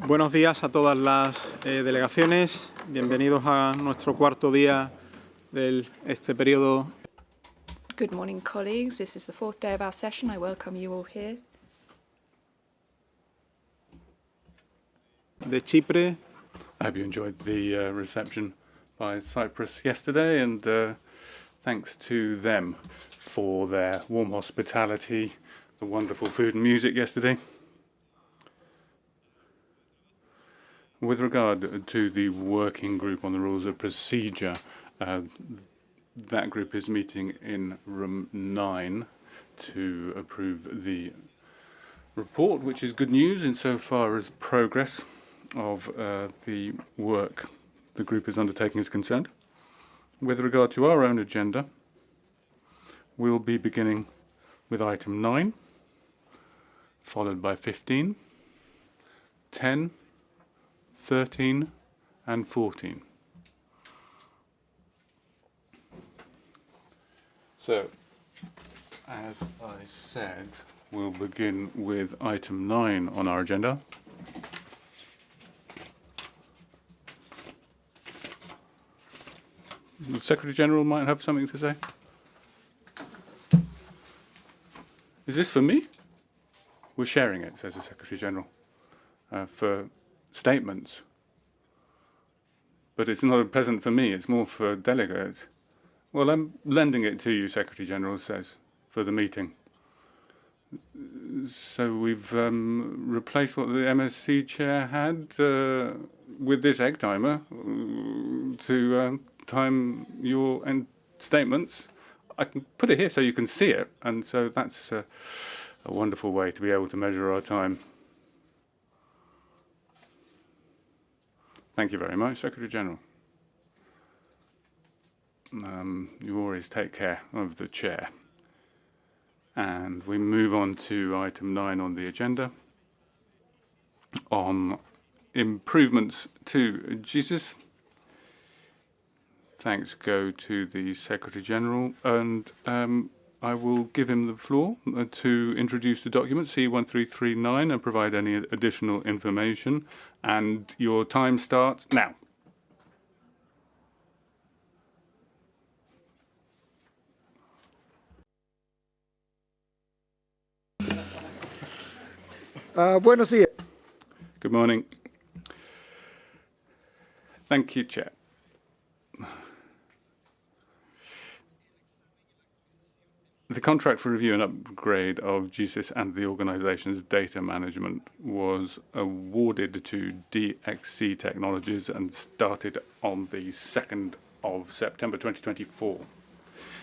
Buenos días a todas las delegaciones. Bienvenidos a nuestro cuarto día de este periodo. Good morning, colleagues. This is the fourth day of our session. I welcome you all here. De Chipre. I hope you enjoyed the reception by Cyprus yesterday, and thanks to them for their warm hospitality, the wonderful food and music yesterday. With regard to the working group on the rules of procedure, that group is meeting in room 9 to approve the report, which is good news insofar as progress of the work the group is undertaking is concerned. With regard to our own agenda, we'll be beginning with item 9, followed by 15, 10, 13 and 14. So, as I said, we'll begin with item 9 on our agenda. The Secretary General might have something to say. Is this for me? We're sharing it, says the Secretary General, for statements. But it's not a present for me, it's more for delegates. Well, I'm lending it to you, Secretary General says, for the meeting. So we've replaced what the MSC chair had with this egg timer to time your statements. I can put it here so you can see it, and so that's a wonderful way to be able to measure our time. Thank you very much, Secretary General. You always take care of the chair. And we move on to item 9 on the agenda on improvements to GSIS. Thanks go to the Secretary General, and I will give him the floor to introduce the document C1339 and provide any additional information. And your time starts now. Buenos días. Good morning. Thank you, Chair. The contract for review and upgrade of GSIS and the organisation's data management was awarded to DXC Technologies and started on the 2nd of September 2024.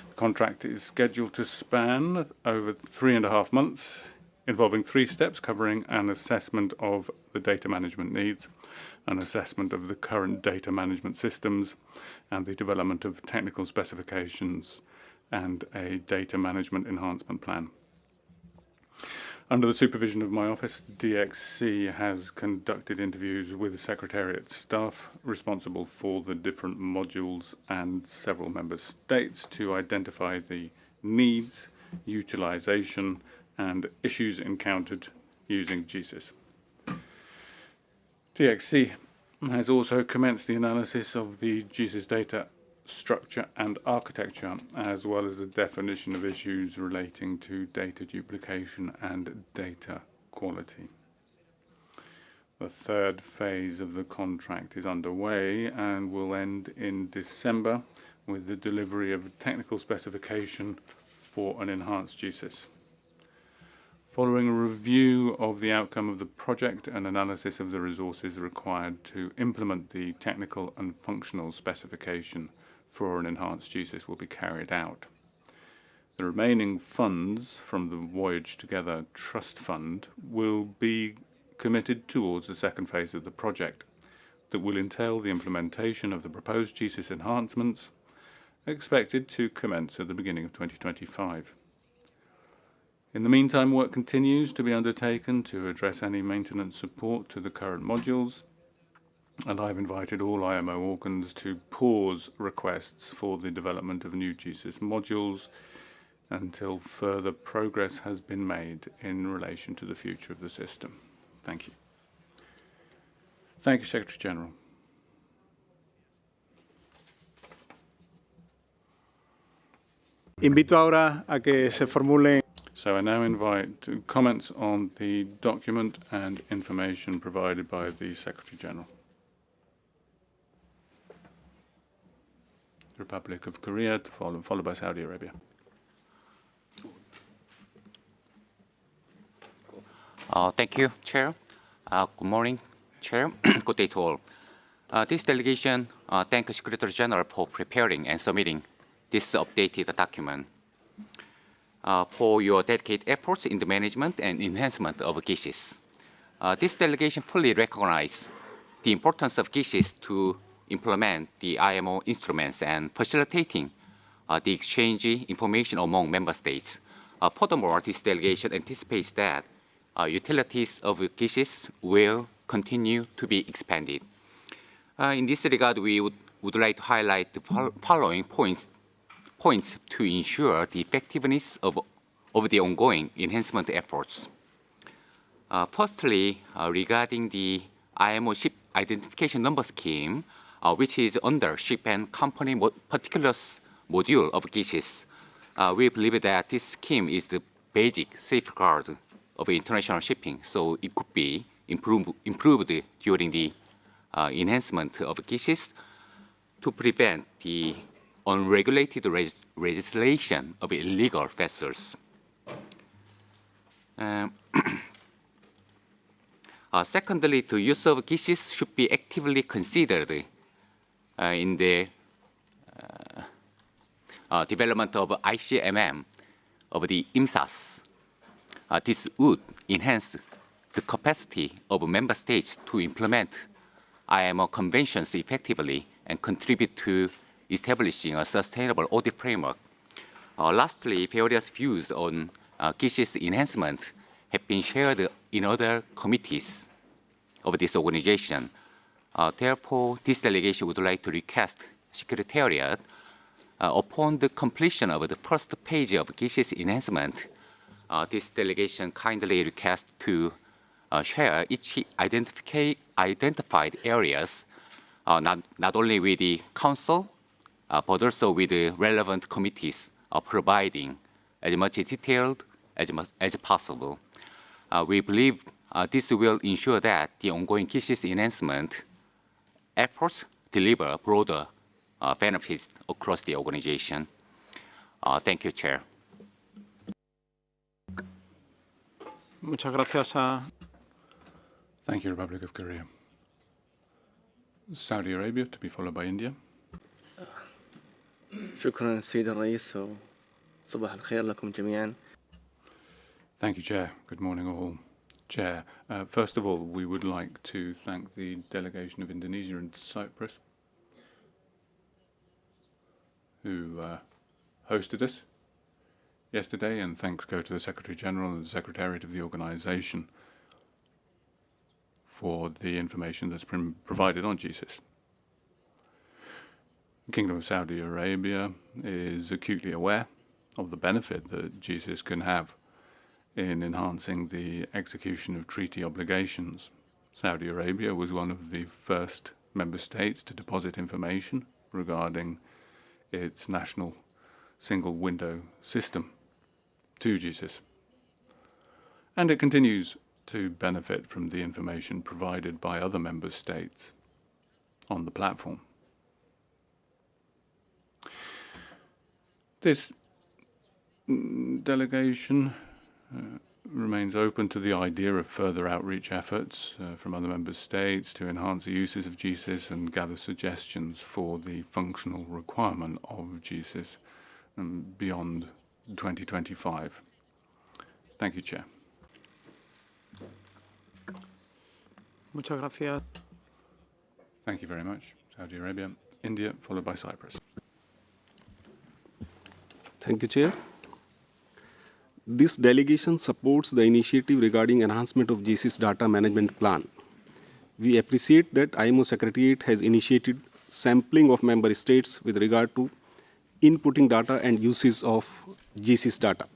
The contract is scheduled to span over 3.5 months, involving 3 steps covering an assessment of the data management needs, an assessment of the current data management systems, and the development of technical specifications and a data management enhancement plan. Under the supervision of my office, DXC has conducted interviews with the Secretariat staff responsible for the different modules and several member states to identify the needs, utilisation, and issues encountered using GSIS. DXC has also commenced the analysis of the GSIS data structure and architecture, as well as the definition of issues relating to data duplication and data quality. The 3rd phase of the contract is underway and will end in December with the delivery of technical specification for an enhanced GSIS. Following a review of the outcome of the project and analysis of the resources required to implement the technical and functional specification for an enhanced GSIS will be carried out. The remaining funds from the Voyage Together Trust Fund will be committed towards the 2nd phase of the project that will entail the implementation of the proposed GSIS enhancements expected to commence at the beginning of 2025. In the meantime, work continues to be undertaken to address any maintenance support to the current modules, and I've invited all IMO organs to pause requests for the development of new GSIS modules until further progress has been made in relation to the future of the system. Thank you. Thank you, Secretary General. Invito ahora a que se formulen. So I now invite comments on the document and information provided by the Secretary General. The Republic of Korea, followed by Saudi Arabia. Thank you, Chair. Good morning, Chair. Good day to all. This delegation thanks Secretary General for preparing and submitting this updated document. For your dedicated efforts in the management and enhancement of GISIS. This delegation fully recognizes the importance of GISIS to implement the IMO instruments and facilitating the exchange information among member states. Furthermore, this delegation anticipates that utilities of GISIS will continue to be expanded. In this regard, we would like to highlight the following points to ensure the effectiveness of the ongoing enhancement efforts. Firstly, regarding the IMO ship identification number scheme, which is under ship and company particulars module of GISIS, we believe that this scheme is the basic safeguard of international shipping, so it could be improved during the enhancement of GISIS to prevent the unregulated registration of illegal vessels. Secondly, the use of GISIS should be actively considered in the development of ICMM of the IMSAS. This would enhance the capacity of member states to implement IMO conventions effectively and contribute to establishing a sustainable audit framework. Lastly, various views on GISIS enhancement have been shared in other committees of this organization. Therefore, this delegation would like to request Secretariat, upon the completion of the first page of GISIS enhancement, this delegation kindly requests to share each identified areas, not only with the Council, but also with the relevant committees, providing as much detailed as possible. We believe this will ensure that the ongoing GISIS enhancement efforts deliver broader benefits across the organization. Thank you, Chair. Muchas gracias a. Thank you, Republic of Korea. Saudi Arabia, to be followed by India. شكرا السيد الرئيس وصباح الخير لكم جميعا. Thank you, Chair. Good morning, all. Chair, first of all, we would like to thank the delegation of Indonesia and Cyprus who hosted us yesterday, and thanks go to the Secretary General and the Secretariat of the organization for the information that's been provided on GISIS. The Kingdom of Saudi Arabia is acutely aware of the benefit that GISIS can have in enhancing the execution of treaty obligations. Saudi Arabia was one of the first member states to deposit information regarding its national single window system to GISIS. And it continues to benefit from the information provided by other member states on the platform. This delegation remains open to the idea of further outreach efforts from other member states to enhance the uses of GISIS and gather suggestions for the functional requirement of GISIS beyond 2025. Thank you, Chair. Muchas gracias. Thank you very much. Saudi Arabia, India, followed by Cyprus. Thank you, Chair. This delegation supports the initiative regarding enhancement of GISIS data management plan. We appreciate that IMO Secretariat has initiated sampling of member states with regard to inputting data and uses of GISIS data.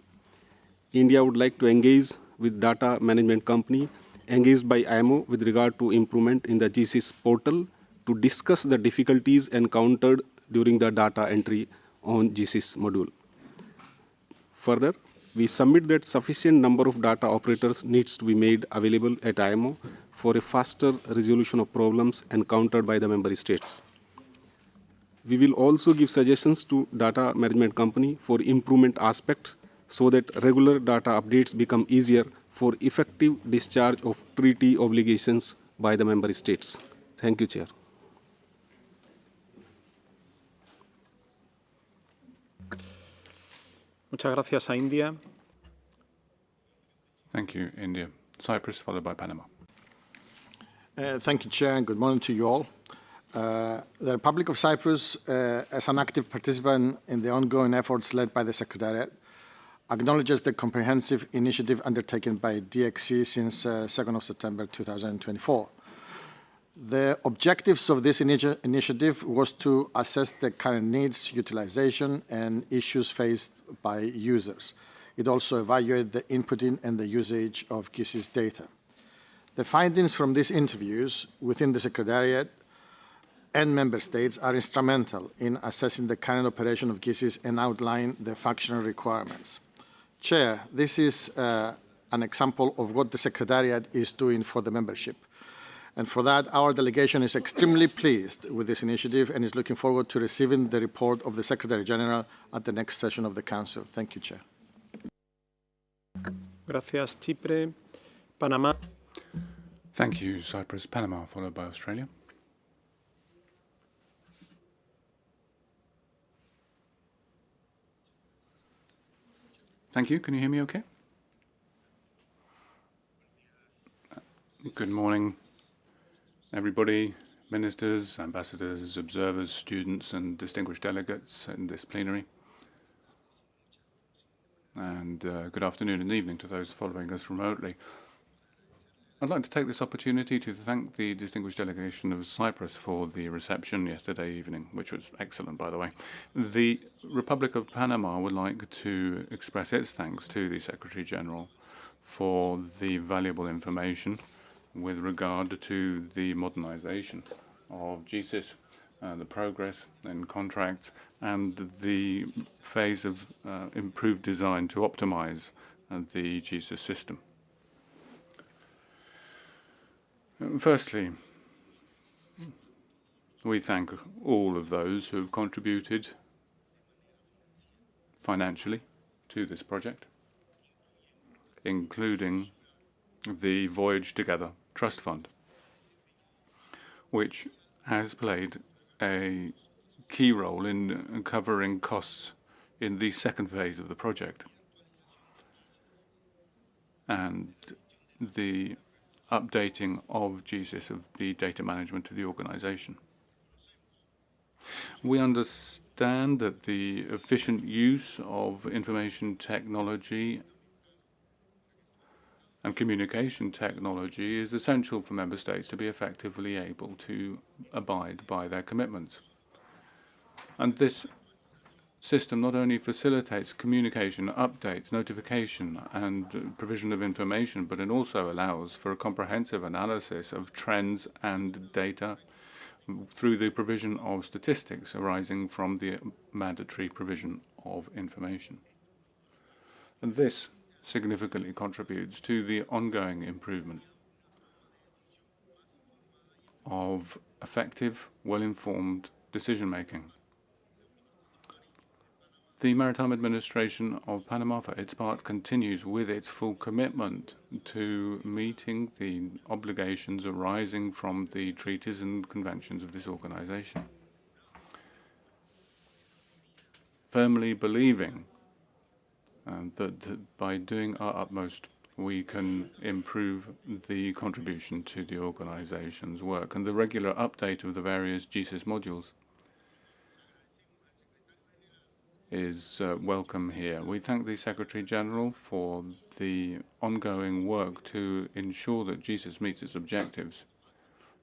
India would like to engage with data management company engaged by IMO with regard to improvement in the GSIS portal to discuss the difficulties encountered during the data entry on GSIS module. Further, we submit that sufficient number of data operators needs to be made available at IMO for a faster resolution of problems encountered by the member states. We will also give suggestions to data management company for improvement aspects so that regular data updates become easier for effective discharge of treaty obligations by the member states. Thank you, Chair. Muchas gracias a India. Thank you, India. Cyprus, followed by Panama. Thank you, Chair, and good morning to you all. The Republic of Cyprus, as an active participant in the ongoing efforts led by the Secretariat, acknowledges the comprehensive initiative undertaken by DXC since 2nd of September 2024. The objectives of this initiative was to assess the current needs, utilization, and issues faced by users. It also evaluated the inputting and the usage of GSIS data. The findings from these interviews within the Secretariat and Member States are instrumental in assessing the current operation of GSIS and outline the functional requirements. Chair, this is an example of what the Secretariat is doing for the membership. And for that, our delegation is extremely pleased with this initiative and is looking forward to receiving the report of the Secretary General at the next session of the Council. Thank you, Chair. Gracias, Chipre. Panamá. Thank you, Cyprus. Panama, followed by Australia. Thank you. Can you hear me okay? Good morning, everybody, ministers, ambassadors, observers, students, and distinguished delegates in this plenary. And good afternoon and evening to those following us remotely. I'd like to take this opportunity to thank the distinguished delegation of Cyprus for the reception yesterday evening, which was excellent, by the way. The Republic of Panama would like to express its thanks to the Secretary General for the valuable information with regard to the modernization of GSIS, the progress in contracts, and the phase of improved design to optimize the GSIS system. Firstly, we thank all of those who have contributed financially to this project, including the Voyage Together Trust Fund, which has played a key role in covering costs in the second phase of the project and the updating of GSIS of the data management to the organization. We understand that the efficient use of information technology and communication technology is essential for member states to be effectively able to abide by their commitments. And this system not only facilitates communication, updates, notification, and provision of information, but it also allows for a comprehensive analysis of trends and data through the provision of statistics arising from the mandatory provision of information. And this significantly contributes to the ongoing improvement of effective, well-informed decision-making. The Maritime Administration of Panama, for its part, continues with its full commitment to meeting the obligations arising from the treaties and conventions of this organization, firmly believing that by doing our utmost, we can improve the contribution to the organization's work and the regular update of the various GSIS modules is welcome here. We thank the Secretary General for the ongoing work to ensure that GSIS meets its objectives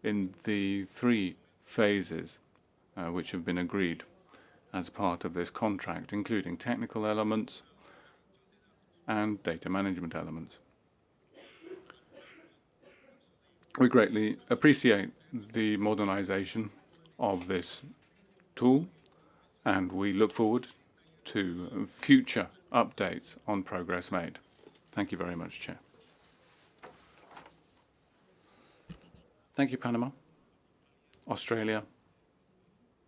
in the 3 phases which have been agreed as part of this contract, including technical elements and data management elements. We greatly appreciate the modernization of this tool, and we look forward to future updates on progress made. Thank you very much, Chair. Thank you, Panama. Australia,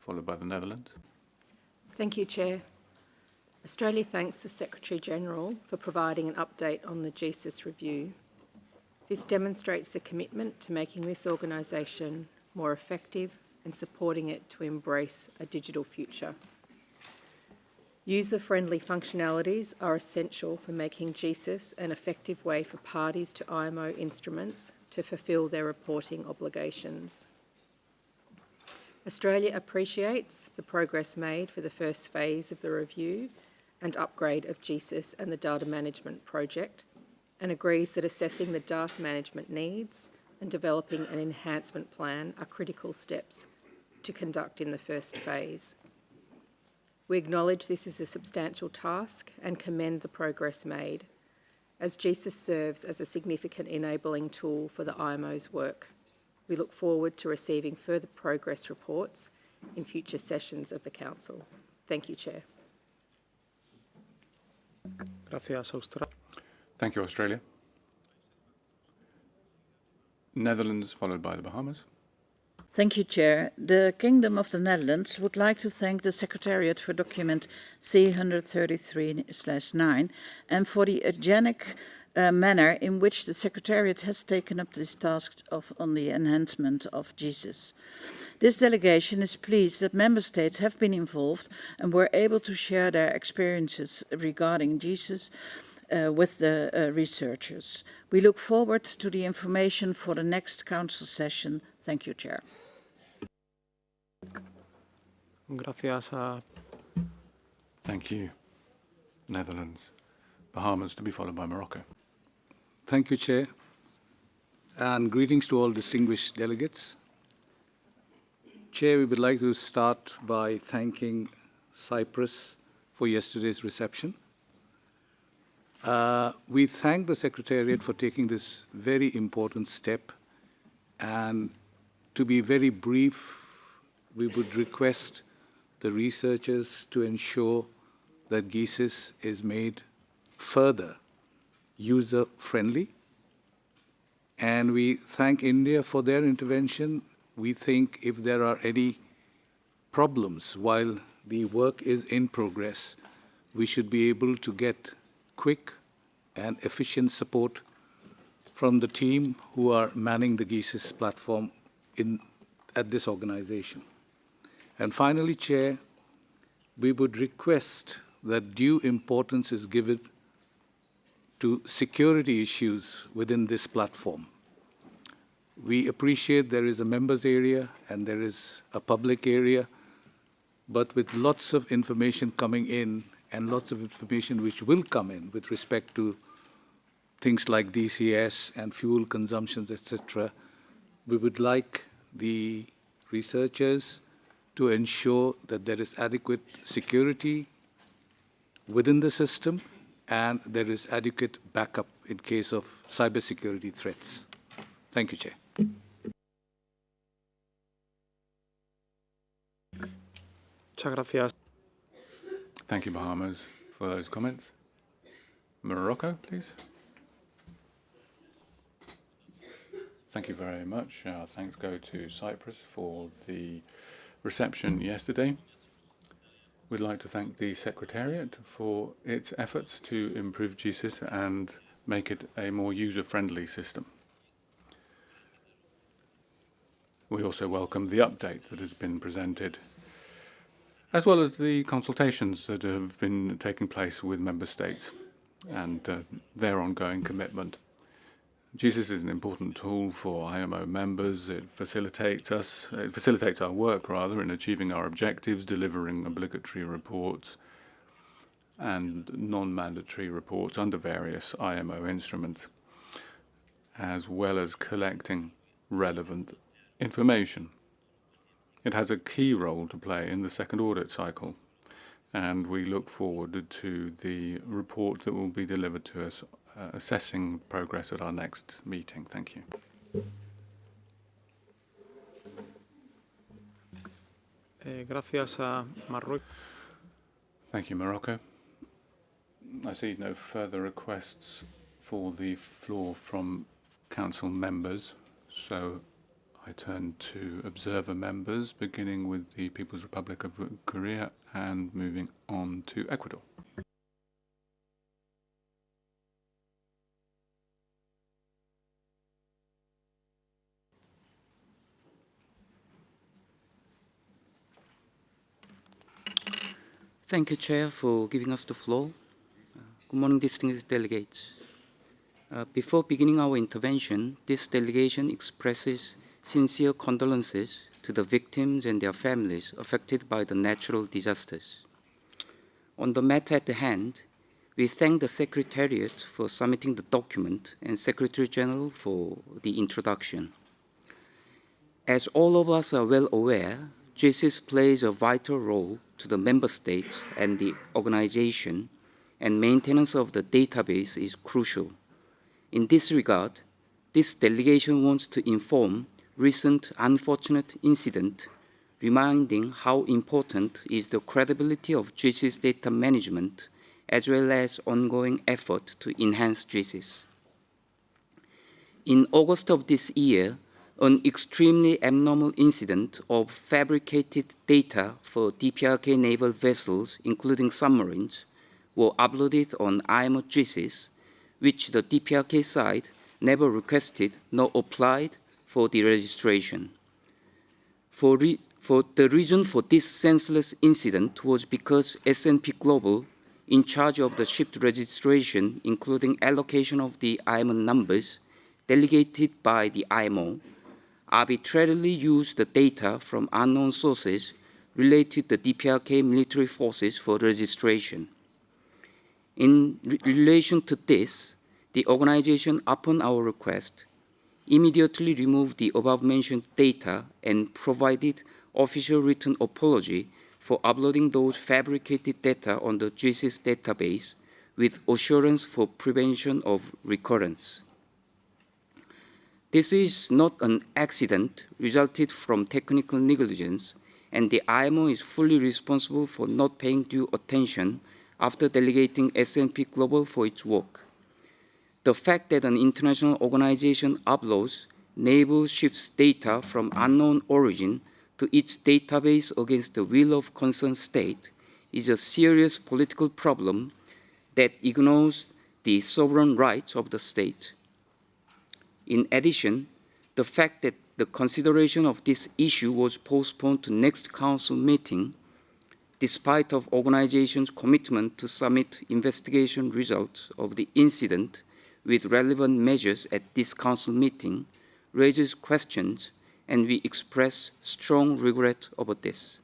followed by the Netherlands. Thank you, Chair. Australia thanks the Secretary-General for providing an update on the GSIS review. This demonstrates the commitment to making this organisation more effective and supporting it to embrace a digital future. User-friendly functionalities are essential for making GSIS an effective way for parties to IMO instruments to fulfil their reporting obligations. Australia appreciates the progress made for the first phase of the review and upgrade of GSIS and the data management project, and agrees that assessing the data management needs and developing an enhancement plan are critical steps to conduct in the first phase. We acknowledge this is a substantial task and commend the progress made, as GSIS serves as a significant enabling tool for the IMO's work. We look forward to receiving further progress reports in future sessions of the Council. Thank you, Chair. Gracias, Australia. Thank you, Australia. Netherlands, followed by the Bahamas. Thank you, Chair. The Kingdom of the Netherlands would like to thank the Secretariat for document C133/9 and for the organic manner in which the Secretariat has taken up this task on the enhancement of GSIS. This delegation is pleased that Member States have been involved and were able to share their experiences regarding GSIS with the researchers. We look forward to the information for the next Council session. Thank you, Chair. Gracias a... Thank you, Netherlands. Bahamas to be followed by Morocco. Thank you, Chair, and greetings to all distinguished delegates. Chair, we would like to start by thanking Cyprus for yesterday's reception. We thank the Secretariat for taking this very important step, and to be very brief, we would request the researchers to ensure that GSIS is made further user-friendly. And we thank India for their intervention. We think if there are any problems while the work is in progress, we should be able to get quick and efficient support from the team who are manning the GSIS platform at this organization. And finally, Chair, we would request that due importance is given to security issues within this platform. We appreciate there is a members area and there is a public area, but with lots of information coming in and lots of information which will come in with respect to things like DCS and fuel consumptions, etc., we would like the researchers to ensure that there is adequate security within the system and there is adequate backup in case of cybersecurity threats. Thank you, Chair. Muchas gracias. Thank you, Bahamas, for those comments. Morocco, please. Thank you very much. Our thanks go to Cyprus for the reception yesterday. We'd like to thank the Secretariat for its efforts to improve GSIS and make it a more user-friendly system. We also welcome the update that has been presented, as well as the consultations that have been taking place with Member States and their ongoing commitment. GSIS is an important tool for IMO members. It facilitates our work rather in achieving our objectives, delivering obligatory reports and non-mandatory reports under various IMO instruments, as well as collecting relevant information. It has a key role to play in the second audit cycle, and we look forward to the report that will be delivered to us assessing progress at our next meeting. Thank you. Gracias a Marruecos. Thank you, Morocco. I see no further requests for the floor from council members, so I turn to observer members, beginning with the People's Republic of Korea and moving on to Ecuador. Thank you, Chair, for giving us the floor. Good morning, distinguished delegates. Before beginning our intervention, this delegation expresses sincere condolences to the victims and their families affected by the natural disasters. On the matter at hand, we thank the Secretariat for submitting the document and Secretary General for the introduction. As all of us are well aware, GSIS plays a vital role to the member states and the organization, and maintenance of the database is crucial. In this regard, this delegation wants to inform recent unfortunate incident, reminding how important is the credibility of GSIS data management, as well as ongoing effort to enhance GSIS. In August of this year, an extremely abnormal incident of fabricated data for DPRK naval vessels, including submarines, were uploaded on IMO GSIS, which the DPRK side never requested nor applied for the registration. For the reason for this senseless incident was because S&P Global, in charge of the ship registration, including allocation of the IMO numbers delegated by the IMO, arbitrarily used the data from unknown sources related to DPRK military forces for registration. In relation to this, the organization, upon our request, immediately removed the above-mentioned data and provided official written apology for uploading those fabricated data on the GSIS database with assurance for prevention of recurrence. This is not an accident resulted from technical negligence, and the IMO is fully responsible for not paying due attention after delegating S&P Global for its work. The fact that an international organization uploads naval ships' data from unknown origin to its database against the will of concerned state is a serious political problem that ignores the sovereign rights of the state. In addition, the fact that the consideration of this issue was postponed to next council meeting, despite of organization's commitment to submit investigation results of the incident with relevant measures at this council meeting, raises questions, and we express strong regret over this.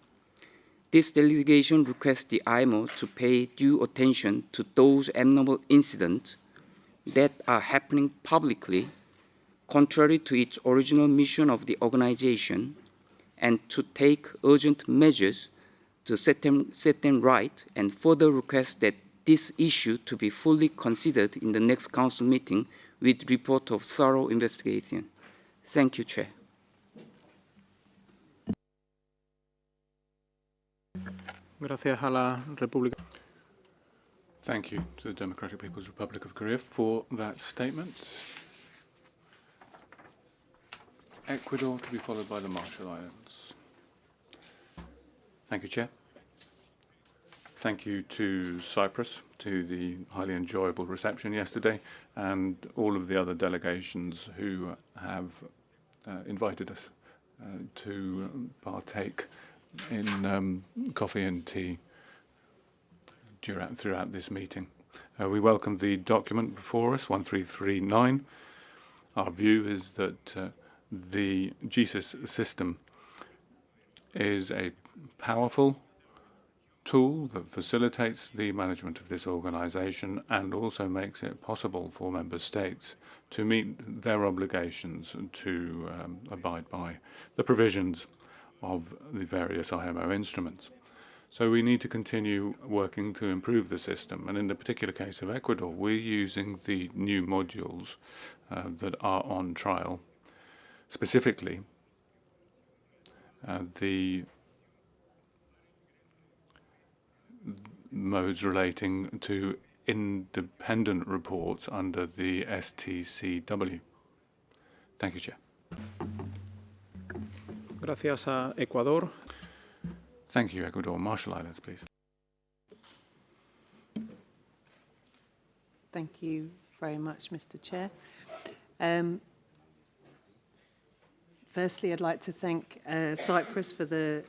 This delegation requests the IMO to pay due attention to those abnormal incidents that are happening publicly, contrary to its original mission of the organization, and to take urgent measures to set them right, and further request that this issue to be fully considered in the next council meeting with report of thorough investigation. Thank you, Chair. Gracias a la República. Thank you to the Democratic People's Republic of Korea for that statement. Ecuador to be followed by the Marshall Islands. Thank you, Chair. Thank you to Cyprus, to the highly enjoyable reception yesterday, and all of the other delegations who have invited us to partake in coffee and tea throughout this meeting. We welcome the document before us, 1339. Our view is that the GSIS system is a powerful tool that facilitates the management of this organization and also makes it possible for member states to meet their obligations to abide by the provisions of the various IMO instruments. So we need to continue working to improve the system. And in the particular case of Ecuador, we're using the new modules that are on trial. Specifically, the modes relating to independent reports under the STCW. Thank you, Chair. Gracias a Ecuador. Thank you, Ecuador. Marshall Islands, please. Thank you very much, Mr. Chair. Firstly, I'd like to thank Cyprus for the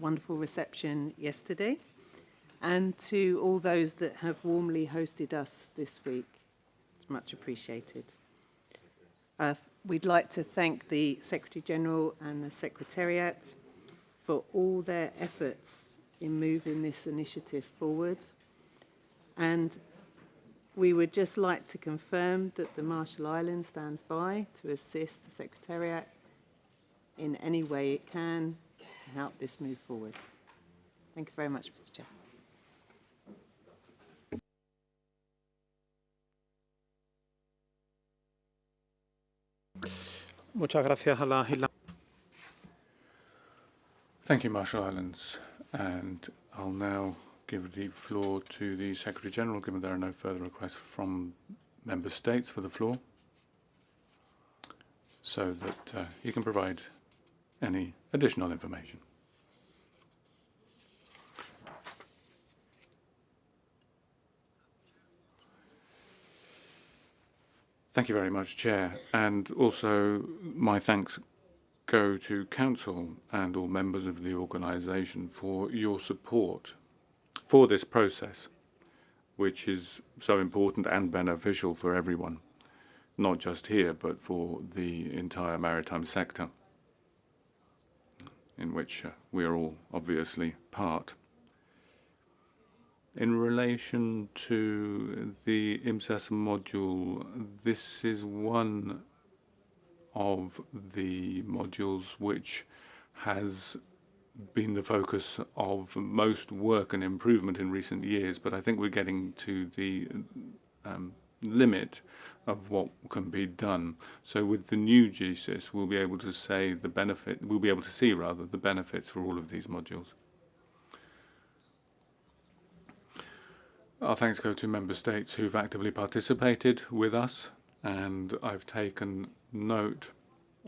wonderful reception yesterday, and to all those that have warmly hosted us this week. It's much appreciated. We'd like to thank the Secretary-General and the Secretariat for all their efforts in moving this initiative forward. And we would just like to confirm that the Marshall Islands stands by to assist the Secretariat in any way it can to help this move forward. Thank you very much, Mr. Chair. Muchas gracias a las islas. Thank you, Marshall Islands. And I'll now give the floor to the Secretary-General, given there are no further requests from Member States for the floor, so that he can provide any additional information. Thank you very much, Chair. And also my thanks go to Council and all members of the organisation for your support for this process, which is so important and beneficial for everyone, not just here, but for the entire maritime sector, in which we are all obviously part. In relation to the IMSAS module, this is one of the modules which has been the focus of most work and improvement in recent years, but I think we're getting to the limit of what can be done. So with the new GSIS, we'll be able to say the benefit, we'll be able to see rather the benefits for all of these modules. Our thanks go to Member States who've actively participated with us, and I've taken note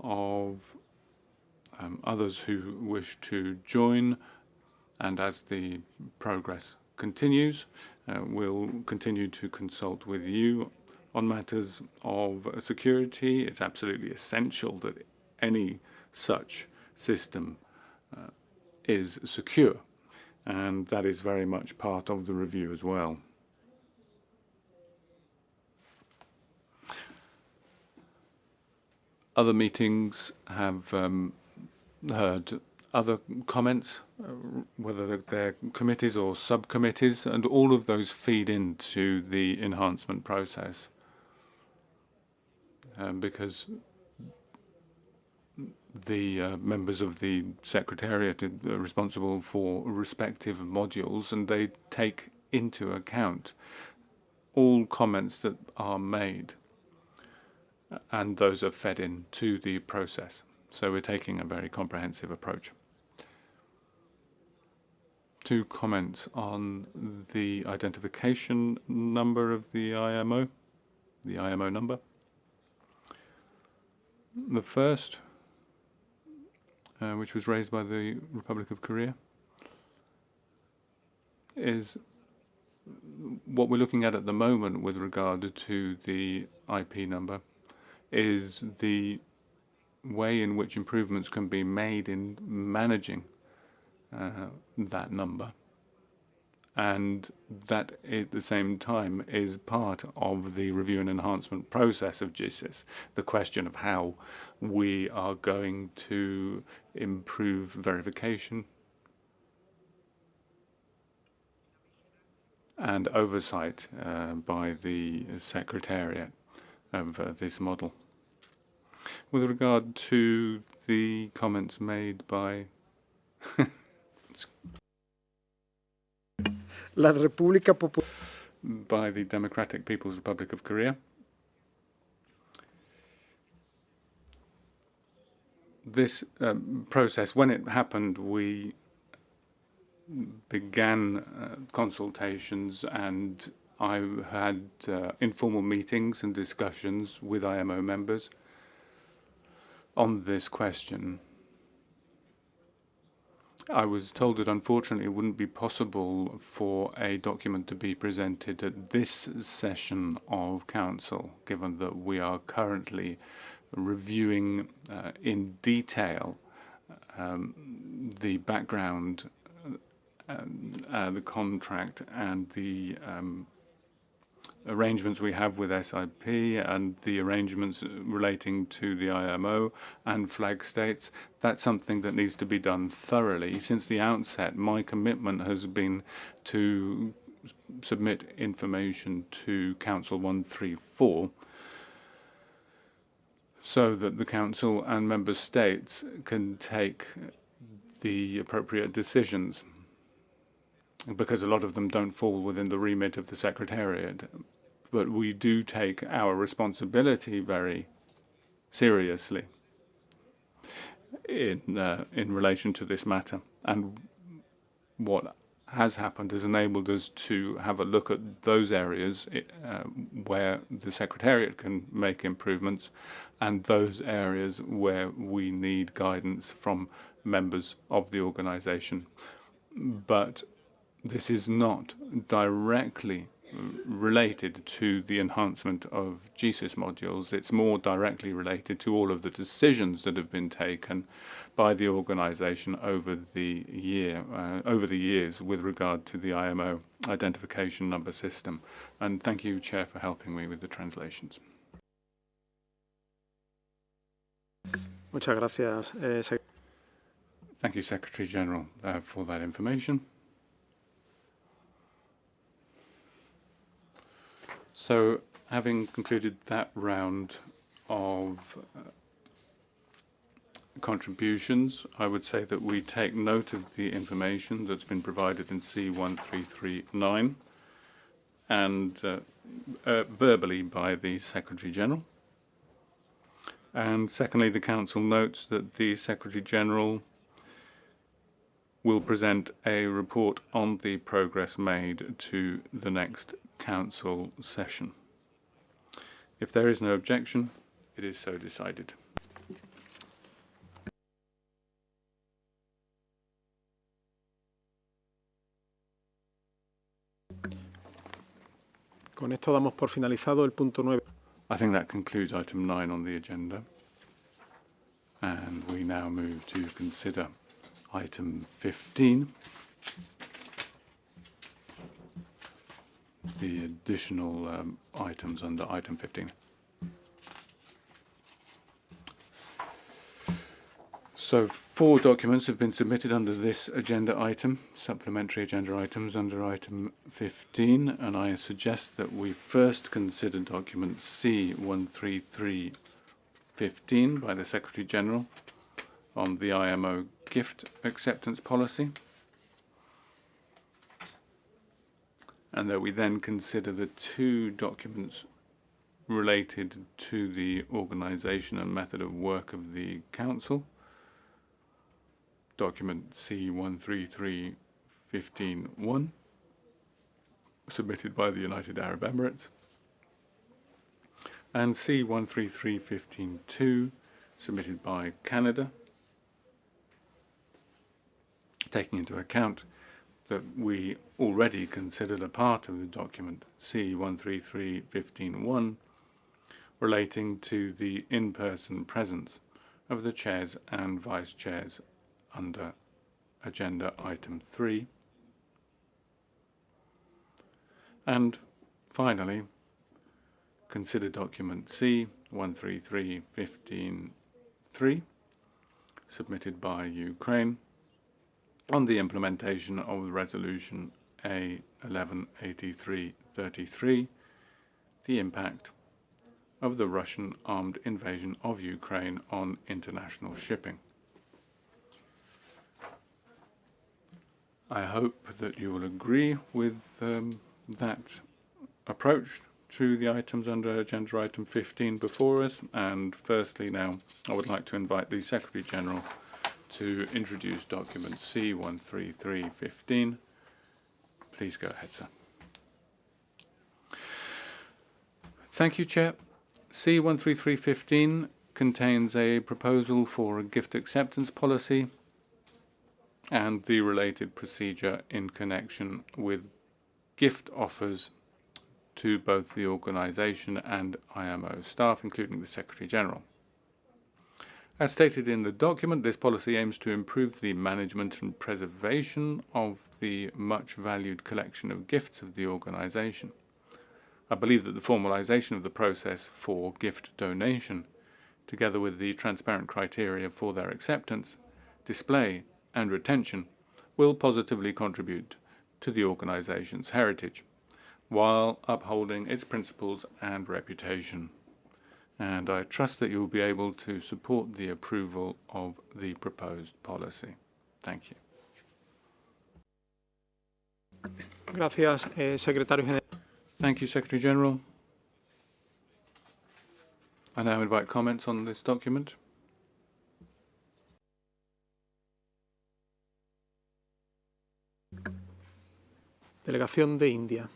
of others who wish to join, and as the progress continues, we'll continue to consult with you on matters of security. It's absolutely essential that any such system is secure, and that is very much part of the review as well. Other meetings have heard other comments, whether they're committees or subcommittees, and all of those feed into the enhancement process. Because the members of the Secretariat are responsible for respective modules, and they take into account all comments that are made, and those are fed into the process. So we're taking a very comprehensive approach. 2 comments on the identification number of the IMO number. The first, which was raised by the Republic of Korea, is what we're looking at the moment with regard to the IP number is the way in which improvements can be made in managing that number, and that at the same time is part of the review and enhancement process of GSIS, the question of how we are going to improve verification and oversight by the Secretariat of this model. With regard to the comments made by by the Democratic People's Republic of Korea, this process, when it happened, we began consultations, and I had informal meetings and discussions with IMO members on this question. I was told that unfortunately it wouldn't be possible for a document to be presented at this session of Council, given that we are currently reviewing in detail the background, the contract, and the arrangements we have with SIP and the arrangements relating to the IMO and flag states. That's something that needs to be done thoroughly. Since the outset, my commitment has been to submit information to Council 134 so that the Council and Member States can take the appropriate decisions, because a lot of them don't fall within the remit of the Secretariat. But we do take our responsibility very seriously in relation to this matter. And what has happened has enabled us to have a look at those areas where the Secretariat can make improvements, and those areas where we need guidance from members of the organisation. But this is not directly related to the enhancement of GSIS modules. It's more directly related to all of the decisions that have been taken by the organisation over the years with regard to the IMO identification number system. And thank you, Chair, for helping me with the translations. Muchas gracias. Thank you, Secretary General, for that information. So, having concluded that round of contributions, I would say that we take note of the information that's been provided in C1339 and verbally by the Secretary General. And secondly, the Council notes that the Secretary General will present a report on the progress made to the next Council session. If there is no objection, it is so decided. Con esto damos por finalizado el punto 9. I think that concludes item 9 on the agenda. And we now move to consider item 15. The additional items under item 15. So 4 documents have been submitted under this agenda item, supplementary agenda items under item 15, and I suggest that we first consider document C13315 by the Secretary General on the IMO gift acceptance policy, and that we then consider the 2 documents related to the organisation and method of work of the Council. Document C13315-1, submitted by the United Arab Emirates, and C13315-2, submitted by Canada, taking into account that we already considered a part of the document C13315-1 relating to the in-person presence of the chairs and vice-chairs under agenda item 3. And finally, consider document C13315-3, submitted by Ukraine, on the implementation of resolution A1183-33, the impact of the Russian armed invasion of Ukraine on international shipping. I hope that you will agree with that approach to the items under agenda item 15 before us. And firstly now, I would like to invite the Secretary General to introduce document C13315. Please go ahead, sir. Thank you, Chair. C13315 contains a proposal for a gift acceptance policy and the related procedure in connection with gift offers to both the organisation and IMO staff, including the Secretary-General. As stated in the document, this policy aims to improve the management and preservation of the much-valued collection of gifts of the organisation. I believe that the formalisation of the process for gift donation, together with the transparent criteria for their acceptance, display and retention, will positively contribute to the organisation's heritage, while upholding its principles and reputation. And I trust that you will be able to support the approval of the proposed policy. Thank you. Gracias, Secretario General. Thank you, Secretary-General. I now invite comments on this document. Delegación de India.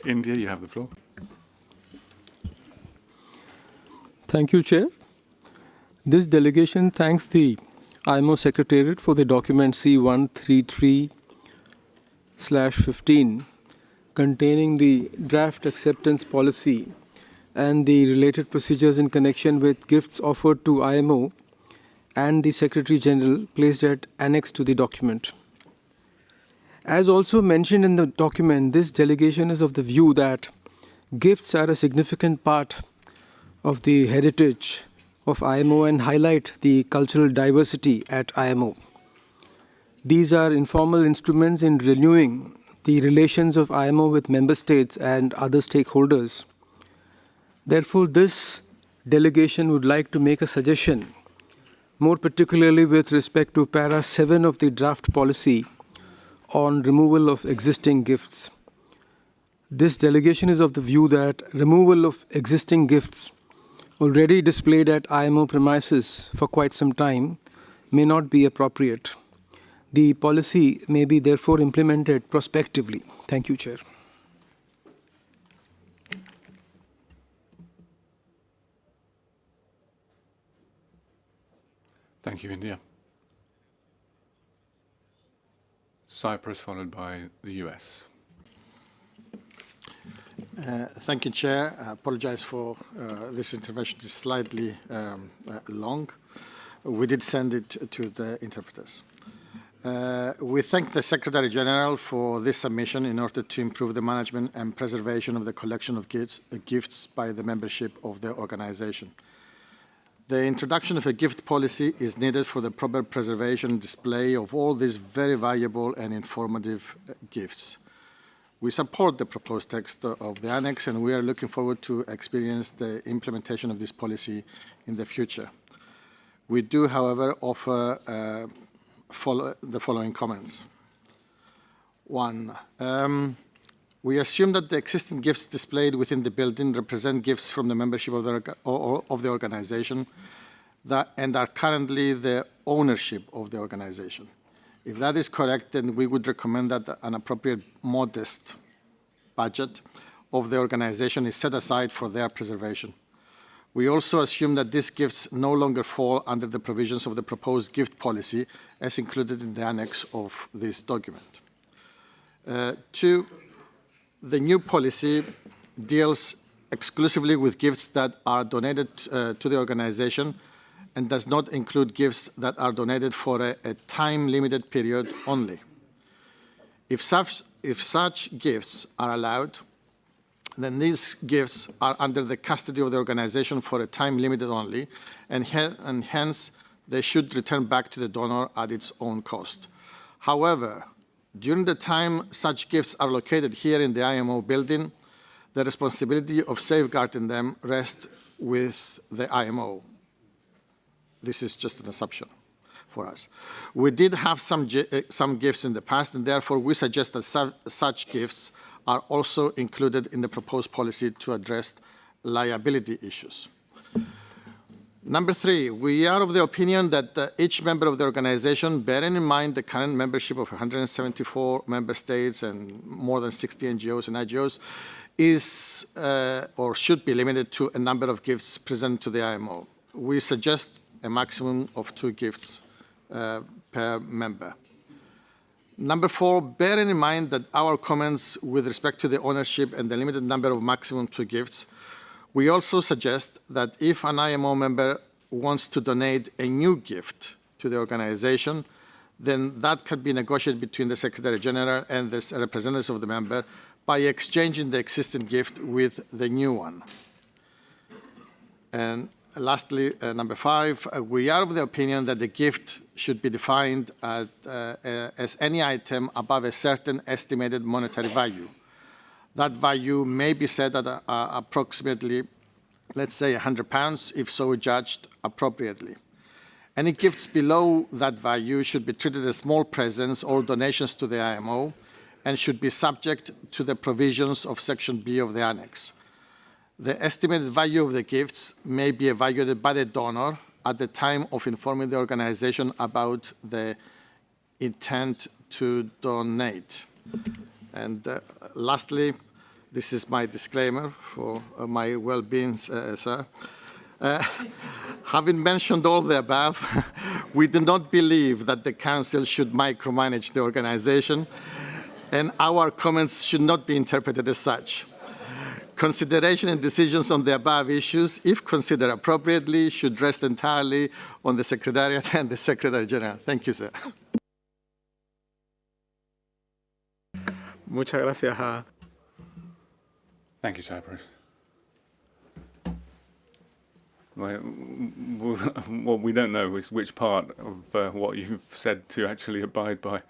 India, you have the floor. Thank you, Chair. This delegation thanks the IMO Secretariat for the document C133/15 containing the draft acceptance policy and the related procedures in connection with gifts offered to IMO and the Secretary-General placed at annex to the document. As also mentioned in the document, this delegation is of the view that gifts are a significant part of the heritage of IMO and highlight the cultural diversity at IMO. These are informal instruments in renewing the relations of IMO with member states and other stakeholders. Therefore, this delegation would like to make a suggestion, more particularly with respect to para 7 of the draft policy on removal of existing gifts. This delegation is of the view that removal of existing gifts already displayed at IMO premises for quite some time may not be appropriate. The policy may be therefore implemented prospectively. Thank you, Chair. Thank you, India. Cyprus, followed by the US. Thank you, Chair. I apologize for this intervention. It's slightly long. We did send it to the interpreters. We thank the Secretary General for this submission in order to improve the management and preservation of the collection of gifts by the membership of the organization. The introduction of a gift policy is needed for the proper preservation and display of all these very valuable and informative gifts. We support the proposed text of the annex, and we are looking forward to experience the implementation of this policy in the future. We do, however, offer the following comments. One, we assume that the existing gifts displayed within the building represent gifts from the membership of the organization and are currently the ownership of the organization. If that is correct, then we would recommend that an appropriate modest budget of the organization is set aside for their preservation. We also assume that these gifts no longer fall under the provisions of the proposed gift policy as included in the annex of this document. Two, the new policy deals exclusively with gifts that are donated to the organization and does not include gifts that are donated for a time-limited period only. If such gifts are allowed, then these gifts are under the custody of the organization for a time limited only, and hence they should return back to the donor at its own cost. However, during the time such gifts are located here in the IMO building, the responsibility of safeguarding them rests with the IMO. This is just an assumption for us. We did have some gifts in the past, and therefore we suggest that such gifts are also included in the proposed policy to address liability issues. Number 3, we are of the opinion that each member of the organization, bearing in mind the current membership of 174 member states and more than 60 NGOs and IGOs, is or should be limited to a number of gifts presented to the IMO. We suggest a maximum of 2 gifts per member. Number 4, bearing in mind that our comments with respect to the ownership and the limited number of maximum 2 gifts, we also suggest that if an IMO member wants to donate a new gift to the organization, then that can be negotiated between the Secretary General and the representatives of the member by exchanging the existing gift with the new one. And lastly, number 5, we are of the opinion that the gift should be defined as any item above a certain estimated monetary value. That value may be set at approximately, let's say, £100, if so judged appropriately. Any gifts below that value should be treated as small presents or donations to the IMO and should be subject to the provisions of Section B of the Annex. The estimated value of the gifts may be evaluated by the donor at the time of informing the organization about the intent to donate. And lastly, this is my disclaimer for my well-being, sir. Having mentioned all the above, we do not believe that the Council should micromanage the organization, and our comments should not be interpreted as such. Consideration and decisions on the above issues, if considered appropriately, should rest entirely on the Secretariat and the Secretary General. Thank you, sir. Muchas gracias Thank you, Cyprus. Well, what we don't know is which part of what you've said to actually abide by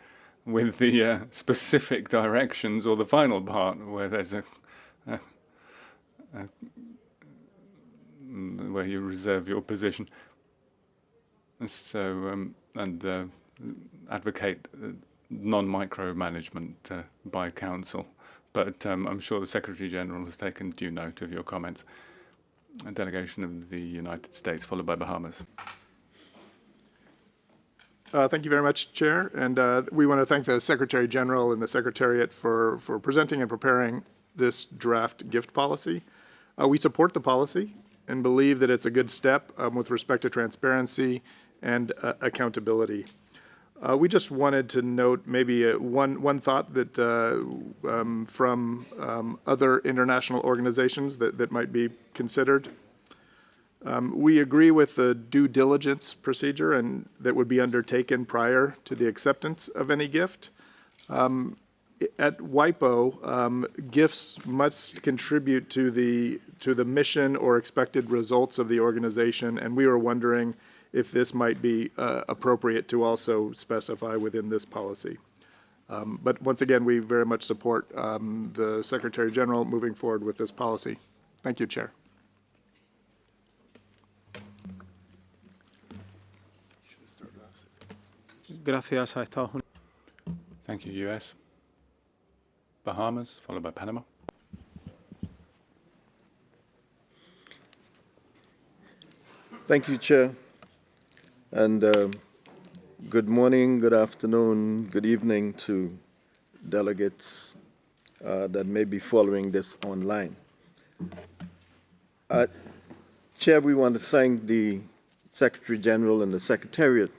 with the specific directions or the final part where there's where you reserve your position. So, and advocate non-micromanagement by Council. But I'm sure the Secretary General has taken due note of your comments. A delegation of the United States, followed by Bahamas. Thank you very much, Chair. And we want to thank the Secretary General and the Secretariat for presenting and preparing this draft gift policy. We support the policy and believe that it's a good step with respect to transparency and accountability. We just wanted to note maybe one thought that from other international organizations that might be considered. We agree with the due diligence procedure and that would be undertaken prior to the acceptance of any gift. At WIPO, gifts must contribute to the mission or expected results of the organization, and we were wondering if this might be appropriate to also specify within this policy. But once again, we very much support the Secretary General moving forward with this policy. Thank you, Chair. Gracias a Estados Unidos. Thank you, US. Bahamas, followed by Panama. Thank you, Chair. And good morning, good afternoon, good evening to delegates that may be following this online. Chair, we want to thank the Secretary General and the Secretariat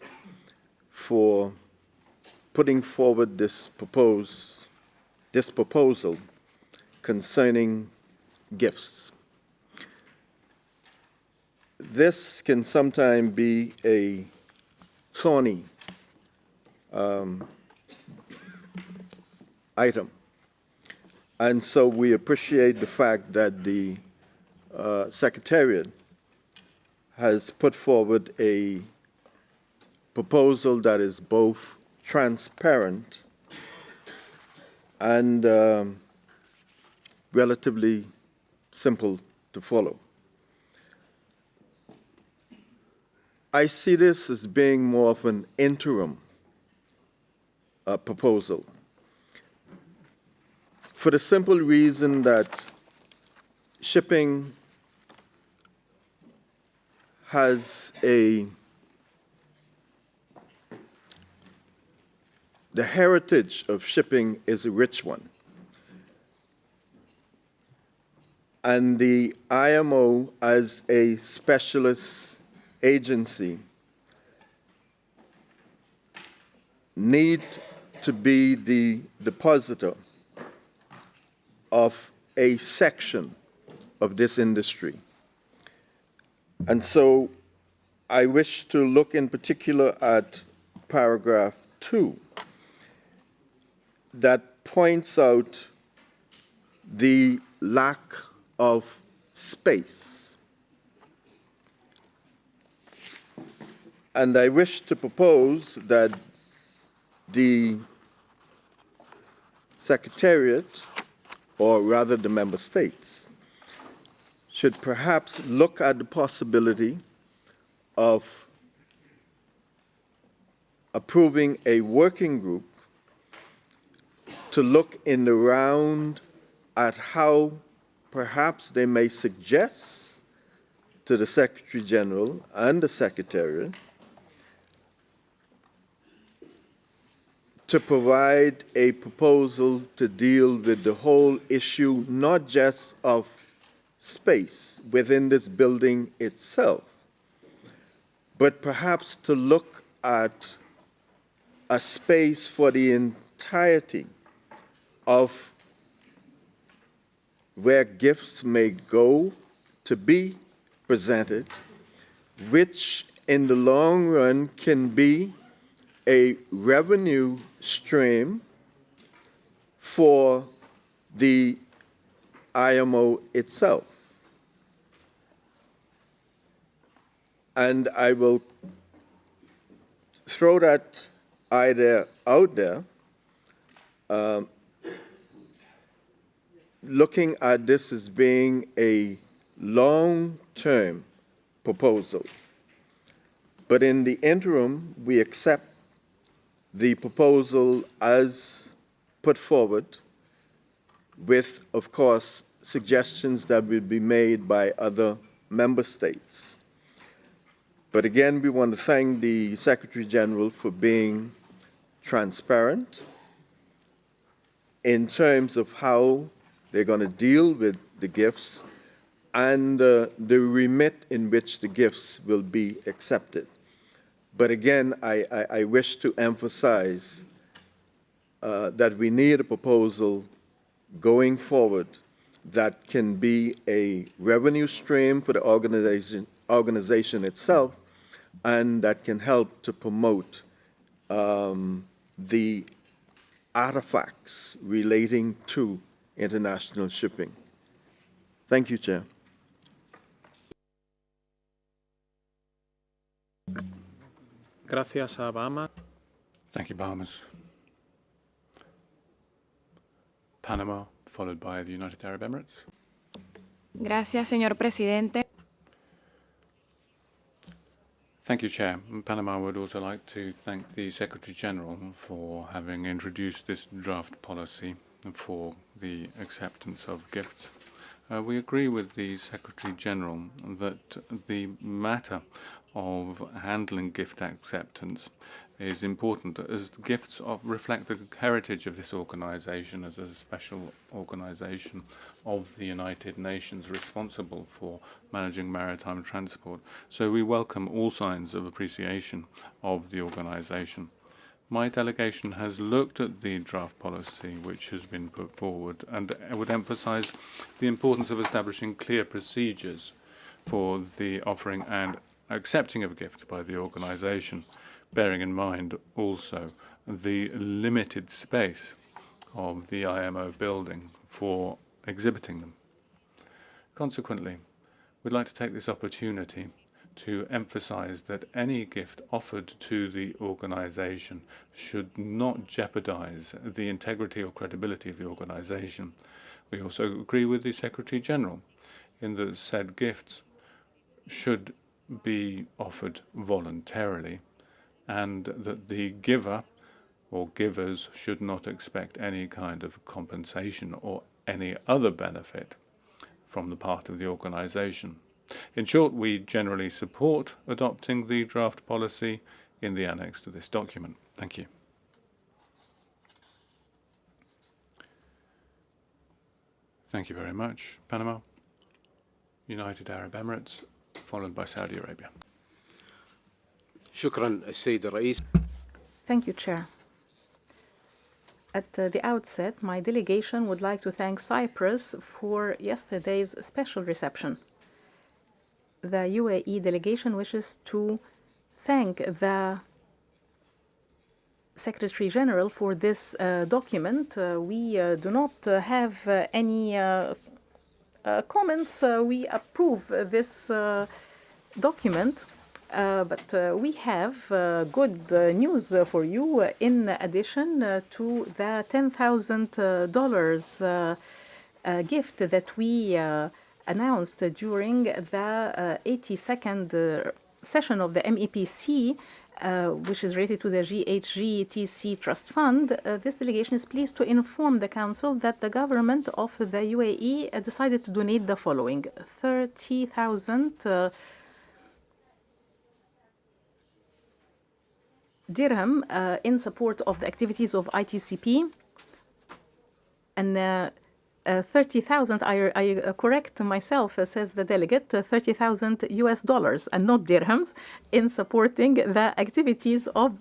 for putting forward this proposal concerning gifts. This can sometimes be a thorny item. And so we appreciate the fact that the Secretariat has put forward a proposal that is both transparent and relatively simple to follow. I see this as being more of an interim proposal, for the simple reason that shipping has the heritage of shipping is a rich one. And the IMO, as a specialist agency, need to be the depositor of a section of this industry. And so I wish to look in particular at paragraph 2 that points out the lack of space. And I wish to propose that the Secretariat, or rather the member states, should perhaps look at the possibility of approving a working group to look in the round at how perhaps they may suggest to the Secretary General and the Secretariat to provide a proposal to deal with the whole issue, not just of space within this building itself, but perhaps to look at a space for the entirety of where gifts may go to be presented, which in the long run can be a revenue stream for the IMO itself. And I will throw that idea out there, looking at this as being a long-term proposal. But in the interim, we accept the proposal as put forward with, of course, suggestions that will be made by other member states. But again, we want to thank the Secretary General for being transparent in terms of how they're going to deal with the gifts and the remit in which the gifts will be accepted. But again, I wish to emphasize that we need a proposal going forward that can be a revenue stream for the organization itself, and that can help to promote the artifacts relating to international shipping. Thank you, Chair. Gracias a Bahamas. Thank you, Bahamas. Panama, followed by the United Arab Emirates. Gracias, señor presidente. Thank you, Chair. Panama would also like to thank the Secretary General for having introduced this draft policy for the acceptance of gifts. We agree with the Secretary General that the matter of handling gift acceptance is important, as gifts reflect the heritage of this organization as a special organization of the United Nations responsible for managing maritime transport. So we welcome all signs of appreciation of the organization. My delegation has looked at the draft policy which has been put forward, and I would emphasize the importance of establishing clear procedures for the offering and accepting of gifts by the organization, bearing in mind also the limited space of the IMO building for exhibiting them. Consequently, we'd like to take this opportunity to emphasize that any gift offered to the organization should not jeopardize the integrity or credibility of the organization. We also agree with the Secretary General in that said gifts should be offered voluntarily, and that the giver or givers should not expect any kind of compensation or any other benefit from the part of the organization. In short, we generally support adopting the draft policy in the annex to this document. Thank you. Thank you very much. Panama, United Arab Emirates, followed by Saudi Arabia. شكرا السيد الرئيس. Thank you, Chair. At the outset, my delegation would like to thank Cyprus for yesterday's special reception. The UAE delegation wishes to thank the Secretary General for this document. We do not have any comments. We approve this document. But we have good news for you in addition to the $10,000 gift that we announced during the 82nd session of the MEPC, which is related to the GHGTC Trust Fund. This delegation is pleased to inform the Council that the government of the UAE decided to donate the following: 30,000 dirham in support of the activities of ITCP, and 30,000, I correct myself, says the delegate, 30,000 US dollars and not dirhams in supporting the activities of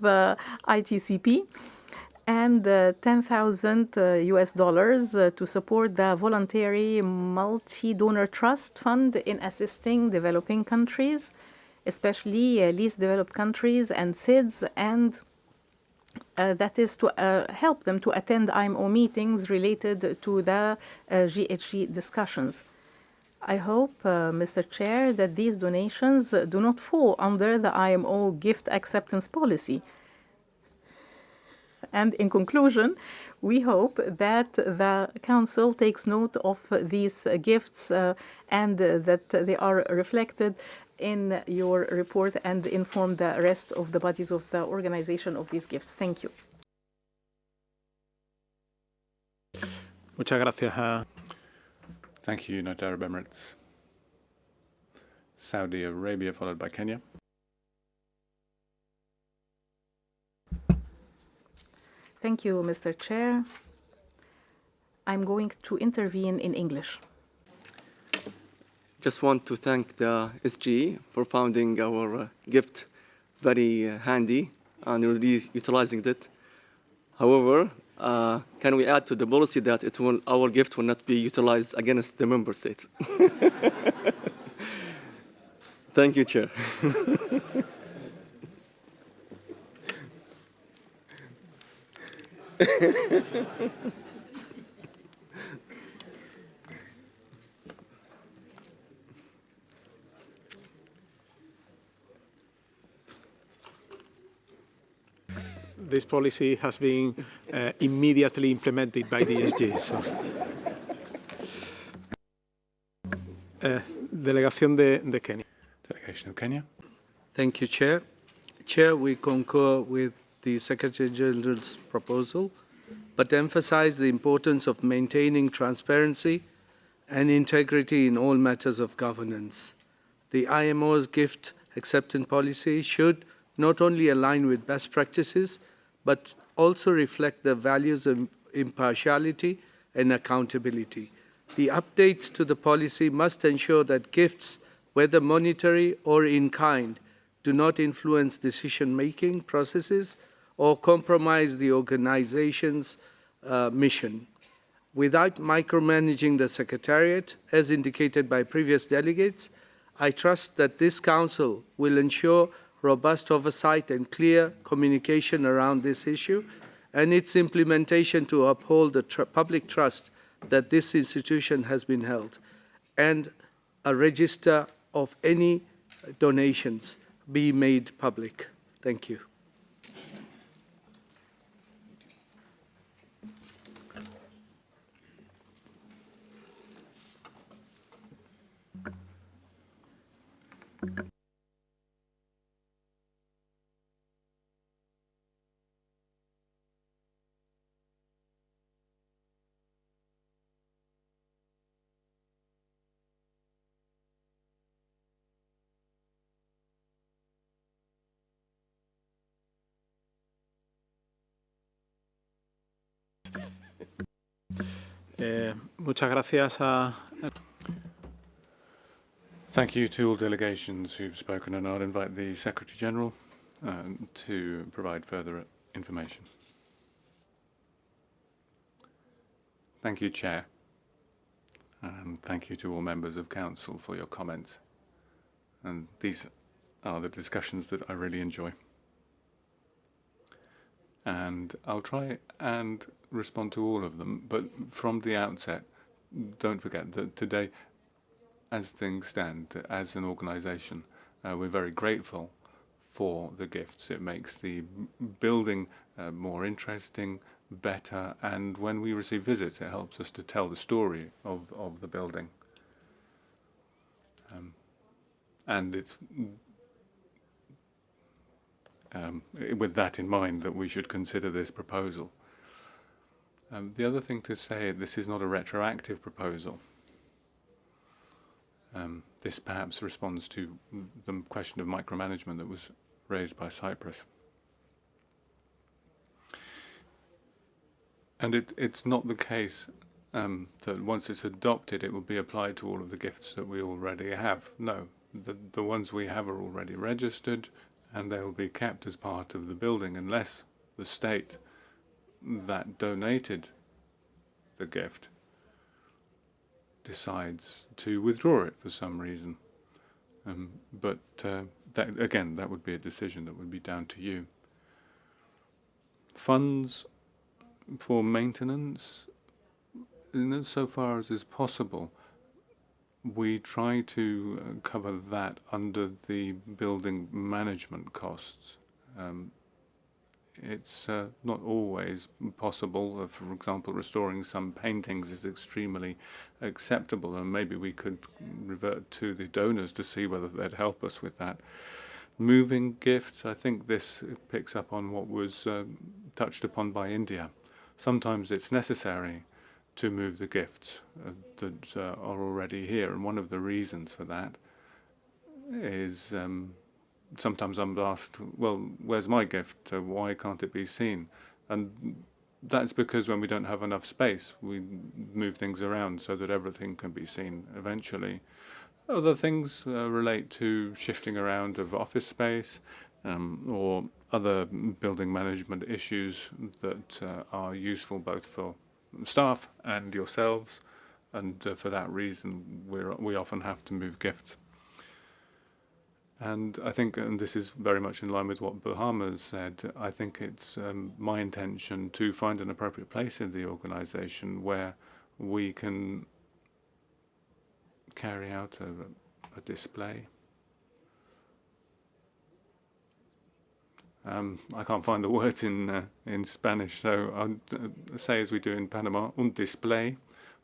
ITCP, and 10,000 US dollars to support the voluntary multi-donor trust fund in assisting developing countries, especially least developed countries and SIDS, and that is to help them to attend IMO meetings related to the GHG discussions. I hope, Mr. Chair, that these donations do not fall under the IMO gift acceptance policy. And in conclusion, we hope that the Council takes note of these gifts and that they are reflected in your report and inform the rest of the bodies of the organization of these gifts. Thank you. Muchas gracias. Thank you, United Arab Emirates. Saudi Arabia, followed by Kenya. Thank you, Mr. Chair. I'm going to intervene in English. Just want to thank the SGE for finding our gift very handy and really utilizing it. However, can we add to the policy that our gift will not be utilized against the member states? Thank you, Chair. This policy has been immediately implemented by the SG. So. Delegación de Kenia. Delegation of Kenya. Thank you, Chair. Chair, we concur with the Secretary General's proposal, but emphasize the importance of maintaining transparency and integrity in all matters of governance. The IMO's gift acceptance policy should not only align with best practices, but also reflect the values of impartiality and accountability. The updates to the policy must ensure that gifts, whether monetary or in kind, do not influence decision-making processes or compromise the organization's mission. Without micromanaging the Secretariat, as indicated by previous delegates, I trust that this Council will ensure robust oversight and clear communication around this issue and its implementation to uphold the public trust that this institution has been held, and a register of any donations be made public. Thank you. Muchas gracias a Thank you to all delegations who've spoken, and I'll invite the Secretary General to provide further information. Thank you, Chair. And thank you to all members of Council for your comments. And these are the discussions that I really enjoy. And I'll try and respond to all of them, but from the outset, don't forget that today, as things stand, as an organisation, we're very grateful for the gifts. It makes the building more interesting, better, and when we receive visits, it helps us to tell the story of the building. And it's with that in mind that we should consider this proposal. The other thing to say, this is not a retroactive proposal. This perhaps responds to the question of micromanagement that was raised by Cyprus. And it's not the case that once it's adopted, it will be applied to all of the gifts that we already have. No, the ones we have are already registered, and they will be kept as part of the building unless the state that donated the gift decides to withdraw it for some reason. But that, again, that would be a decision that would be down to you. Funds for maintenance, so far as is possible, we try to cover that under the building management costs. It's not always possible. For example, restoring some paintings is extremely acceptable, and maybe we could revert to the donors to see whether they'd help us with that. Moving gifts, I think this picks up on what was touched upon by India. Sometimes it's necessary to move the gifts that are already here, and one of the reasons for that is sometimes I'm asked, well, where's my gift? Why can't it be seen? And that's because when we don't have enough space, we move things around so that everything can be seen eventually. Other things relate to shifting around of office space or other building management issues that are useful both for staff and yourselves, and for that reason we often have to move gifts. And I think, and this is very much in line with what Bahamas said, I think it's my intention to find an appropriate place in the organisation where we can carry out a display. I can't find the words in Spanish, so I'll say as we do in Panama, un display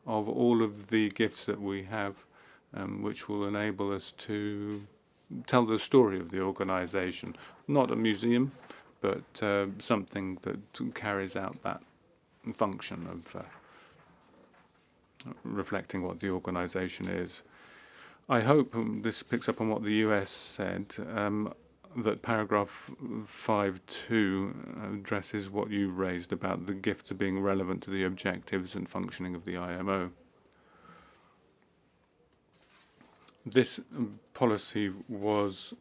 of all of the gifts that we have, which will enable us to tell the story of the organisation. Not a museum, but something that carries out that function of reflecting what the organisation is. I hope this picks up on what the US said, that paragraph 5.2 addresses what you raised about the gifts being relevant to the objectives and functioning of the IMO. This policy was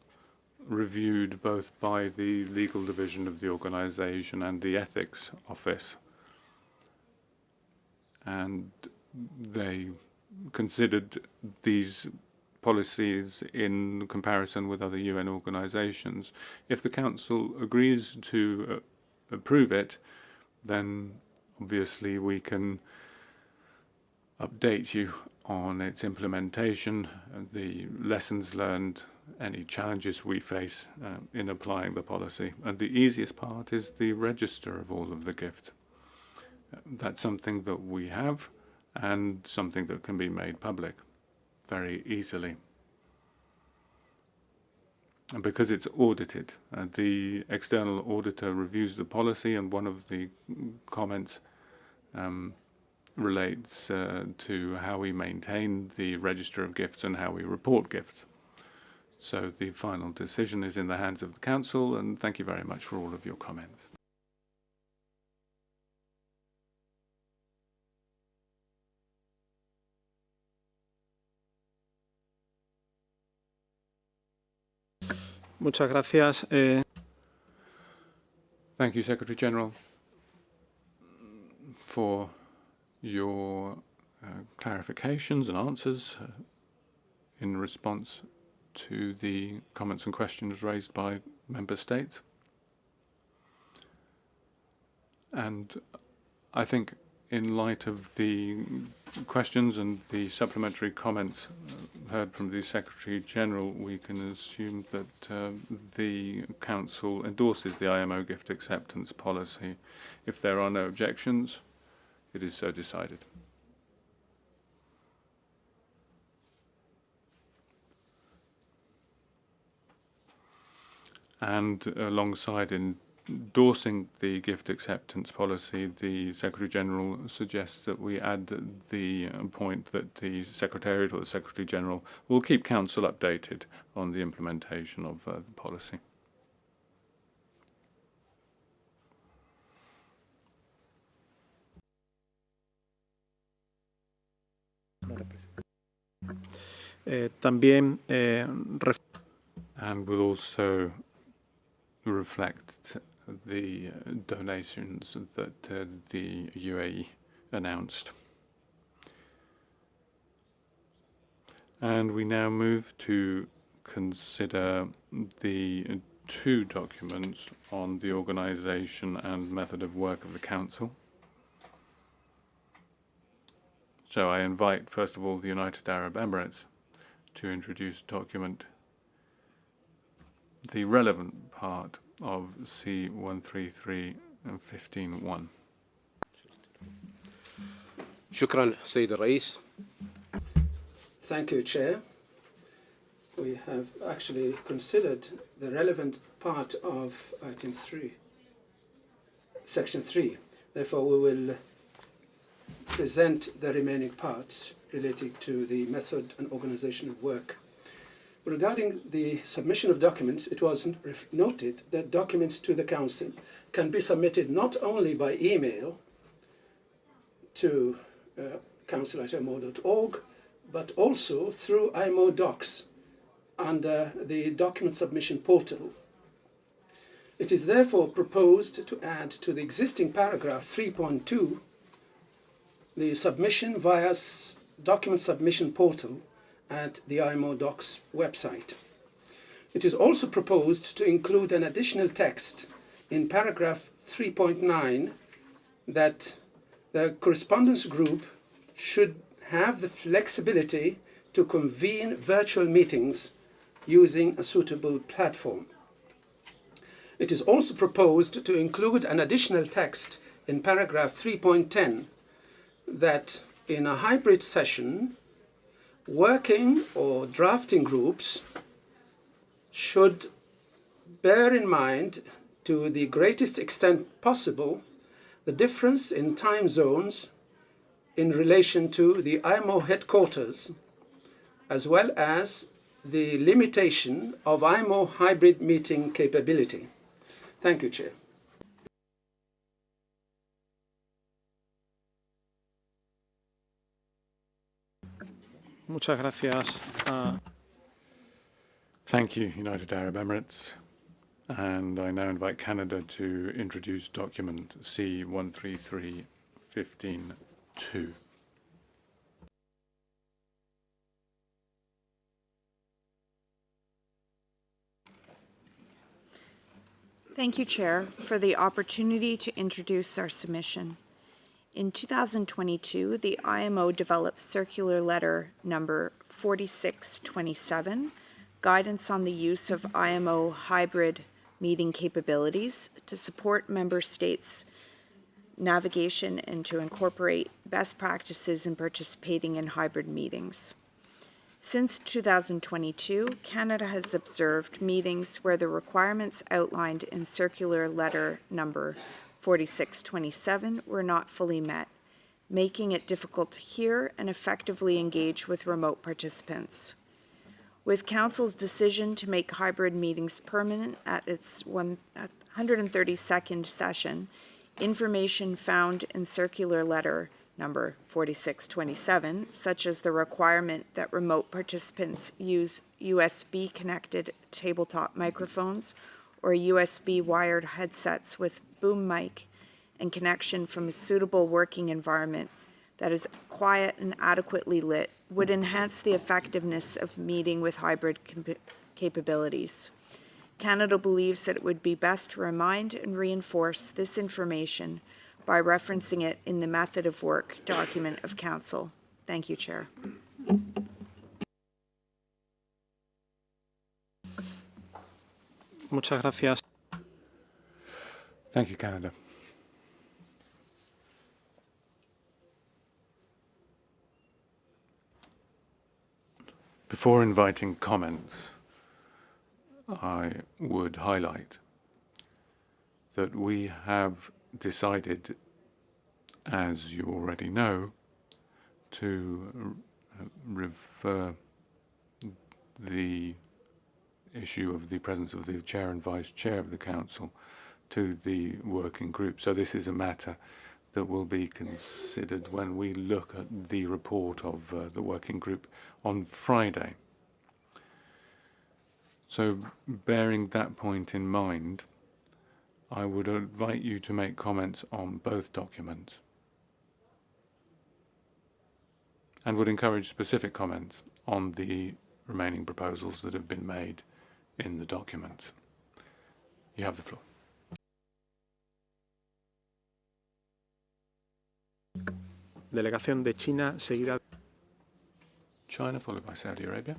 reviewed both by the legal division of the organisation and the ethics office, and they considered these policies in comparison with other UN organisations. If the Council agrees to approve it, then obviously we can update you on its implementation, the lessons learned, any challenges we face in applying the policy. And the easiest part is the register of all of the gifts. That's something that we have and something that can be made public very easily. And because it's audited, the external auditor reviews the policy, and one of the comments relates to how we maintain the register of gifts and how we report gifts. So the final decision is in the hands of the Council, and thank you very much for all of your comments. Muchas gracias. Thank you, Secretary General, for your clarifications and answers in response to the comments and questions raised by Member States. And I think in light of the questions and the supplementary comments heard from the Secretary General, we can assume that the Council endorses the IMO gift acceptance policy. If there are no objections, it is so decided. And alongside endorsing the gift acceptance policy, the Secretary General suggests that we add the point that the Secretariat or the Secretary General will keep Council updated on the implementation of the policy. También and will also reflect the donations that the UAE announced. And we now move to consider the two documents on the organisation and method of work of the Council. So I invite, first of all, the United Arab Emirates to introduce document, the relevant part of C133 and 15.1. شكرا سيد الرئيس. Thank you, Chair. We have actually considered the relevant part of item 3, section 3. Therefore, we will present the remaining parts relating to the method and organization of work. Regarding the submission of documents, it was noted that documents to the Council can be submitted not only by email to council@imo.org, but also through IMO Docs under the document submission portal. It is therefore proposed to add to the existing paragraph 3.2 the submission via document submission portal at the IMO Docs website. It is also proposed to include an additional text in paragraph 3.9 that the correspondence group should have the flexibility to convene virtual meetings using a suitable platform. It is also proposed to include an additional text in paragraph 3.10 that in a hybrid session, working or drafting groups should bear in mind to the greatest extent possible the difference in time zones in relation to the IMO headquarters, as well as the limitation of IMO hybrid meeting capability. Thank you, Chair. muchas gracias. Thank you, United Arab Emirates. And I now invite Canada to introduce document C133-15-2. Thank you, Chair, for the opportunity to introduce our submission. In 2022, the IMO developed circular letter number 4627, Guidance on the Use of IMO Hybrid Meeting Capabilities to support member states' navigation and to incorporate best practices in participating in hybrid meetings. Since 2022, Canada has observed meetings where the requirements outlined in circular letter number 4627 were not fully met, making it difficult to hear and effectively engage with remote participants. With Council's decision to make hybrid meetings permanent at its 132nd session, information found in circular letter number 4627, such as the requirement that remote participants use USB-connected tabletop microphones or USB wired headsets with boom mic and connection from a suitable working environment that is quiet and adequately lit, would enhance the effectiveness of meeting with hybrid capabilities. Canada believes that it would be best to remind and reinforce this information by referencing it in the method of work document of Council. Thank you, Chair. Muchas gracias. Thank you, Canada. Before inviting comments, I would highlight that we have decided, as you already know, to refer the issue of the presence of the Chair and Vice Chair of the Council to the working group. So this is a matter that will be considered when we look at the report of the working group on Friday. So bearing that point in mind, I would invite you to make comments on both documents and would encourage specific comments on the remaining proposals that have been made in the documents. You have the floor. Delegación de China seguirá. China, followed by Saudi Arabia.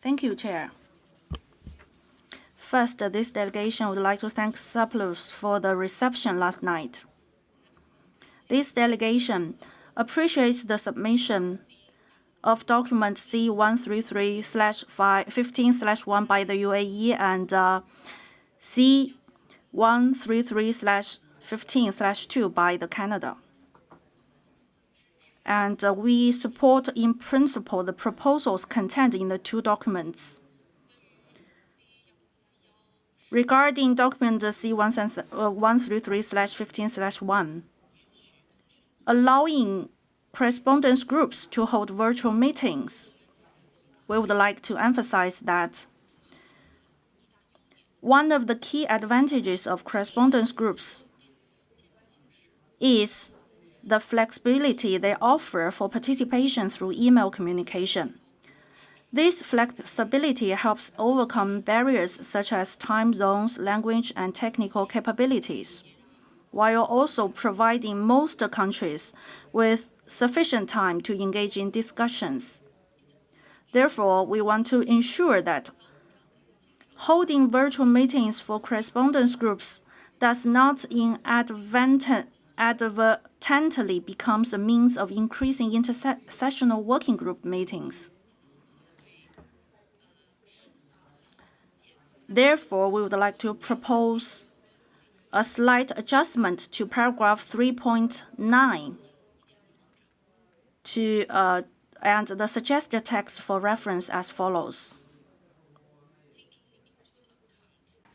Thank you, Chair. First, this delegation would like to thank Surplus for the reception last night. This delegation appreciates the submission of document C133/15/1 by the UAE and C133/15/2 by the Canada. And we support in principle the proposals contained in the two documents. Regarding document C133/15/1, allowing correspondence groups to hold virtual meetings, we would like to emphasize that one of the key advantages of correspondence groups is the flexibility they offer for participation through email communication. This flexibility helps overcome barriers such as time zones, language, and technical capabilities, while also providing most countries with sufficient time to engage in discussions. Therefore, we want to ensure that holding virtual meetings for correspondence groups does not inadvertently becomes a means of increasing intersessional working group meetings. Therefore, we would like to propose a slight adjustment to paragraph 3.9 and the suggested text for reference as follows.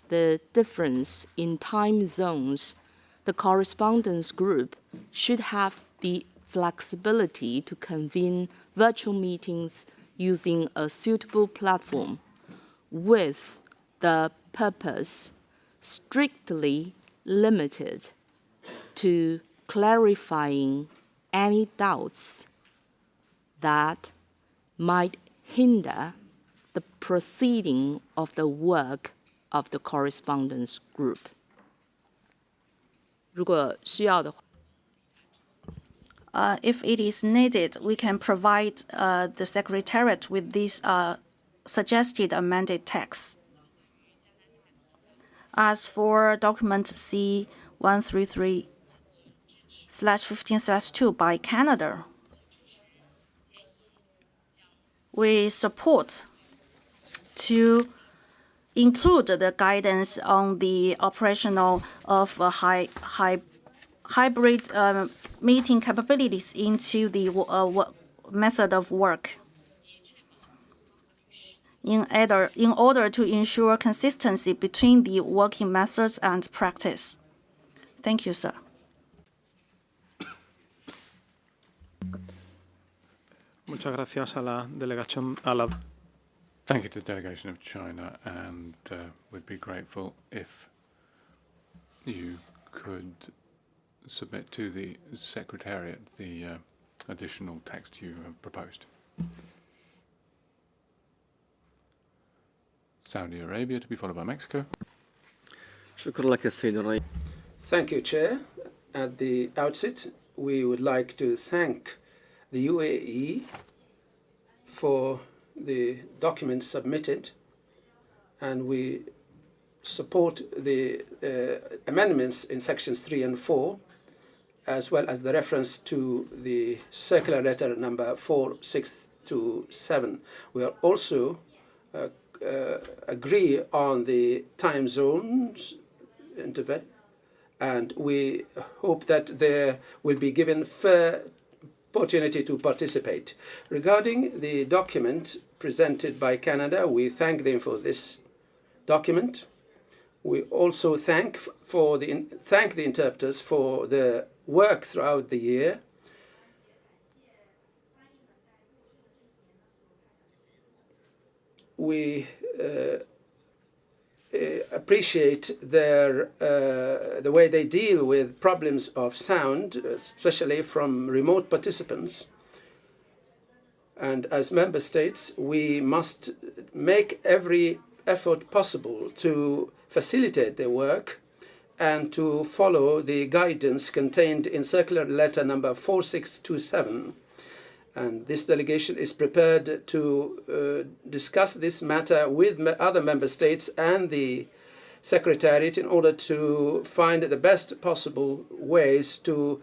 The difference in time zones, the correspondence group should have the flexibility to convene virtual meetings using a suitable platform with the purpose strictly limited to clarifying any doubts that might hinder the proceeding of the work of the correspondence group. 如果需要的话 If it is needed, we can provide the Secretariat with this suggested amended text. As for document C133/15/2 by Canada, we support to include the guidance on the operational of hybrid meeting capabilities into the method of work in order to ensure consistency between the working methods and practice. Thank you, sir. Muchas gracias a la delegación, Thank you to the delegation of China, and we'd be grateful if you could submit to the Secretariat the additional text you have proposed. Saudi Arabia to be followed by Mexico. شكرا لك السيد الرئيس. Thank you, Chair. At the outset, we would like to thank the UAE for the document submitted, and we support the amendments in sections 3 and 4, as well as the reference to the circular letter number 46227. We are also agree on the time zones interval, and we hope that there will be given fair opportunity to participate. Regarding the document presented by Canada, we thank them for this document. We also thank the interpreters for the work throughout the year. We appreciate the way they deal with problems of sound, especially from remote participants. And as member states, we must make every effort possible to facilitate their work and to follow the guidance contained in circular letter number 4627. And this delegation is prepared to discuss this matter with other member states and the Secretariat in order to find the best possible ways to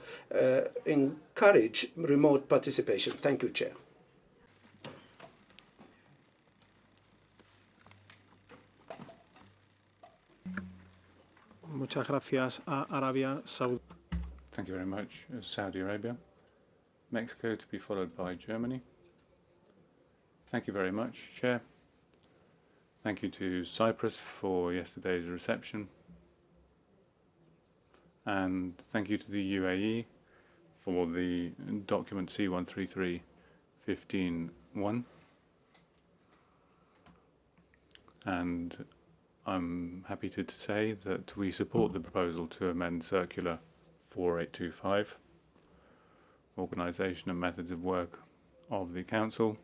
encourage remote participation. Thank you, Chair. Muchas gracias a Arabia Saudí. Thank you very much, Saudi Arabia. Mexico to be followed by Germany. Thank you very much, Chair. Thank you to Cyprus for yesterday's reception. And thank you to the UAE for the document C-133-15-1. And I'm happy to say that we support the proposal to amend Circular 4825, Organisation and Methods of Work of the Council.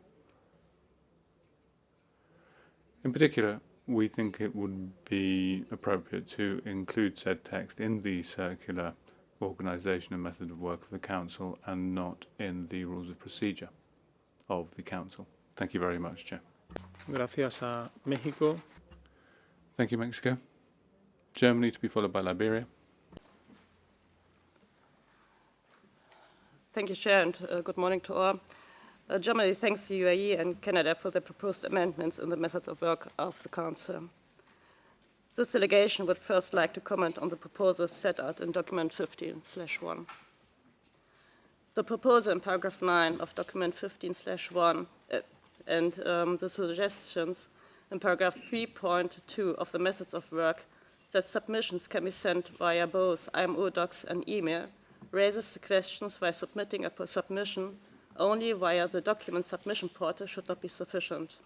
In particular, we think it would be appropriate to include said text in the circular Organisation and Method of Work of the Council and not in the Rules of Procedure of the Council. Thank you very much, Chair. Gracias a México. Thank you, Mexico. Germany to be followed by Liberia. Thank you, Chair, and good morning to all. Germany thanks the UAE and Canada for the proposed amendments in the method of work of the Council. This delegation would first like to comment on the proposals set out in document 15/1. The proposal in paragraph 9 of document 15/1 and the suggestions in paragraph 3.2 of the methods of work that submissions can be sent via both IMO docs and email raises the questions why submitting a submission only via the document submission portal should not be sufficient.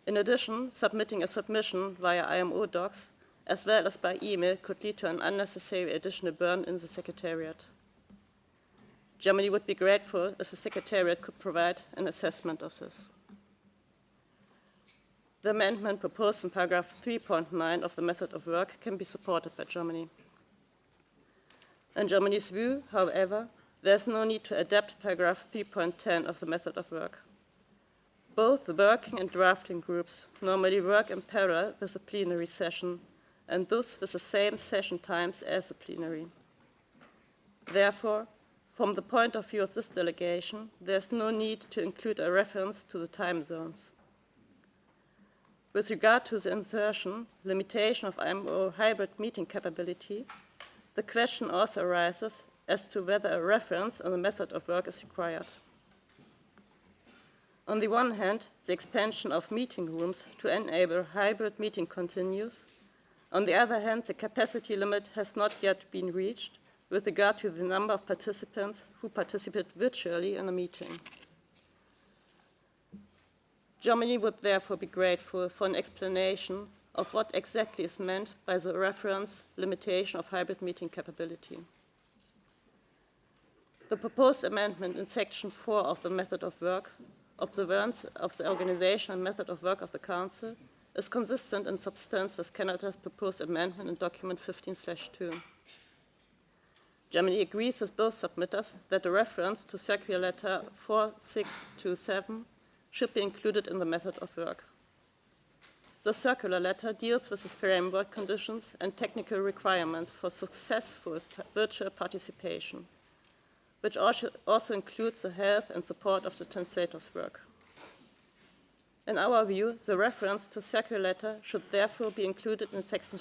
In addition, submitting a submission via IMO docs as well as by email could lead to an unnecessary additional burden in the Secretariat. Germany would be grateful if the Secretariat could provide an assessment of this. The amendment proposed in paragraph 3.9 of the method of work can be supported by Germany. In Germany's view, however, there is no need to adapt paragraph 3.10 of the method of work. Both the working and drafting groups normally work in parallel with a plenary session, and thus with the same session times as a plenary. Therefore, from the point of view of this delegation, there is no need to include a reference to the time zones. With regard to the insertion, limitation of IMO hybrid meeting capability, the question also arises as to whether a reference on the method of work is required. On the one hand, the expansion of meeting rooms to enable hybrid meeting continues. On the other hand, the capacity limit has not yet been reached, with regard to the number of participants who participate virtually in a meeting. Germany would therefore be grateful for an explanation of what exactly is meant by the reference limitation of hybrid meeting capability. The proposed amendment in Section 4 of the Method of Work, Observance of the Organization and Method of Work of the Council, is consistent in substance with Canada's proposed amendment in document 15/2. Germany agrees with both submitters that the reference to Circular Letter 4627 should be included in the Method of Work. The circular letter deals with the framework conditions and technical requirements for successful virtual participation, which also includes the health and support of the translator's work. In our view, the reference to circular letter should therefore be included in Section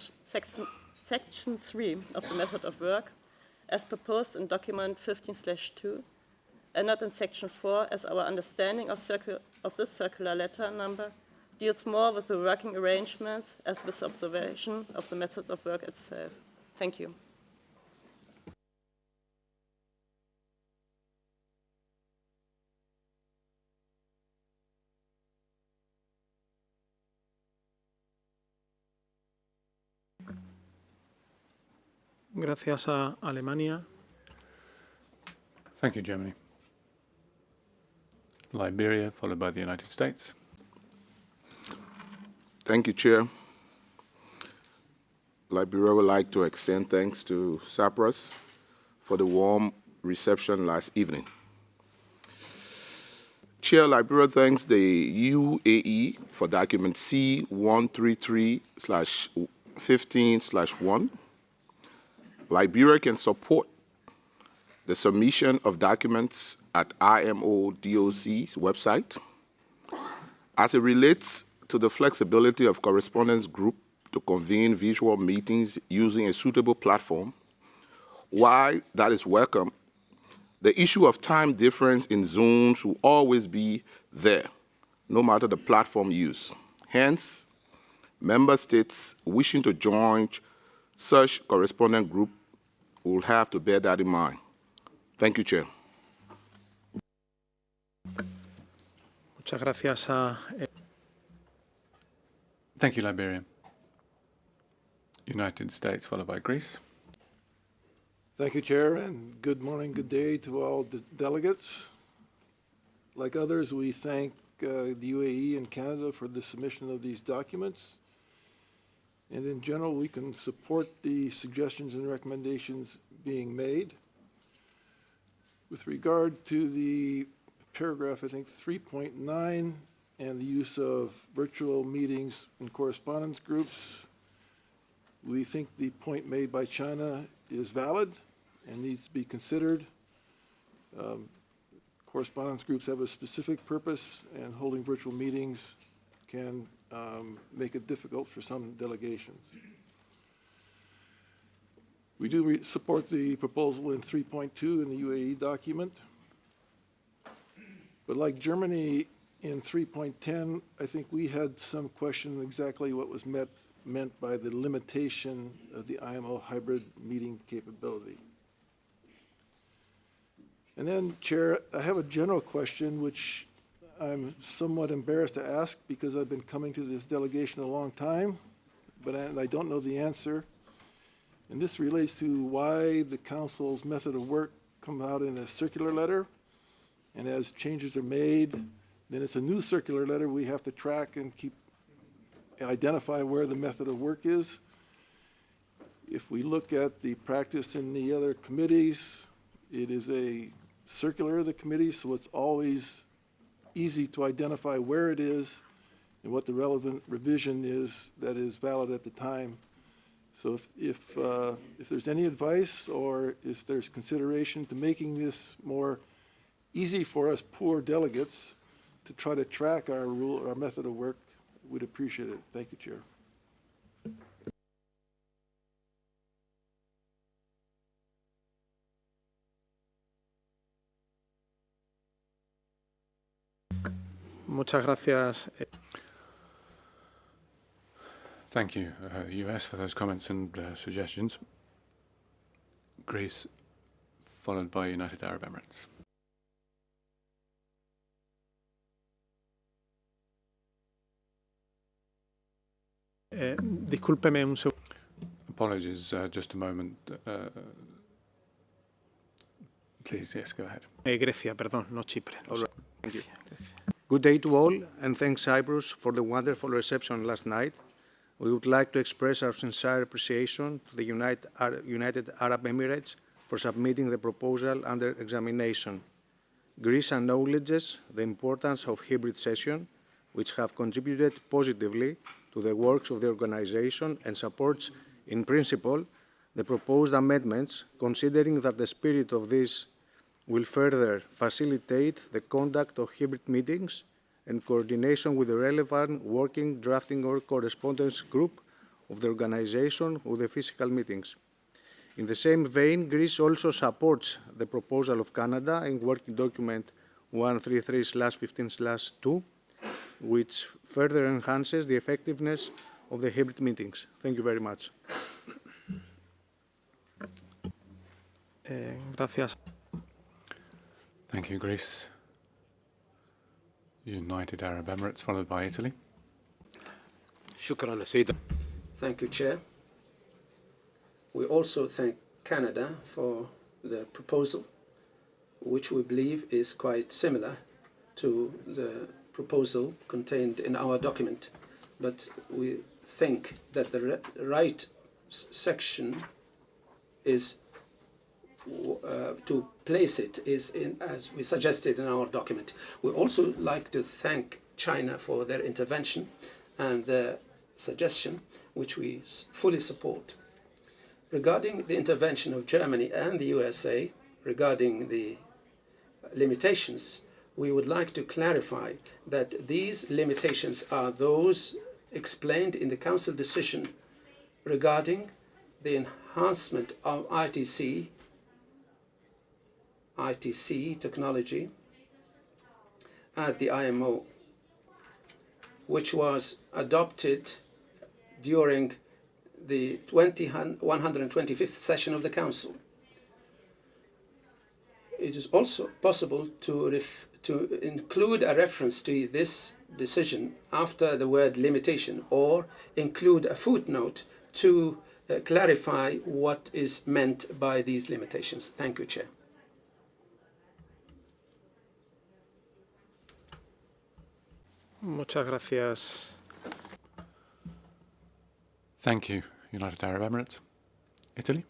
3 of the Method of Work, as proposed in document 15/2, and not in Section 4, as our understanding of this circular letter number deals more with the working arrangements as with observation of the Method of Work itself. Thank you. Gracias a Alemania. Thank you, Germany. Liberia, followed by the United States. Thank you, Chair. Liberia would like to extend thanks to Cyprus for the warm reception last evening. Chair, Liberia thanks the UAE for document C133/15/1. Liberia can support the submission of documents at IMO DOC's website. As it relates to the flexibility of correspondence group to convene visual meetings using a suitable platform, while that is welcome, the issue of time difference in zones will always be there, no matter the platform used. Hence, member states wishing to join such correspondence group will have to bear that in mind. Thank you, Chair. Muchas gracias a... Thank you, Liberia. United States, followed by Greece. Thank you, Chair, and good morning, good day to all the delegates. Like others, we thank the UAE and Canada for the submission of these documents. And in general, we can support the suggestions and recommendations being made. With regard to the paragraph, I think 3.9, and the use of virtual meetings and correspondence groups, we think the point made by China is valid and needs to be considered. Correspondence groups have a specific purpose, and holding virtual meetings can make it difficult for some delegations. We do support the proposal in 3.2 in the UAE document. But like Germany in 3.10, I think we had some question exactly what was meant by the limitation of the IMO hybrid meeting capability. And then, Chair, I have a general question which I'm somewhat embarrassed to ask because I've been coming to this delegation a long time, but I don't know the answer. And this relates to why the Council's method of work come out in a circular letter, and as changes are made, then it's a new circular letter we have to track and identify where the method of work is. If we look at the practice in the other committees, it is a circular of the committee, so it's always easy to identify where it is and what the relevant revision is that is valid at the time. So if there's any advice or if there's consideration to making this more easy for us poor delegates to try to track our method of work, we'd appreciate it. Thank you, Chair. Muchas gracias. Thank you, US, for those comments and suggestions. Greece, followed by United Arab Emirates. Discúlpeme un segundo. Apologies, just a moment. Please, yes, go ahead. Grecia, perdón, no Chipre. Grecia. Good day to all, and thank Cyprus for the wonderful reception last night. We would like to express our sincere appreciation to the United Arab Emirates for submitting the proposal under examination. Greece acknowledges the importance of hybrid session, which have contributed positively to the works of the organization and supports, in principle, the proposed amendments, considering that the spirit of this will further facilitate the conduct of hybrid meetings and coordination with the relevant working, drafting, or correspondence group of the organization with the physical meetings. In the same vein, Greece also supports the proposal of Canada in Working Document 133/15/2, which further enhances the effectiveness of the hybrid meetings. Thank you very much. Gracias. Thank you, Greece. United Arab Emirates, followed by Italy. شكرا سيد. Thank you, Chair. We also thank Canada for the proposal, which we believe is quite similar to the proposal contained in our document. But we think that the right section is to place it is in as we suggested in our document. We also like to thank China for their intervention and their suggestion, which we fully support. Regarding the intervention of Germany and the USA regarding the limitations, we would like to clarify that these limitations are those explained in the Council decision regarding the enhancement of ITC technology at the IMO, which was adopted during the 125th session of the Council. It is also possible to include a reference to this decision after the word limitation, or include a footnote to clarify what is meant by these limitations. Thank you, Chair. Muchas gracias. Thank you, United Arab Emirates. Italy.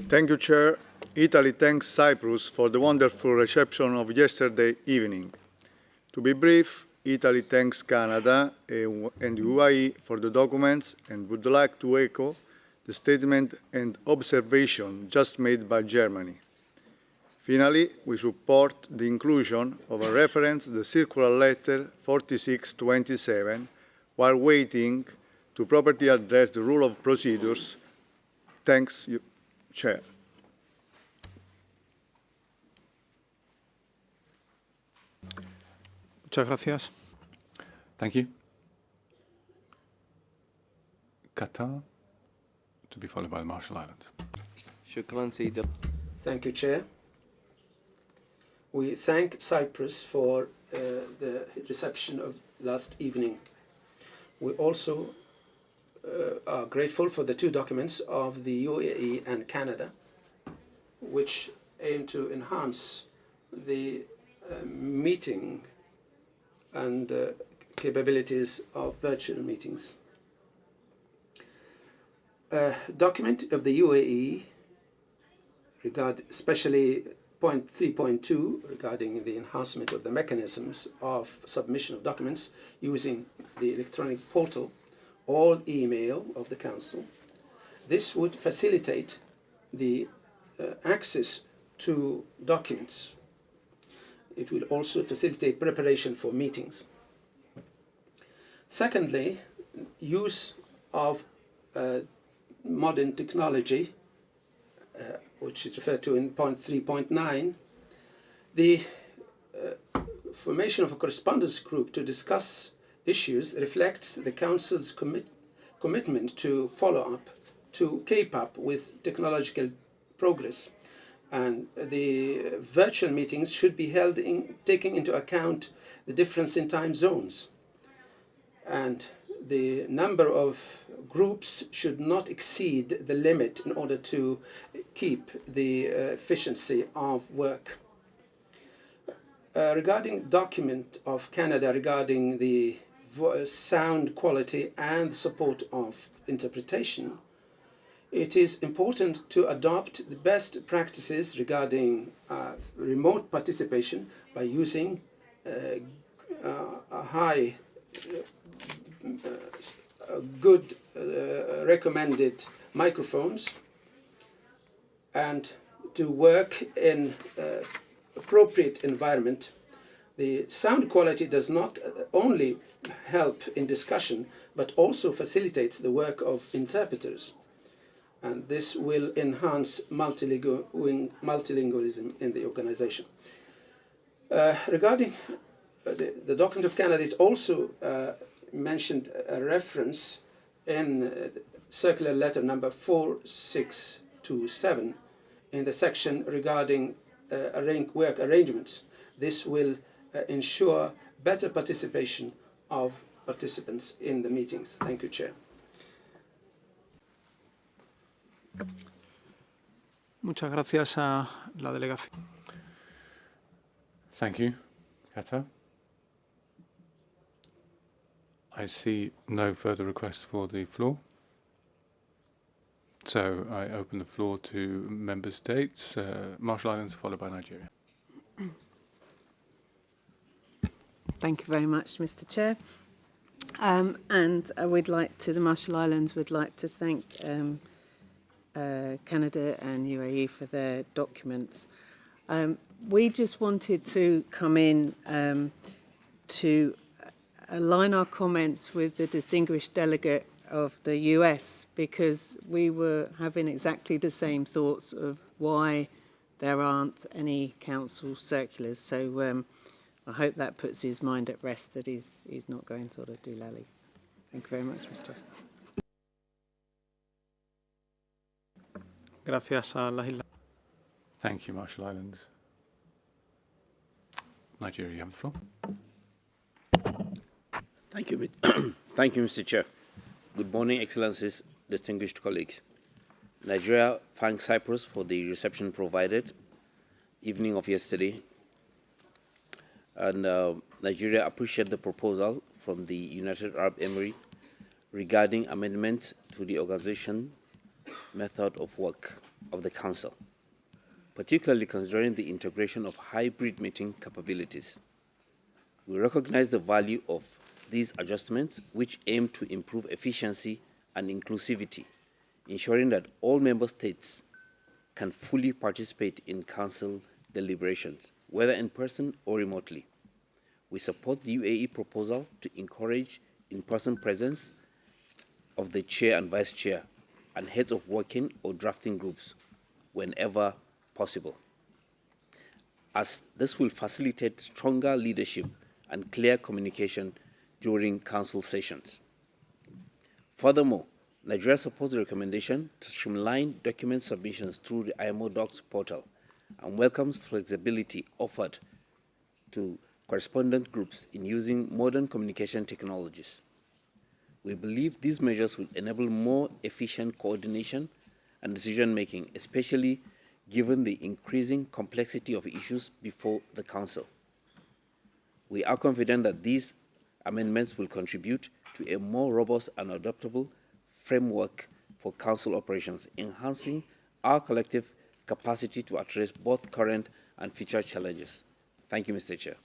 Thank you, Chair. Italy thanks Cyprus for the wonderful reception of yesterday evening. To be brief, Italy thanks Canada and UAE for the documents and would like to echo the statement and observation just made by Germany. Finally, we support the inclusion of a reference to the Circular Letter 4627 while waiting to properly address the rule of procedures. Thanks, Chair. Muchas gracias. Thank you. Qatar, to be followed by the Marshall Islands. Shukran, Sayyid. Thank you, Chair. We thank Cyprus for the reception of last evening. We also are grateful for the two documents of the UAE and Canada, which aim to enhance the meeting and capabilities of virtual meetings. Document of the UAE, especially point 3.2 regarding the enhancement of the mechanisms of submission of documents using the electronic portal or email of the Council. This would facilitate the access to documents. It will also facilitate preparation for meetings. Secondly, use of modern technology, which is referred to in point 3.9, the formation of a correspondence group to discuss issues reflects the Council's commitment to follow up, to keep up with technological progress. And the virtual meetings should be held taking into account the difference in time zones. And the number of groups should not exceed the limit in order to keep the efficiency of work. Regarding document of Canada regarding the sound quality and support of interpretation, it is important to adopt the best practices regarding remote participation by using good recommended microphones, and to work in appropriate environment. The sound quality does not only help in discussion, but also facilitates the work of interpreters. And this will enhance multilingualism in the organization. Regarding the document of Canada, it also mentioned a reference in circular letter number 4627 in the section regarding work arrangements. This will ensure better participation of participants in the meetings. Thank you, Chair. Muchas gracias a la delegación. Thank you, Qatar. I see no further requests for the floor. So I open the floor to member states, Marshall Islands followed by Nigeria. Thank you very much, Mr. Chair. And the Marshall Islands would like to thank Canada and UAE for their documents. We just wanted to come in to align our comments with the distinguished delegate of the US, because we were having exactly the same thoughts of why there aren't any council circulars. So I hope that puts his mind at rest, that he's not going sort of doolally. Thank you very much, Mr. Gracias a las islas. Thank you, Marshall Islands. Nigeria, you have the floor. Thank you, thank you, Mr. Chair. Good morning, Excellencies, distinguished colleagues. Nigeria thanks Cyprus for the reception provided evening of yesterday, and Nigeria appreciates the proposal from the United Arab Emirates regarding amendments to the organization method of work of the Council, particularly considering the integration of hybrid meeting capabilities. We recognize the value of these adjustments, which aim to improve efficiency and inclusivity, ensuring that all member states can fully participate in Council deliberations, whether in person or remotely. We support the UAE proposal to encourage in-person presence of the chair and vice chair and heads of working or drafting groups whenever possible, as this will facilitate stronger leadership and clear communication during Council sessions. Furthermore, Nigeria supports the recommendation to streamline document submissions through the IMO Docs portal and welcomes flexibility offered to correspondent groups in using modern communication technologies. We believe these measures will enable more efficient coordination and decision-making, especially given the increasing complexity of issues before the Council. We are confident that these amendments will contribute to a more robust and adaptable framework for Council operations, enhancing our collective capacity to address both current and future challenges. Thank you, Mr. Chair.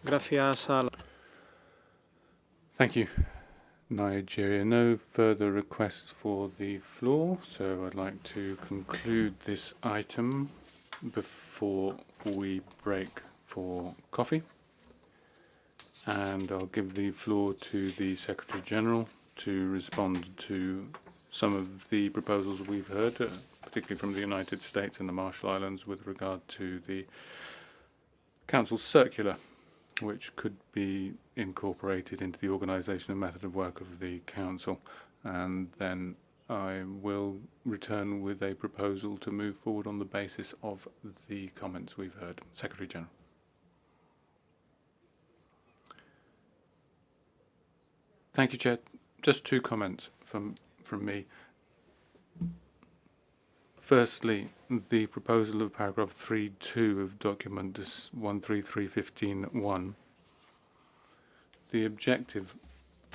Gracias a Thank you, Nigeria. No further requests for the floor, so I'd like to conclude this item before we break for coffee. And I'll give the floor to the Secretary General to respond to some of the proposals we've heard, particularly from the United States and the Marshall Islands, with regard to the Council circular, which could be incorporated into the organisation and method of work of the Council, and then I will return with a proposal to move forward on the basis of the comments we've heard. Secretary General. Thank you, Chair. Just two comments from me. Firstly, the proposal of paragraph 3.2 of document 13315.1. The objective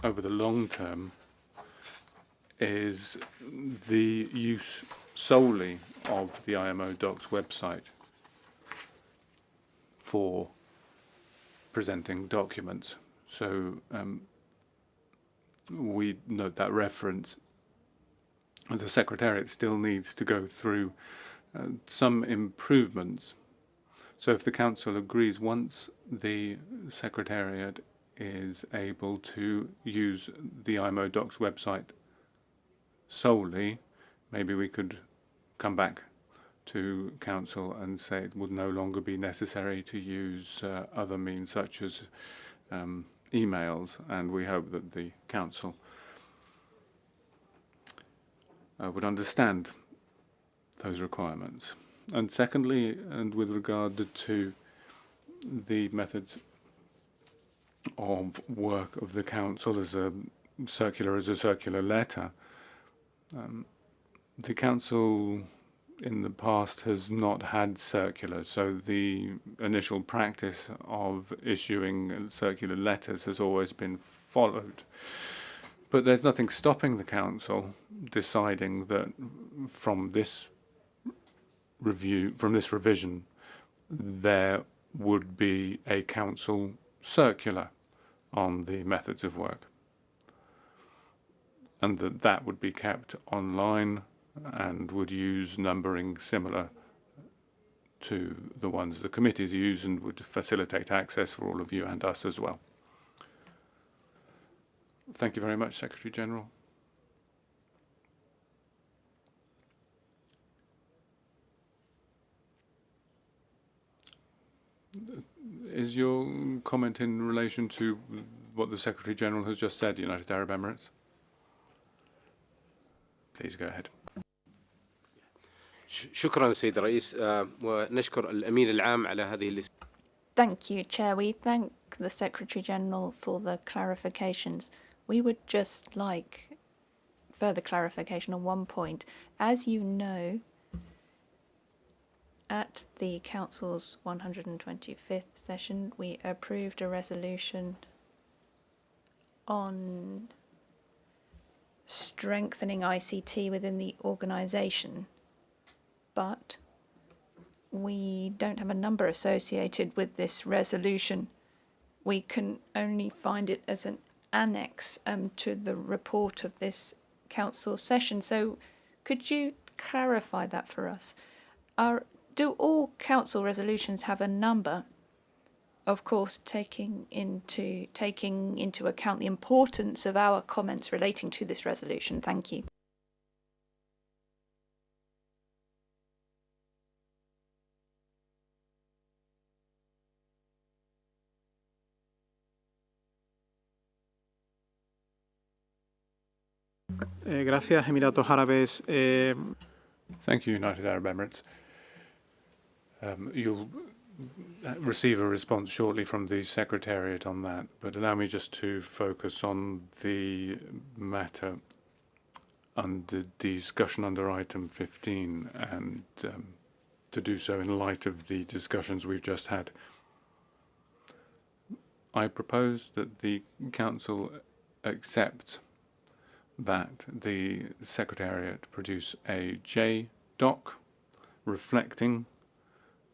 over the long term is the use solely of the IMO Docs website for presenting documents. So we note that reference. The Secretariat still needs to go through some improvements. So if the Council agrees, once the Secretariat is able to use the IMO Docs website solely, maybe we could come back to Council and say it would no longer be necessary to use other means such as emails, and we hope that the Council would understand those requirements. And secondly, and with regard to the methods of work of the Council as a circular letter, the Council in the past has not had circulars, so the initial practice of issuing circular letters has always been followed. But there's nothing stopping the Council deciding that from this revision, there would be a Council circular on the methods of work, and that would be kept online and would use numbering similar to the ones the committees use and would facilitate access for all of you and us as well. Thank you very much, Secretary General. Is your comment in relation to what the Secretary General has just said, United Arab Emirates? Please go ahead. شكرا سيد الرئيس ونشكر الأمين العام على هذه Thank you, Chair. We thank the Secretary General for the clarifications. We would just like further clarification on one point. As you know, at the Council's 125th session, we approved a resolution on strengthening ICT within the organisation, but we don't have a number associated with this resolution. We can only find it as an annex to the report of this Council session. So could you clarify that for us? Do all Council resolutions have a number? Of course, taking into account the importance of our comments relating to this resolution. Thank you. Gracias, Emiratos Árabes. Thank you, United Arab Emirates. You'll receive a response shortly from the Secretariat on that, but allow me just to focus on the matter under discussion under item 15, and to do so in light of the discussions we've just had. I propose that the Council accept that the Secretariat produce a J-doc reflecting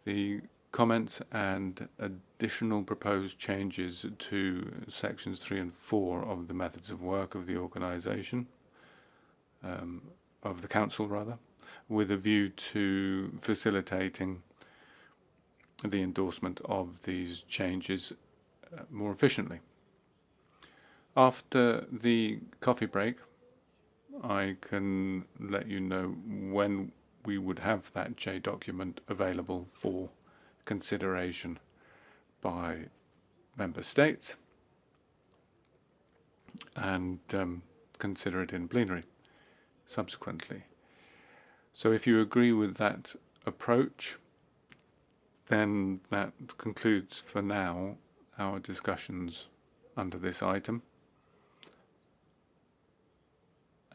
the comments and additional proposed changes to sections 3 and 4 of the methods of work of the organisation, of the Council rather, with a view to facilitating the endorsement of these changes more efficiently. After the coffee break, I can let you know when we would have that J document available for consideration by member states and consider it in plenary subsequently. So if you agree with that approach, then that concludes for now our discussions under this item.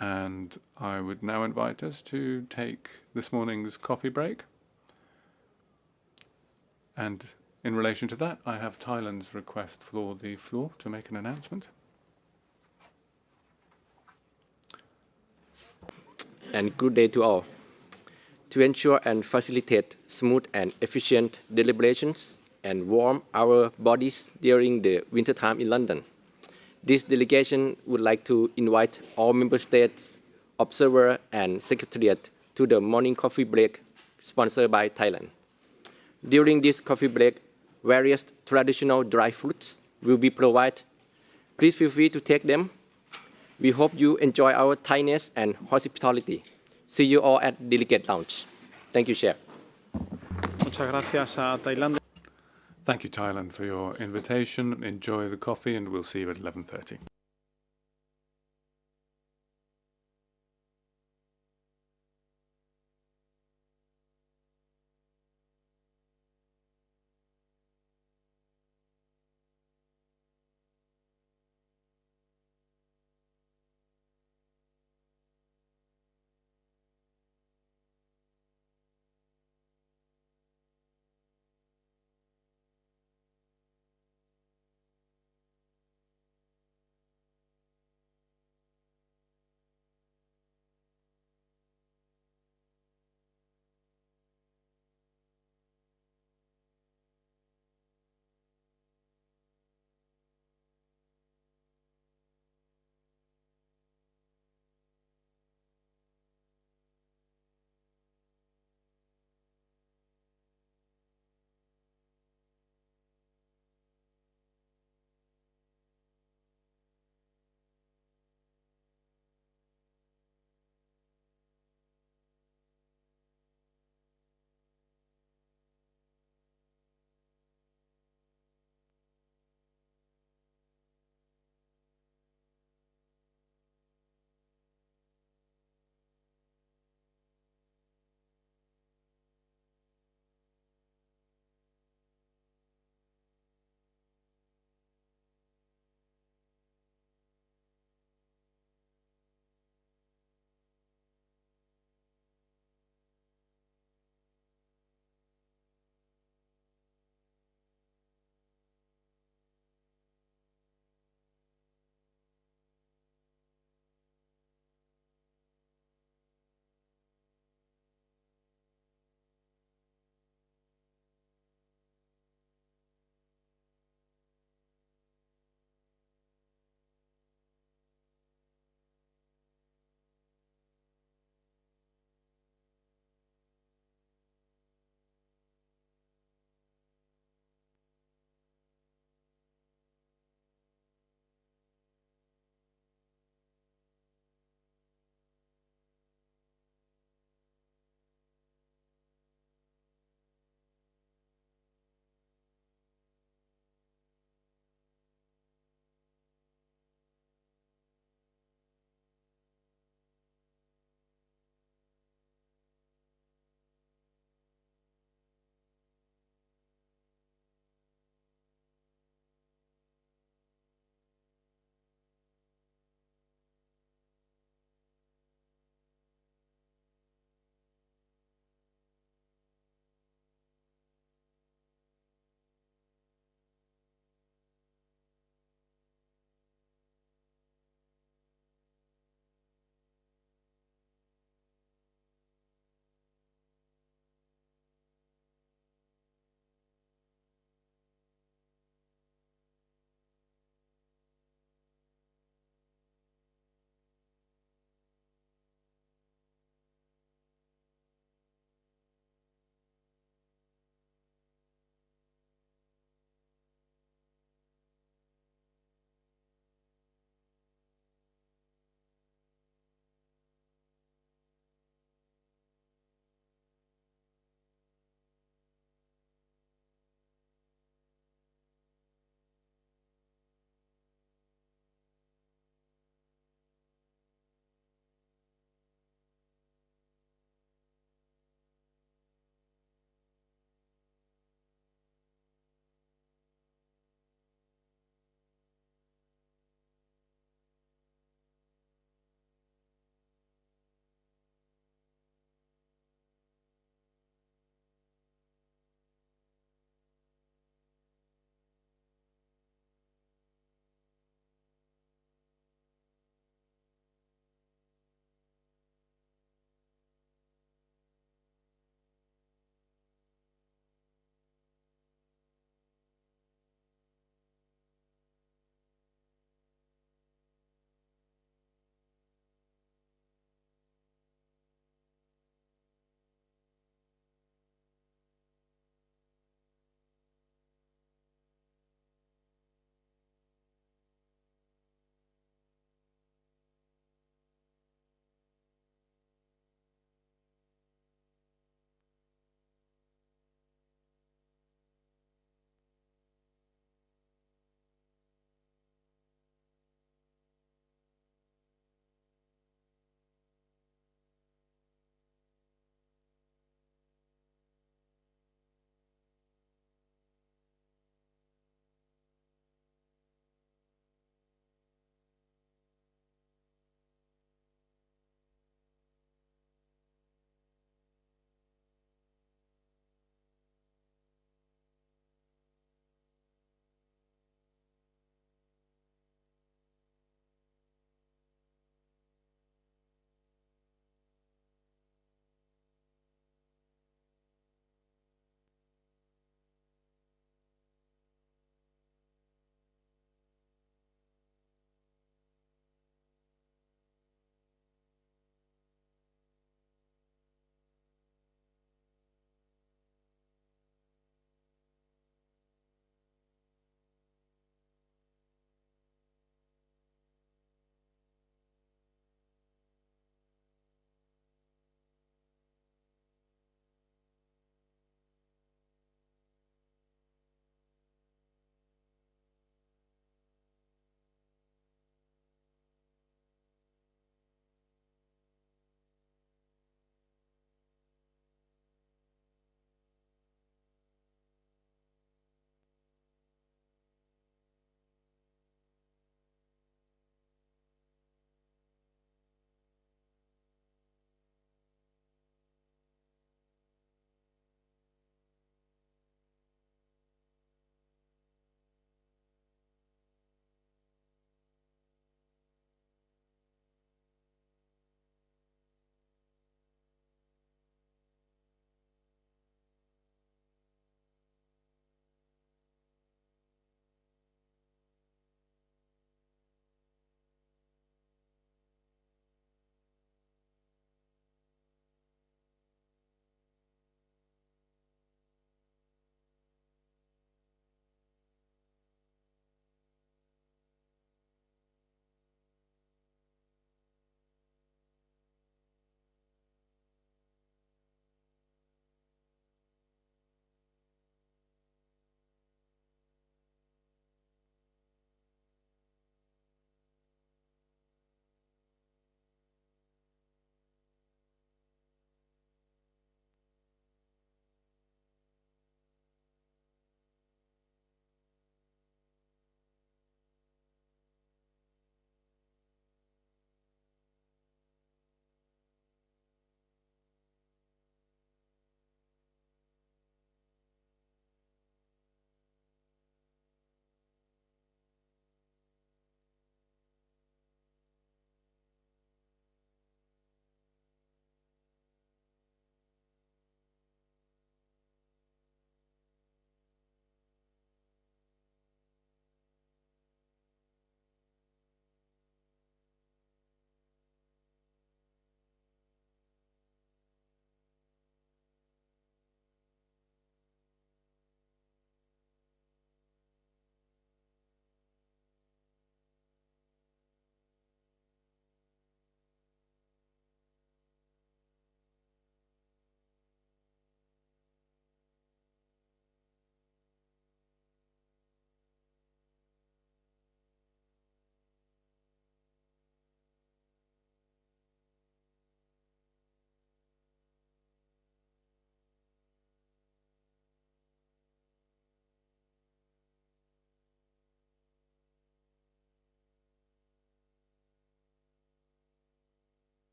And I would now invite us to take this morning's coffee break. And in relation to that, I have Thailand's request for the floor to make an announcement. And good day to all. To ensure and facilitate smooth and efficient deliberations and warm our bodies during the winter time in London, this delegation would like to invite all member states, observer and secretariat to the morning coffee break sponsored by Thailand. During this coffee break, various traditional dry fruits will be provided. Please feel free to take them. We hope you enjoy our Thainess and hospitality. See you all at Delegate Lounge. Thank you, Chair. Muchas gracias a Tailandia. Thank you, Thailand, for your invitation. Enjoy the coffee, and we'll see you at 11:30.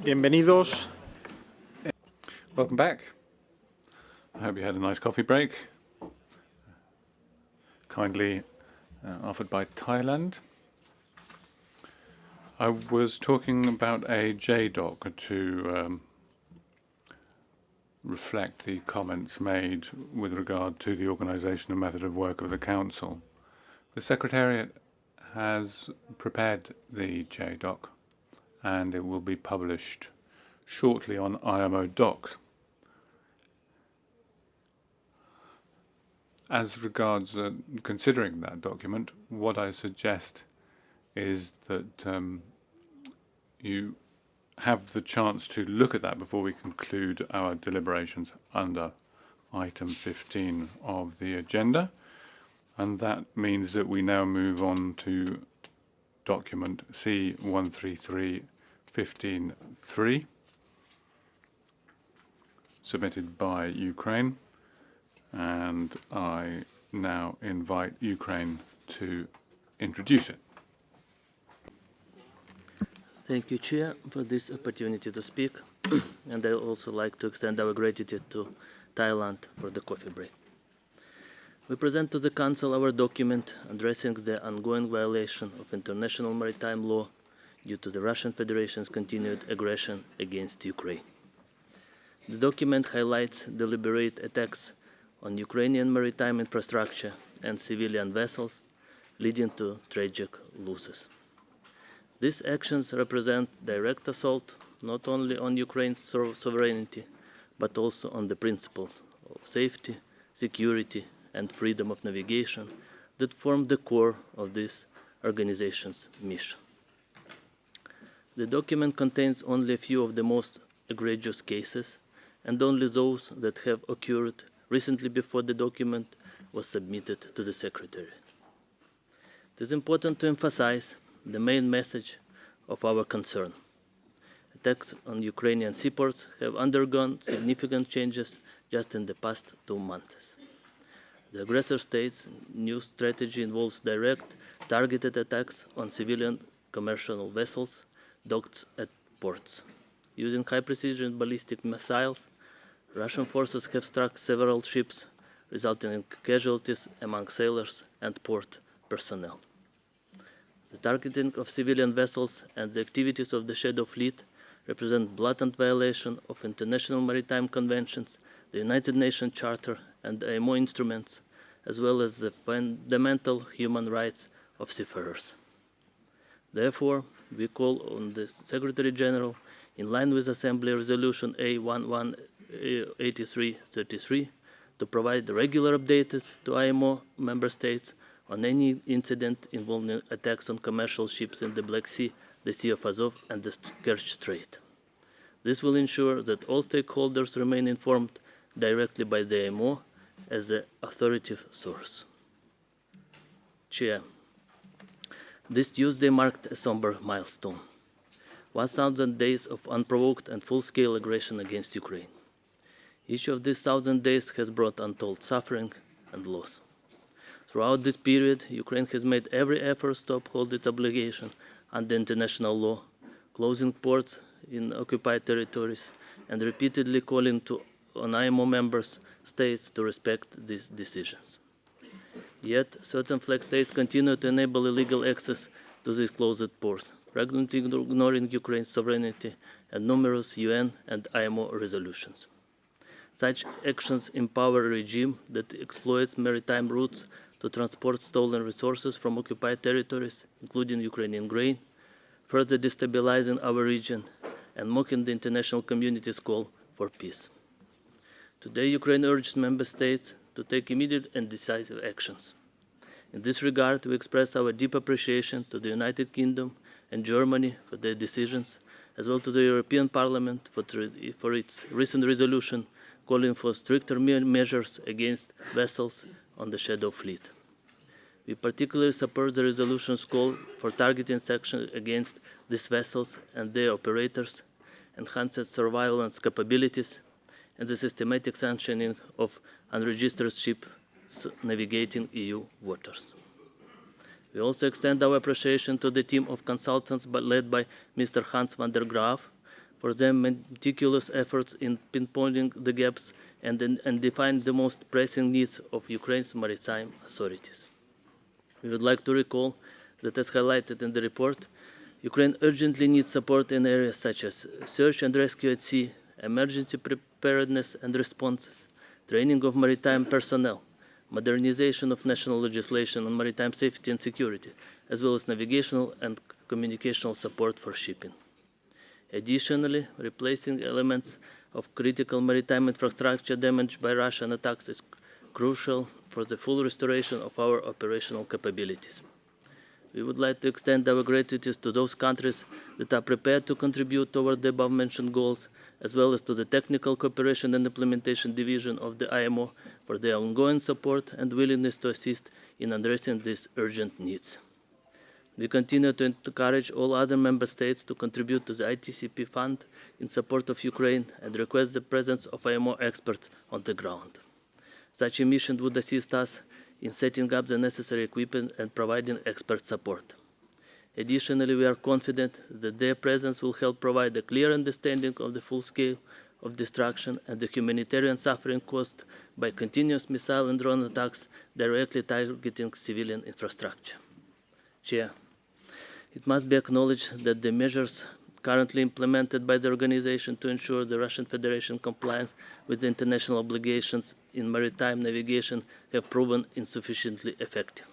Bienvenidos. Welcome back. I hope you had a nice coffee break. Kindly offered by Thailand. I was talking about a JDoc to reflect the comments made with regard to the organisation and method of work of the Council. The Secretariat has prepared the JDoc and it will be published shortly on IMO Docs. As regards considering that document, what I suggest is that you have the chance to look at that before we conclude our deliberations under item 15 of the agenda. And that means that we now move on to document C-133-15-3, submitted by Ukraine. And I now invite Ukraine to introduce it. Thank you, Chair, for this opportunity to speak. And I also like to extend our gratitude to Thailand for the coffee break. We present to the Council our document addressing the ongoing violation of international maritime law due to the Russian Federation's continued aggression against Ukraine. The document highlights deliberate attacks on Ukrainian maritime infrastructure and civilian vessels, leading to tragic losses. These actions represent direct assault not only on Ukraine's sovereignty, but also on the principles of safety, security, and freedom of navigation that form the core of this organization's mission. The document contains only a few of the most egregious cases, and only those that have occurred recently before the document was submitted to the Secretariat. It is important to emphasize the main message of our concern. Attacks on Ukrainian seaports have undergone significant changes just in the past 2 months. The aggressor state's new strategy involves direct, targeted attacks on civilian commercial vessels docked at ports. Using high-precision ballistic missiles, Russian forces have struck several ships, resulting in casualties among sailors and port personnel. The targeting of civilian vessels and the activities of the Shadow Fleet represent blatant violation of international maritime conventions, the United Nations Charter, and IMO instruments, as well as the fundamental human rights of seafarers. Therefore, we call on the Secretary General, in line with Assembly Resolution A118333, to provide regular updates to IMO member states on any incident involving attacks on commercial ships in the Black Sea, the Sea of Azov, and the Kerch Strait. This will ensure that all stakeholders remain informed directly by the IMO as the authoritative source. Chair, this Tuesday marked a somber milestone: 1,000 days of unprovoked and full-scale aggression against Ukraine. Each of these 1,000 days has brought untold suffering and loss. Throughout this period, Ukraine has made every effort to uphold its obligation under international law, closing ports in occupied territories and repeatedly calling on IMO member states to respect these decisions. Yet, certain flag states continue to enable illegal access to these closed ports, regularly ignoring Ukraine's sovereignty and numerous UN and IMO resolutions. Such actions empower a regime that exploits maritime routes to transport stolen resources from occupied territories, including Ukrainian grain, further destabilizing our region and mocking the international community's call for peace. Today, Ukraine urges member states to take immediate and decisive actions. In this regard, we express our deep appreciation to the United Kingdom and Germany for their decisions, as well to the European Parliament for its recent resolution calling for stricter measures against vessels on the Shadow Fleet. We particularly support the resolution's call for targeting sanctions against these vessels and their operators, enhanced surveillance capabilities, and the systematic sanctioning of unregistered ships navigating EU waters. We also extend our appreciation to the team of consultants led by Mr. Hans van der Graaf for their meticulous efforts in pinpointing the gaps and defining the most pressing needs of Ukraine's maritime authorities. We would like to recall that, as highlighted in the report, Ukraine urgently needs support in areas such as search and rescue at sea, emergency preparedness and responses, training of maritime personnel, modernization of national legislation on maritime safety and security, as well as navigational and communicational support for shipping. Additionally, replacing elements of critical maritime infrastructure damaged by Russian attacks is crucial for the full restoration of our operational capabilities. We would like to extend our gratitude to those countries that are prepared to contribute toward the above-mentioned goals, as well as to the Technical Cooperation and Implementation Division of the IMO for their ongoing support and willingness to assist in addressing these urgent needs. We continue to encourage all other member states to contribute to the ITCP fund in support of Ukraine and request the presence of IMO experts on the ground. Such a mission would assist us in setting up the necessary equipment and providing expert support. Additionally, we are confident that their presence will help provide a clear understanding of the full scale of destruction and the humanitarian suffering caused by continuous missile and drone attacks directly targeting civilian infrastructure. Chair, it must be acknowledged that the measures currently implemented by the organization to ensure the Russian Federation compliance with the international obligations in maritime navigation have proven insufficiently effective.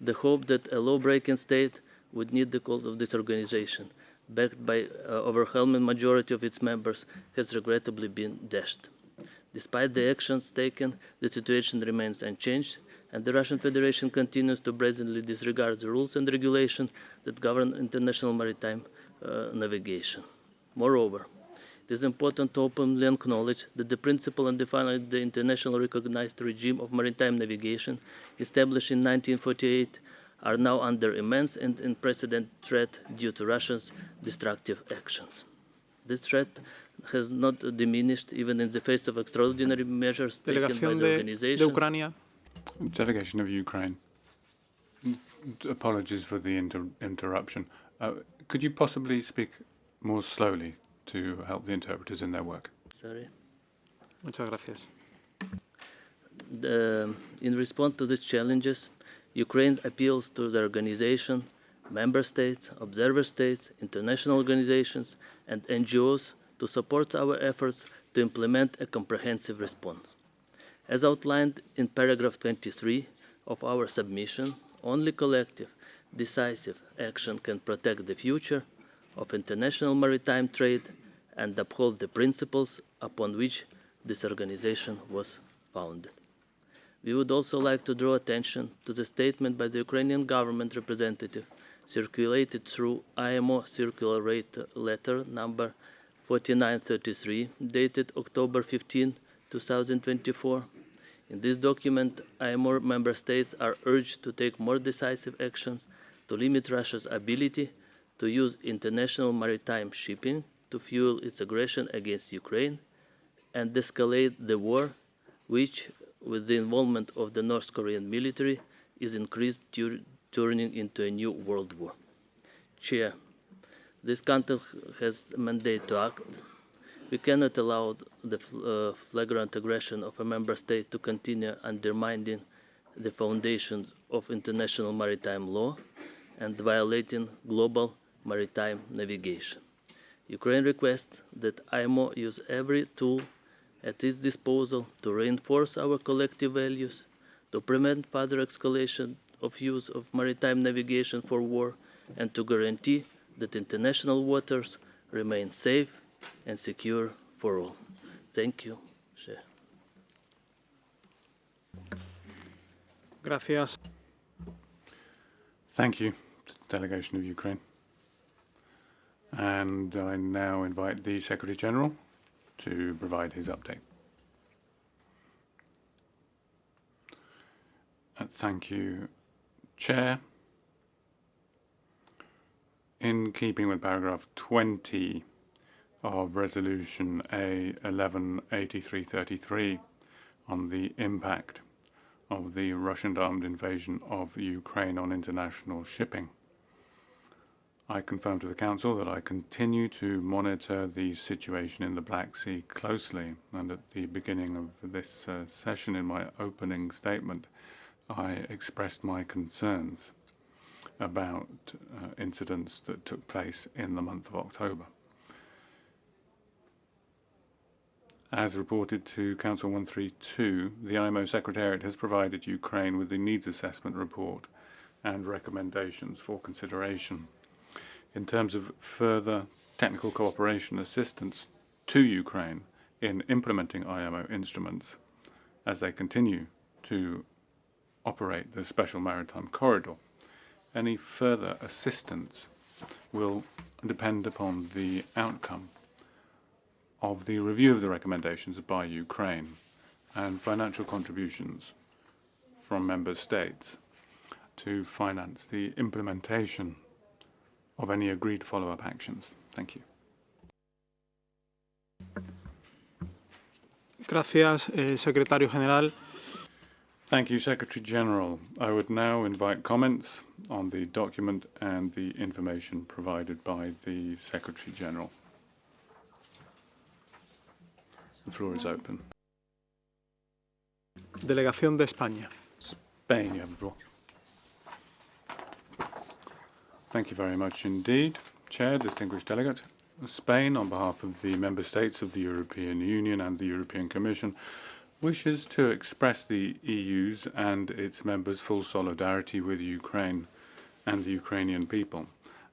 The hope that a law-breaking state would need the call of this organization, backed by overwhelming majority of its members, has regrettably been dashed. Despite the actions taken, the situation remains unchanged, and the Russian Federation continues to brazenly disregard the rules and regulations that govern international maritime navigation. Moreover, it is important to openly acknowledge that the principle and define the internationally recognized regime of maritime navigation established in 1948 are now under immense and unprecedented threat due to Russia's destructive actions. This threat has not diminished even in the face of extraordinary measures taken by the organization. Ucrania. Delegation of Ukraine. Apologies for the interruption. Could you possibly speak more slowly to help the interpreters in their work? Sorry. Muchas gracias. In response to these challenges, Ukraine appeals to the organization, member states, observer states, international organizations, and NGOs to support our efforts to implement a comprehensive response. As outlined in paragraph 23 of our submission, only collective, decisive action can protect the future of international maritime trade and uphold the principles upon which this organization was founded. We would also like to draw attention to the statement by the Ukrainian government representative circulated through IMO Circular Letter number 4933, dated October 15, 2024. In this document, IMO member states are urged to take more decisive actions to limit Russia's ability to use international maritime shipping to fuel its aggression against Ukraine and escalate the war, which, with the involvement of the North Korean military, is increased turning into a new world war. Chair, this country has a mandate to act. We cannot allow the flagrant aggression of a member state to continue undermining the foundations of international maritime law and violating global maritime navigation. Ukraine requests that IMO use every tool at its disposal to reinforce our collective values, to prevent further escalation of use of maritime navigation for war, and to guarantee that international waters remain safe and secure for all. Thank you, Chair. Gracias. Thank you to the delegation of Ukraine. And I now invite the Secretary General to provide his update. Thank you, Chair. In keeping with paragraph 20 of Resolution A118333 on the impact of the Russian armed invasion of Ukraine on international shipping. I confirm to the Council that I continue to monitor the situation in the Black Sea closely, and at the beginning of this session, in my opening statement, I expressed my concerns about incidents that took place in the month of October. As reported to Council 132, the IMO Secretariat has provided Ukraine with the needs assessment report and recommendations for consideration. In terms of further technical cooperation assistance to Ukraine in implementing IMO instruments as they continue to operate the Special Maritime Corridor, any further assistance will depend upon the outcome of the review of the recommendations by Ukraine and financial contributions from member states to finance the implementation of any agreed follow-up actions. Thank you. Gracias, Secretario General. Thank you, Secretary General. I would now invite comments on the document and the information provided by the Secretary General. The floor is open. Delegación de España. Spain, you have the floor. Thank you very much indeed, Chair, distinguished delegate. Spain, on behalf of the Member States of the European Union and the European Commission, wishes to express the EU's and its members' full solidarity with Ukraine and the Ukrainian people,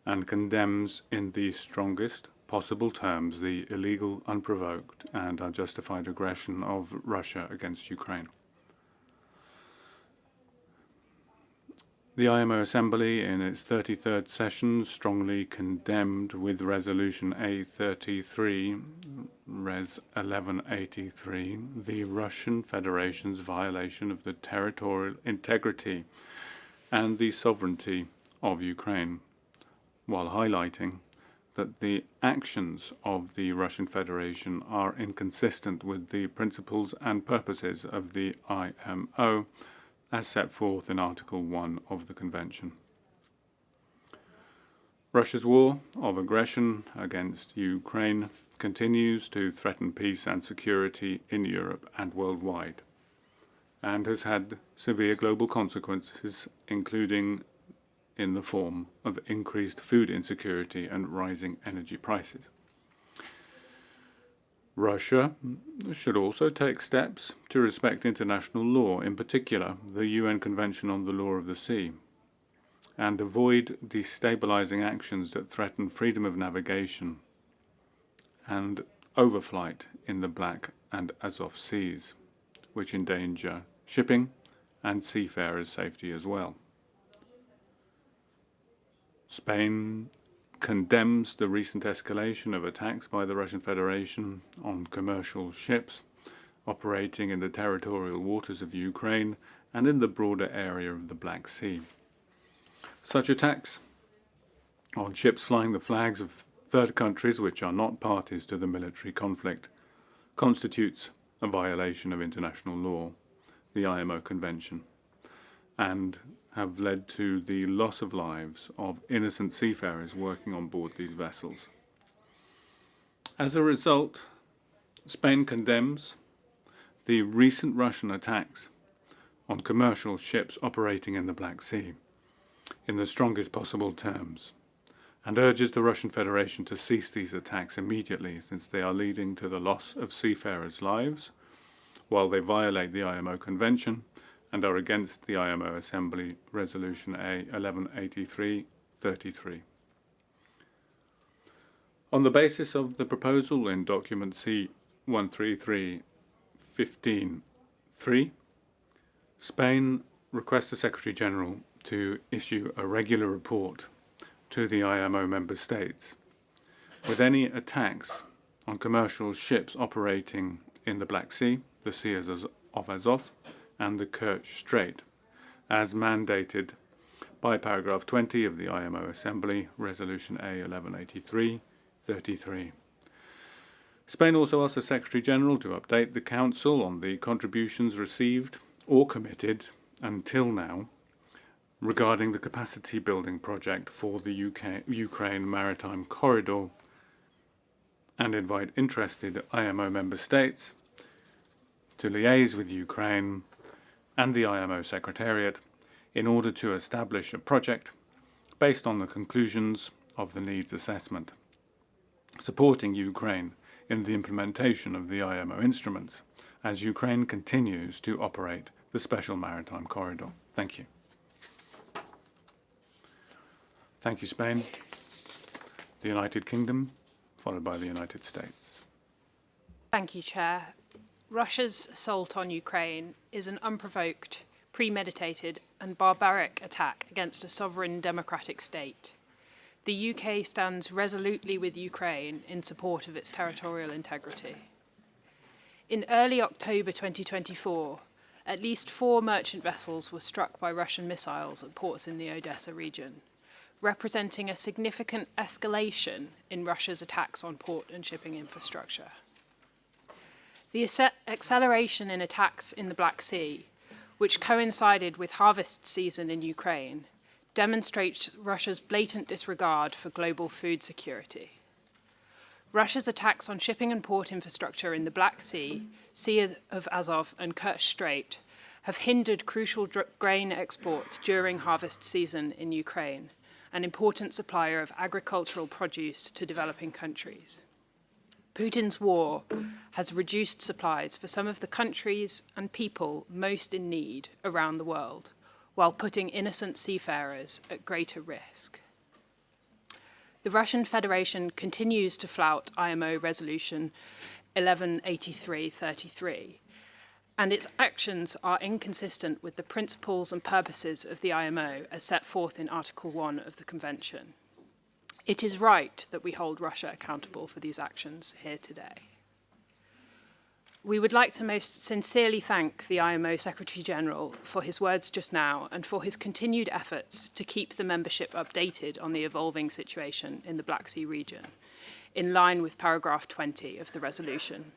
and condemns in the strongest possible terms the illegal, unprovoked and unjustified aggression of Russia against Ukraine. The IMO Assembly, in its 33rd session, strongly condemned with Resolution A33, Res 1183, the Russian Federation's violation of the territorial integrity and the sovereignty of Ukraine, while highlighting that the actions of the Russian Federation are inconsistent with the principles and purposes of the IMO, as set forth in Article 1 of the Convention. Russia's war of aggression against Ukraine continues to threaten peace and security in Europe and worldwide, and has had severe global consequences, including in the form of increased food insecurity and rising energy prices. Russia should also take steps to respect international law, in particular the UN Convention on the Law of the Sea, and avoid destabilizing actions that threaten freedom of navigation and overflight in the Black and Azov Seas, which endanger shipping and seafarers' safety as well. Spain condemns the recent escalation of attacks by the Russian Federation on commercial ships operating in the territorial waters of Ukraine and in the broader area of the Black Sea. Such attacks on ships flying the flags of third countries which are not parties to the military conflict constitutes a violation of international law, the IMO Convention, and have led to the loss of lives of innocent seafarers working on board these vessels. As a result, Spain condemns the recent Russian attacks on commercial ships operating in the Black Sea in the strongest possible terms, and urges the Russian Federation to cease these attacks immediately, since they are leading to the loss of seafarers' lives, while they violate the IMO Convention and are against the IMO Assembly Resolution A 1183-33. On the basis of the proposal in Document C 133-15-3, Spain requests the Secretary-General to issue a regular report to the IMO member states with any attacks on commercial ships operating in the Black Sea, the Sea of Azov, and the Kerch Strait, as mandated by paragraph 20 of the IMO Assembly Resolution A 1183-33. Spain also asks the Secretary-General to update the Council on the contributions received or committed until now regarding the capacity building project for the Ukraine Maritime Corridor, and invite interested IMO member states to liaise with Ukraine and the IMO Secretariat in order to establish a project based on the conclusions of the needs assessment, supporting Ukraine in the implementation of the IMO instruments as Ukraine continues to operate the Special Maritime Corridor. Thank you. Thank you, Spain. The United Kingdom, followed by the United States. Thank you, Chair. Russia's assault on Ukraine is an unprovoked, premeditated and barbaric attack against a sovereign democratic state. The UK stands resolutely with Ukraine in support of its territorial integrity. In early October 2024, at least 4 merchant vessels were struck by Russian missiles at ports in the Odessa region, representing a significant escalation in Russia's attacks on port and shipping infrastructure. The acceleration in attacks in the Black Sea, which coincided with harvest season in Ukraine, demonstrates Russia's blatant disregard for global food security. Russia's attacks on shipping and port infrastructure in the Black Sea, Sea of Azov and Kerch Strait have hindered crucial grain exports during harvest season in Ukraine, an important supplier of agricultural produce to developing countries. Putin's war has reduced supplies for some of the countries and people most in need around the world, while putting innocent seafarers at greater risk. The Russian Federation continues to flout IMO Resolution 1183/33, and its actions are inconsistent with the principles and purposes of the IMO as set forth in Article 1 of the Convention. It is right that we hold Russia accountable for these actions here today. We would like to most sincerely thank the IMO Secretary-General for his words just now and for his continued efforts to keep the membership updated on the evolving situation in the Black Sea region, in line with paragraph 20 of the resolution.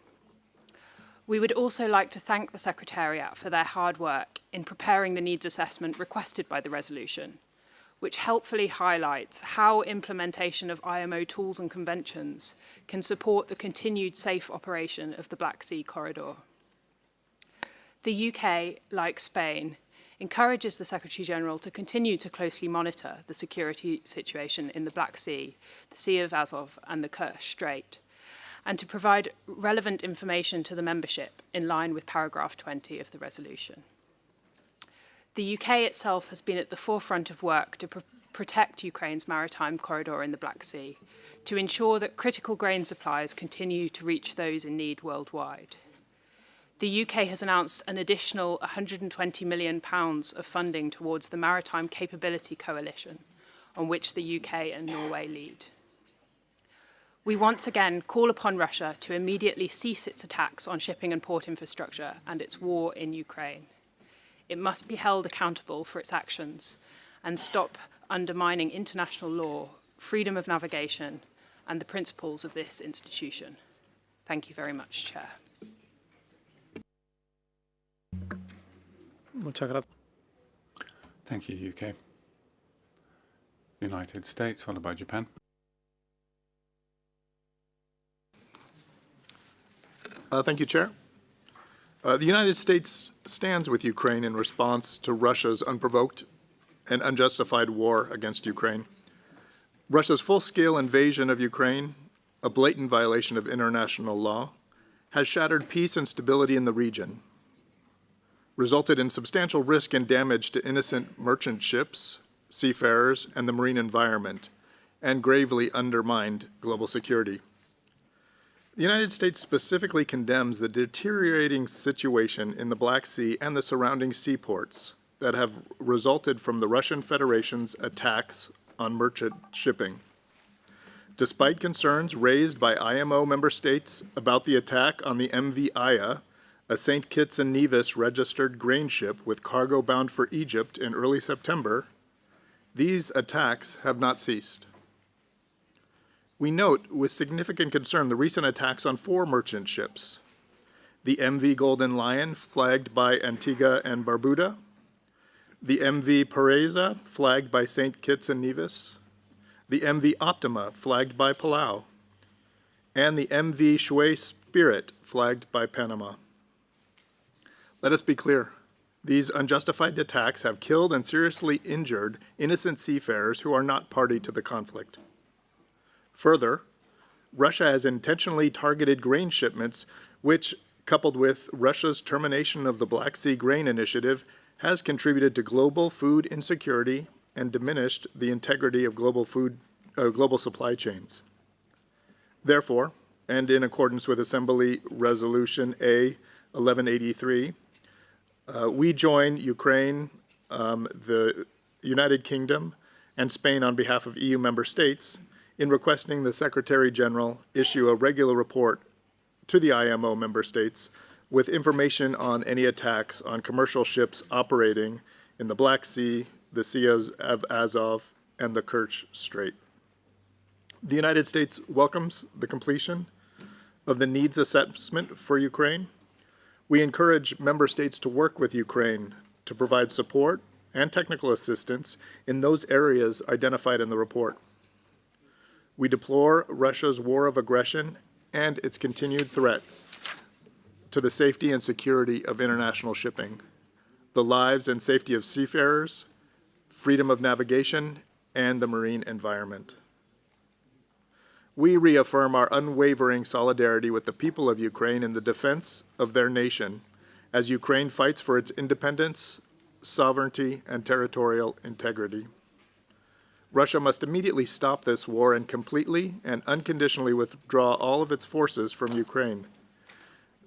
We would also like to thank the Secretariat for their hard work in preparing the needs assessment requested by the resolution, which helpfully highlights how implementation of IMO tools and conventions can support the continued safe operation of the Black Sea corridor. The UK, like Spain, encourages the Secretary-General to continue to closely monitor the security situation in the Black Sea, the Sea of Azov and the Kerch Strait, and to provide relevant information to the membership in line with paragraph 20 of the resolution. The UK itself has been at the forefront of work to protect Ukraine's maritime corridor in the Black Sea, to ensure that critical grain supplies continue to reach those in need worldwide. The UK has announced an additional £120 million of funding towards the Maritime Capability Coalition, on which the UK and Norway lead. We once again call upon Russia to immediately cease its attacks on shipping and port infrastructure and its war in Ukraine. It must be held accountable for its actions and stop undermining international law, freedom of navigation, and the principles of this institution. Thank you very much, Chair. Thank you, UK. United States, followed by Japan. Thank you, Chair. The United States stands with Ukraine in response to Russia's unprovoked and unjustified war against Ukraine. Russia's full-scale invasion of Ukraine, a blatant violation of international law, has shattered peace and stability in the region, resulted in substantial risk and damage to innocent merchant ships, seafarers, and the marine environment, and gravely undermined global security. The United States specifically condemns the deteriorating situation in the Black Sea and the surrounding seaports that have resulted from the Russian Federation's attacks on merchant shipping. Despite concerns raised by IMO member states about the attack on the MV Aya, a St. Kitts and Nevis registered grain ship with cargo bound for Egypt in early September, these attacks have not ceased. We note with significant concern the recent attacks on 4 merchant ships. the MV Golden Lion, flagged by Antigua and Barbuda, the MV Pereza, flagged by St. Kitts and Nevis, the MV Optima, flagged by Palau, and the MV Shui Spirit, flagged by Panama. Let us be clear. These unjustified attacks have killed and seriously injured innocent seafarers who are not party to the conflict. Further, Russia has intentionally targeted grain shipments, which, coupled with Russia's termination of the Black Sea Grain Initiative, has contributed to global food insecurity and diminished the integrity of global supply chains. Therefore, and in accordance with Assembly Resolution A 1183, we join Ukraine, the United Kingdom, and Spain on behalf of EU member states in requesting the Secretary General issue a regular report to the IMO member states with information on any attacks on commercial ships operating in the Black Sea, the Sea of Azov, and the Kerch Strait. The United States welcomes the completion of the needs assessment for Ukraine. We encourage member states to work with Ukraine to provide support and technical assistance in those areas identified in the report. We deplore Russia's war of aggression and its continued threat to the safety and security of international shipping, the lives and safety of seafarers, freedom of navigation, and the marine environment. We reaffirm our unwavering solidarity with the people of Ukraine in the defense of their nation as Ukraine fights for its independence, sovereignty, and territorial integrity. Russia must immediately stop this war and completely and unconditionally withdraw all of its forces from Ukraine.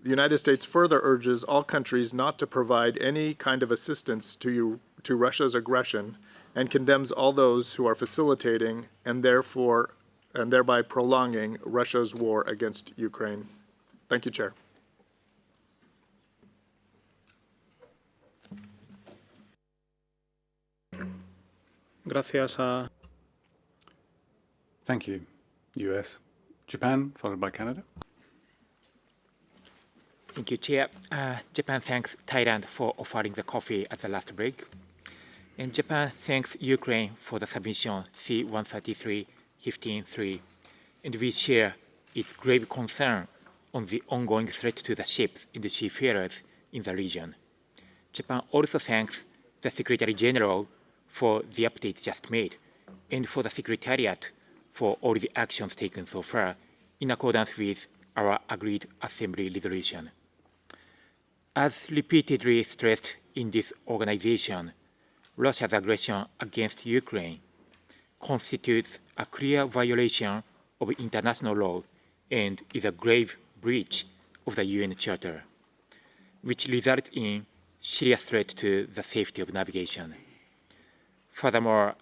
The United States further urges all countries not to provide any kind of assistance to Russia's aggression and condemns all those who are facilitating and thereby prolonging Russia's war against Ukraine. Thank you, Chair. Thank you. US. Japan, followed by Canada. Thank you, Chair. Japan thanks Thailand for offering the coffee at the last break. And Japan thanks Ukraine for the submission C-133-15-3. And we share its grave concern on the ongoing threat to the ships and the seafarers in the region. Japan also thanks the Secretary General for the updates just made, and for the Secretariat for all the actions taken so far in accordance with our agreed Assembly resolution. As repeatedly stressed in this organization, Russia's aggression against Ukraine constitutes a clear violation of international law and is a grave breach of the UN Charter, which results in serious threat to the safety of navigation. Furthermore,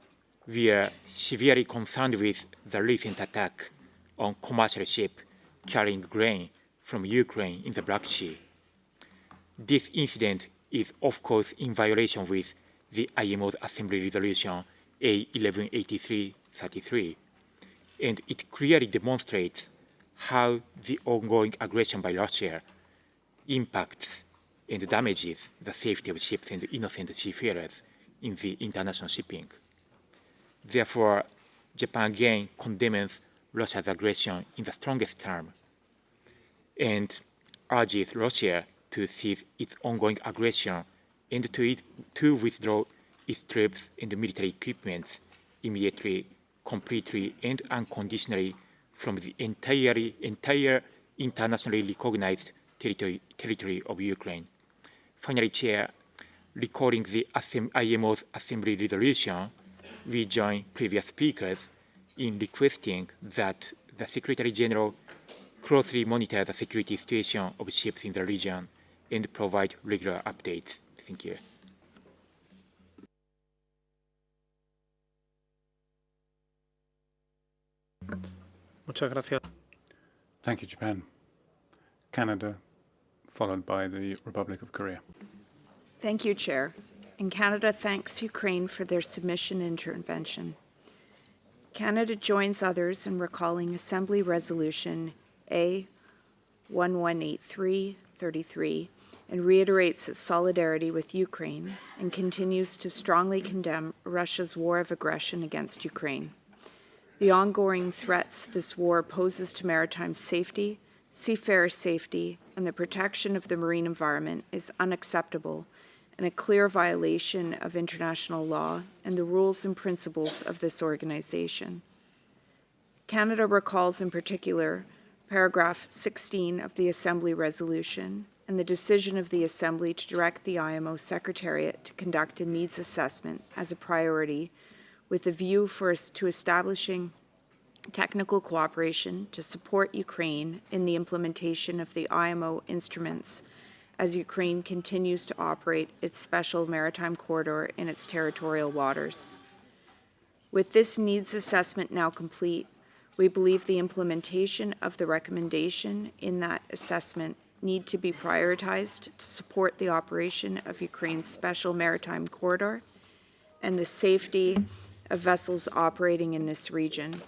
we are severely concerned with the recent attack on commercial ship carrying grain from Ukraine in the Black Sea. This incident is, of course, in violation with the IMO's Assembly Resolution A1183-33, and it clearly demonstrates how the ongoing aggression by Russia impacts and damages the safety of ships and innocent seafarers in the international shipping. Therefore, Japan again condemns Russia's aggression in the strongest terms and urges Russia to cease its ongoing aggression and to withdraw its troops and military equipment immediately, completely, and unconditionally from the entire internationally recognized territory of Ukraine. Finally, Chair, recalling the IMO's Assembly resolution, we join previous speakers in requesting that the Secretary General closely monitor the security situation of ships in the region and provide regular updates. Thank you. Thank you, Japan. Canada, followed by the Republic of Korea. Thank you, Chair. And Canada thanks Ukraine for their submission and intervention. Canada joins others in recalling Assembly Resolution A1183-13 33 and reiterates its solidarity with Ukraine and continues to strongly condemn Russia's war of aggression against Ukraine. The ongoing threats this war poses to maritime safety, seafarer safety, and the protection of the marine environment is unacceptable and a clear violation of international law and the rules and principles of this organization. Canada recalls in particular paragraph 16 of the Assembly resolution and the decision of the Assembly to direct the IMO Secretariat to conduct a needs assessment as a priority with a view to establishing technical cooperation to support Ukraine in the implementation of the IMO instruments as Ukraine continues to operate its special maritime corridor in its territorial waters. With this needs assessment now complete, we believe the implementation of the recommendation in that assessment need to be prioritized to support the operation of Ukraine's special maritime corridor and the safety of vessels operating in this region.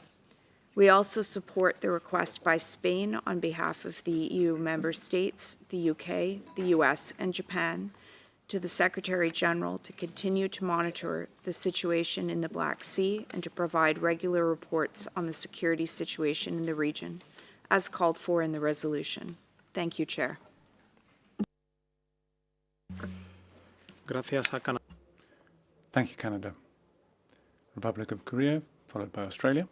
We also support the request by Spain on behalf of the EU member states, the UK, the US, and Japan to the Secretary General to continue to monitor the situation in the Black Sea and to provide regular reports on the security situation in the region, as called for in the resolution. Thank you, Chair. Gracias a Canadá. Thank you, Canada. Republic of Korea, followed by Australia.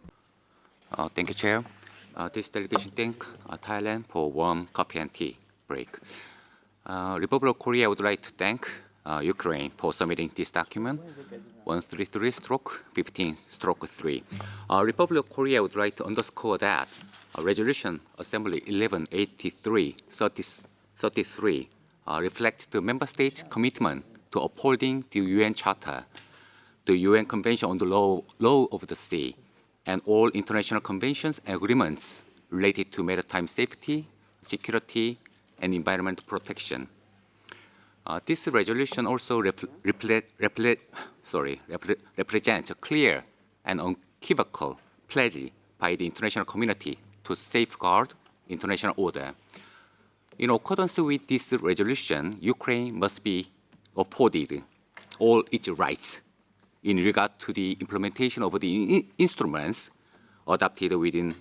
Thank you, Chair. This delegation thanks Thailand for warm coffee and tea break. Republic of Korea would like to thank Ukraine for submitting this document, 133/15/3. Republic of Korea would like to underscore that Resolution Assembly 1183/33 reflects the Member States' commitment to upholding the UN Charter, the UN Convention on the Law of the Sea, and all international conventions and agreements related to maritime safety, security, and environmental protection. This resolution also represents a clear and unequivocal pledge by the international community to safeguard international order. In accordance with this resolution, Ukraine must be afforded all its rights in regard to the implementation of the instruments adopted within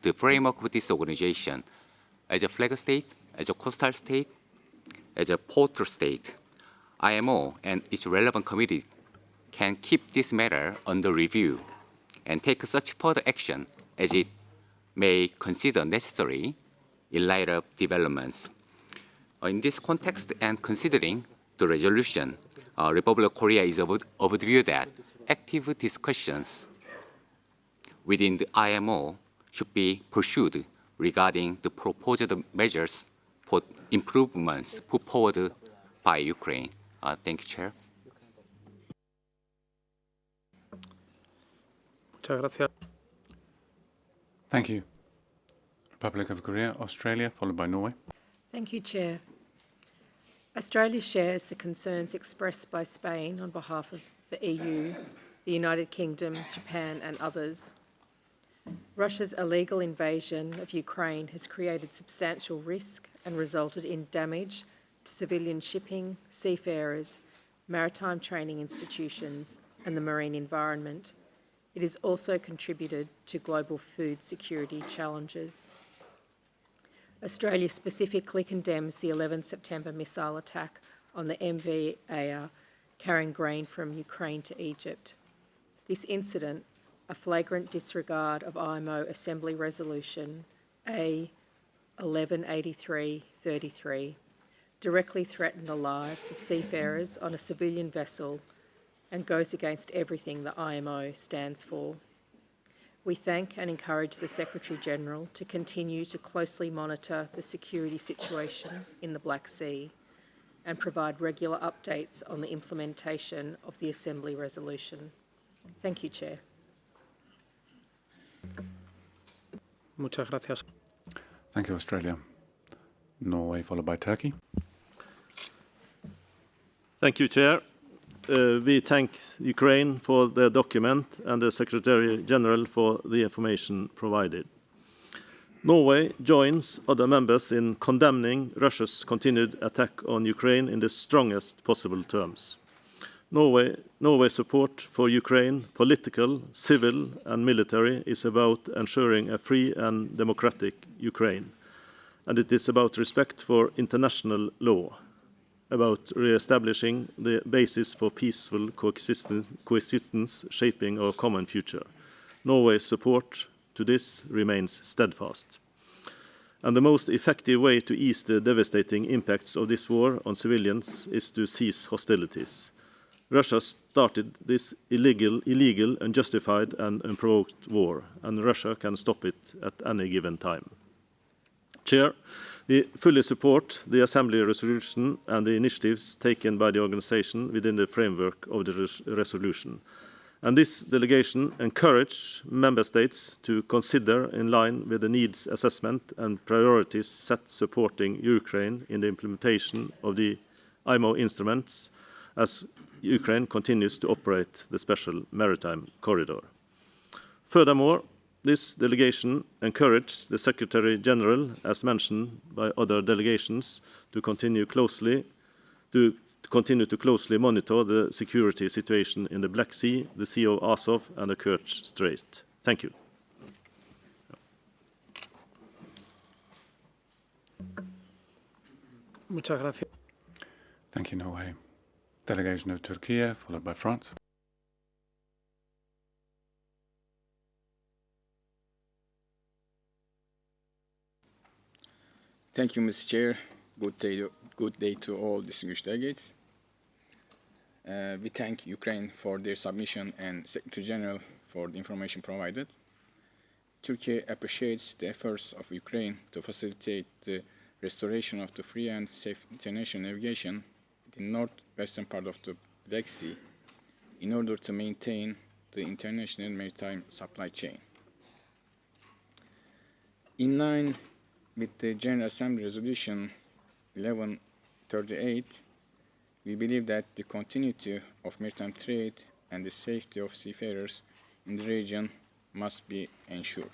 the framework of this organization. As a flag state, as a coastal state, as a port state, IMO and its relevant committee can keep this matter under review and take such further action as it may consider necessary in light of developments. In this context and considering the resolution, Republic of Korea is of the view that active discussions within the IMO should be pursued regarding the proposed measures for improvements put forward by Ukraine. Thank you, Chair. Muchas gracias. Thank you. Republic of Korea, Australia, followed by Norway. Thank you, Chair. Australia shares the concerns expressed by Spain on behalf of the EU, the United Kingdom, Japan, and others. Russia's illegal invasion of Ukraine has created substantial risk and resulted in damage to civilian shipping, seafarers, maritime training institutions, and the marine environment. It has also contributed to global food security challenges. Australia specifically condemns the 11 September missile attack on the MV Ayer carrying grain from Ukraine to Egypt. This incident, a flagrant disregard of IMO Assembly Resolution A 1183/33, directly threatened the lives of seafarers on a civilian vessel and goes against everything the IMO stands for. We thank and encourage the Secretary-General to continue to closely monitor the security situation in the Black Sea and provide regular updates on the implementation of the Assembly resolution. Thank you, Chair. Muchas gracias. Thank you, Australia. Norway, followed by Turkey. Thank you, Chair. We thank Ukraine for the document and the Secretary General for the information provided. Norway joins other members in condemning Russia's continued attack on Ukraine in the strongest possible terms. Norway's support for Ukraine, political, civil and military, is about ensuring a free and democratic Ukraine. And it is about respect for international law, about re-establishing the basis for peaceful coexistence shaping our common future. Norway's support to this remains steadfast. And the most effective way to ease the devastating impacts of this war on civilians is to cease hostilities. Russia started this illegal, unjustified and unprovoked war, and Russia can stop it at any given time. Chair, we fully support the Assembly resolution and the initiatives taken by the organization within the framework of the resolution. And this delegation encourages Member States to consider, in line with the needs assessment and priorities set supporting Ukraine in the implementation of the IMO instruments, as Ukraine continues to operate the special maritime corridor. Furthermore, this delegation encouraged the Secretary General, as mentioned by other delegations, to continue to closely monitor the security situation in the Black Sea, the Sea of Azov and the Kerch Strait. Thank you. Muchas gracias. Thank you, Norway. Delegation of Turkey, followed by France. Thank you, Mr. Chair. Good day to all distinguished delegates. We thank Ukraine for their submission and Secretary General for the information provided. Turkey appreciates the efforts of Ukraine to facilitate the restoration of the free and safe international navigation in the northwestern part of the Black Sea in order to maintain the international maritime supply chain. In line with the General Assembly Resolution 1138, we believe that the continuity of maritime trade and the safety of seafarers in the region must be ensured.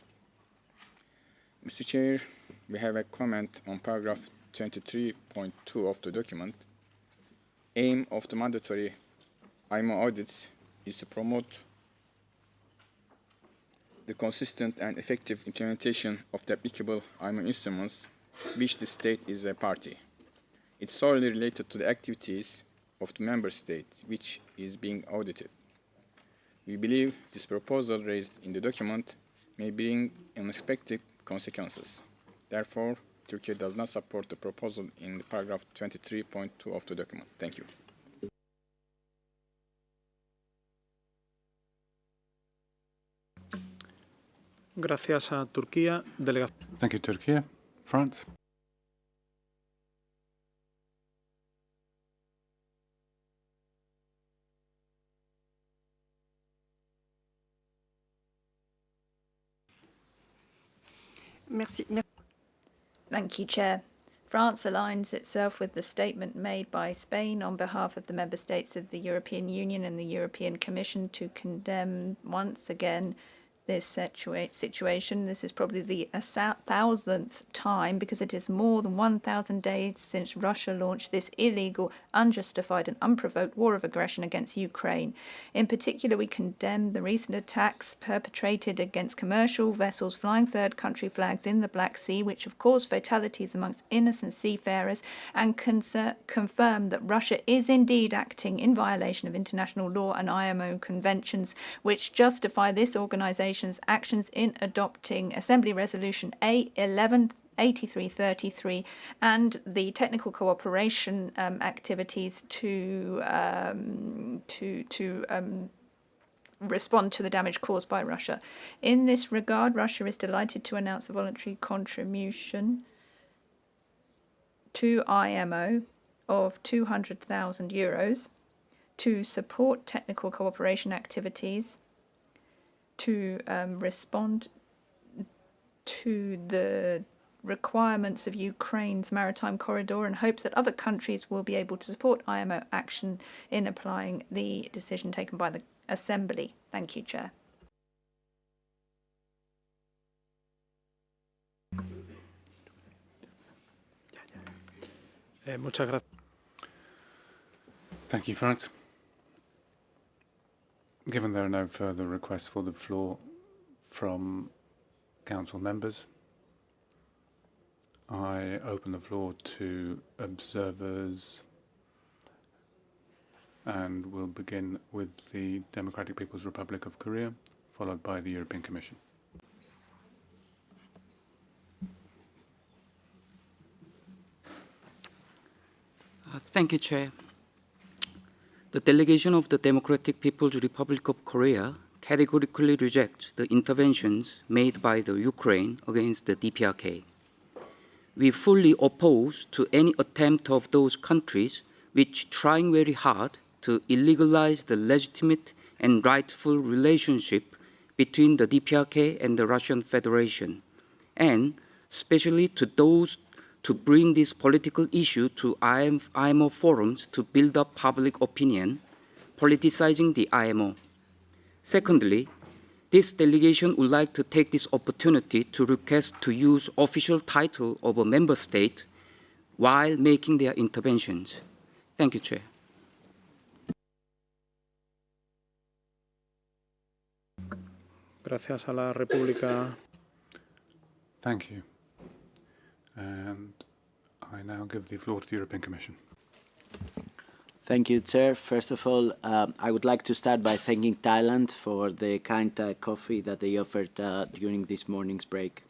Mr. Chair, we have a comment on paragraph 23.2 of the document. Aim of the mandatory IMO audits is to promote the consistent and effective implementation of the applicable IMO instruments which the state is a party. It's solely related to the activities of the member state which is being audited. We believe this proposal raised in the document may bring unexpected consequences. Therefore, Turkey does not support the proposal in the paragraph 23.2 of the document. Thank you. Gracias a Turquía. Thank you, Turkey. France. Thank you, Chair. France aligns itself with the statement made by Spain on behalf of the Member States of the European Union and the European Commission to condemn once again this situation. This is probably the 1,000th time, because it is more than 1,000 days since Russia launched this illegal, unjustified and unprovoked war of aggression against Ukraine. In particular, we condemn the recent attacks perpetrated against commercial vessels flying third country flags in the Black Sea, which have caused fatalities amongst innocent seafarers, and confirm that Russia is indeed acting in violation of international law and IMO conventions, which justify this organisation's actions in adopting Assembly Resolution A118333 and the technical cooperation activities to respond to the damage caused by Russia. In this regard, Russia is delighted to announce a voluntary contribution to IMO of €200,000 to support technical cooperation activities to respond to the requirements of Ukraine's maritime corridor, and hopes that other countries will be able to support IMO action in applying the decision taken by the Assembly. Thank you, Chair. Muchas gracias. Thank you, Franz. Given there are no further requests for the floor from council members, I open the floor to observers and we'll begin with the Democratic People's Republic of Korea, followed by the European Commission. Thank you, Chair. The delegation of the Democratic People's Republic of Korea categorically rejects the interventions made by the Ukraine against the DPRK. We fully oppose to any attempt of those countries which trying very hard to illegalize the legitimate and rightful relationship between the DPRK and the Russian Federation, and especially to those to bring this political issue to IMO forums to build up public opinion, politicizing the IMO. Secondly, this delegation would like to take this opportunity to request to use official title of a member state while making their interventions. Thank you, Chair. Gracias a la República. Thank you. And I now give the floor to the European Commission. Thank you, Chair. First of all, I would like to start by thanking Thailand for the kind coffee that they offered during this morning's break.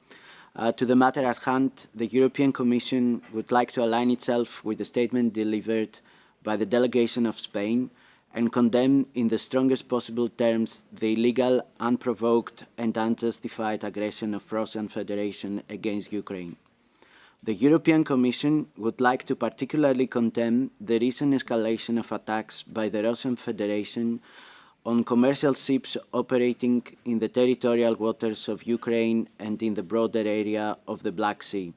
To the matter at hand, the European Commission would like to align itself with the statement delivered by the delegation of Spain and condemn in the strongest possible terms the illegal, unprovoked and unjustified aggression of Russian Federation against Ukraine. The European Commission would like to particularly condemn the recent escalation of attacks by the Russian Federation on commercial ships operating in the territorial waters of Ukraine and in the broader area of the Black Sea.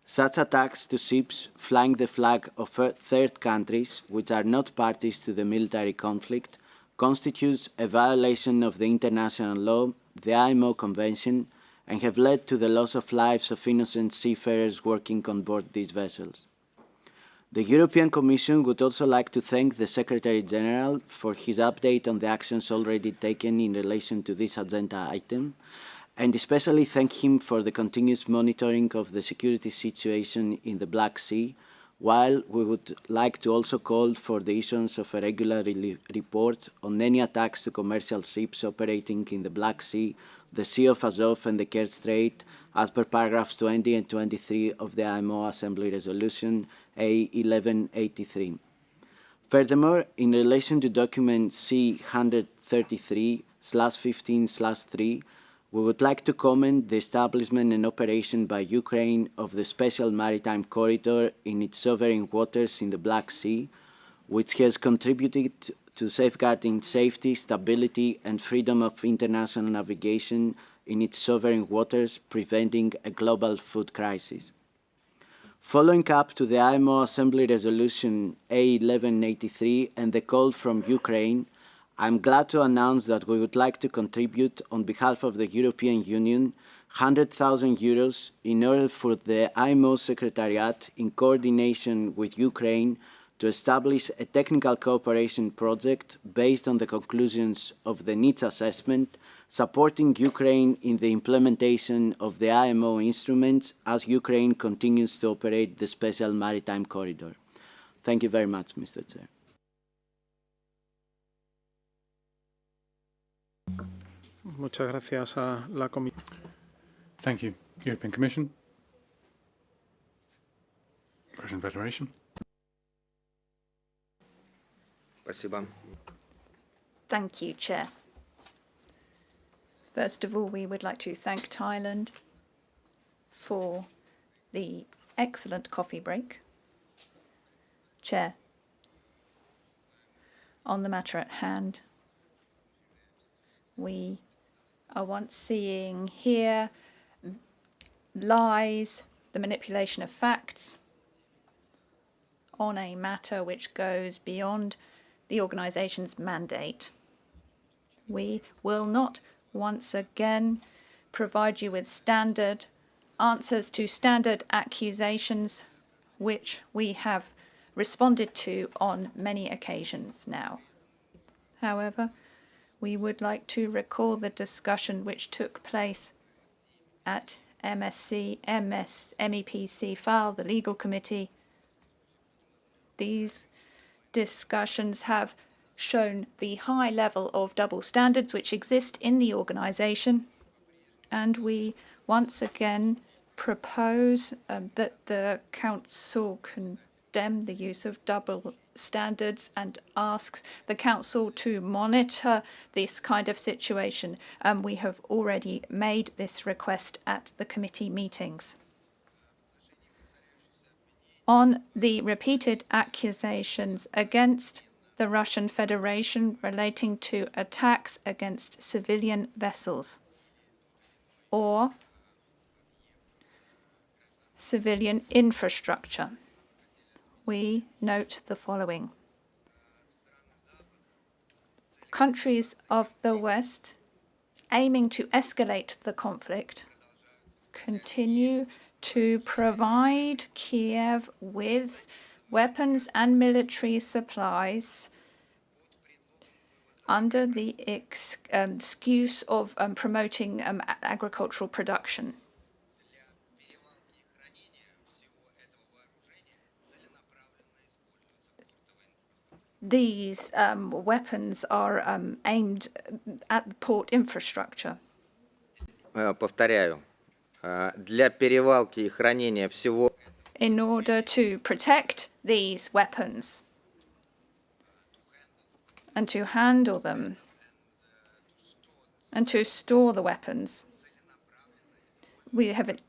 Such attacks to ships flying the flag of third countries, which are not parties to the military conflict, constitutes a violation of the international law, the IMO Convention, and have led to the loss of lives of innocent seafarers working on board these vessels. The European Commission would also like to thank the Secretary General for his update on the actions already taken in relation to this agenda item, and especially thank him for the continuous monitoring of the security situation in the Black Sea, while we would like to also call for the issuance of a regular report on any attacks to commercial ships operating in the Black Sea, the Sea of Azov and the Kerch Strait, as per paragraphs 20 and 23 of the IMO Assembly Resolution A1183. Furthermore, in relation to document C-133/15/3, we would like to comment the establishment and operation by Ukraine of the Special Maritime Corridor in its sovereign waters in the Black Sea, which has contributed to safeguarding safety, stability, and freedom of international navigation in its sovereign waters, preventing a global food crisis. Following up to the IMO Assembly Resolution A1183 and the call from Ukraine, I'm glad to announce that we would like to contribute on behalf of the European Union 100,000 euros in order for the IMO Secretariat, in coordination with Ukraine, to establish a technical cooperation project based on the conclusions of the needs assessment, supporting Ukraine in the implementation of the IMO instruments as Ukraine continues to operate the Special Maritime Corridor. Thank you very much, Mr. Chair. Muchas gracias a la Comisión. Thank you. European Commission. Russian Federation. Thank you, Chair. First of all, we would like to thank Thailand for the excellent coffee break. Chair, on the matter at hand, we are once seeing here lies, the manipulation of facts on a matter which goes beyond the organisation's mandate. We will not once again provide you with standard answers to standard accusations which we have responded to on many occasions now. However, we would like to recall the discussion which took place at MEPC FAL, the legal committee. These discussions have shown the high level of double standards which exist in the organisation, and we once again propose that the Council condemn the use of double standards and asks the Council to monitor this kind of situation. We have already made this request at the committee meetings. On the repeated accusations against the Russian Federation relating to attacks against civilian vessels or civilian infrastructure, we note the following. Countries of the West aiming to escalate the conflict continue to provide Kiev with weapons and military supplies under the excuse of promoting agricultural production. These weapons are aimed at port infrastructure. Повторяю, для перевалки и хранения всего. In order to protect these weapons and to handle them and to store the weapons, we have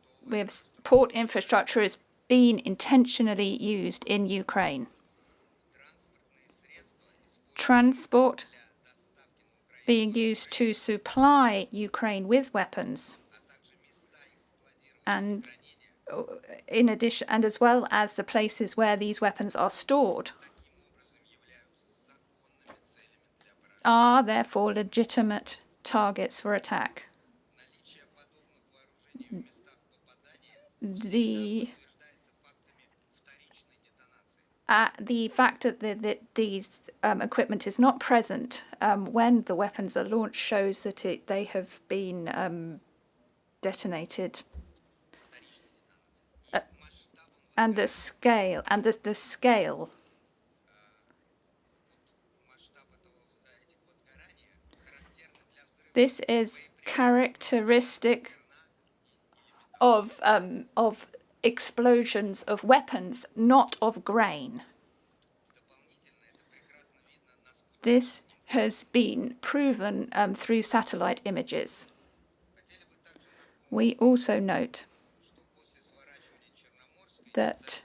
port infrastructure has been intentionally used in Ukraine. Transport being used to supply Ukraine with weapons, and in addition, and as well as the places where these weapons are stored, are therefore legitimate targets for attack. The fact that these equipment is not present when the weapons are launched shows that they have been detonated. And the scale, this is characteristic of explosions of weapons, not of grain. This has been proven through satellite images. We also note that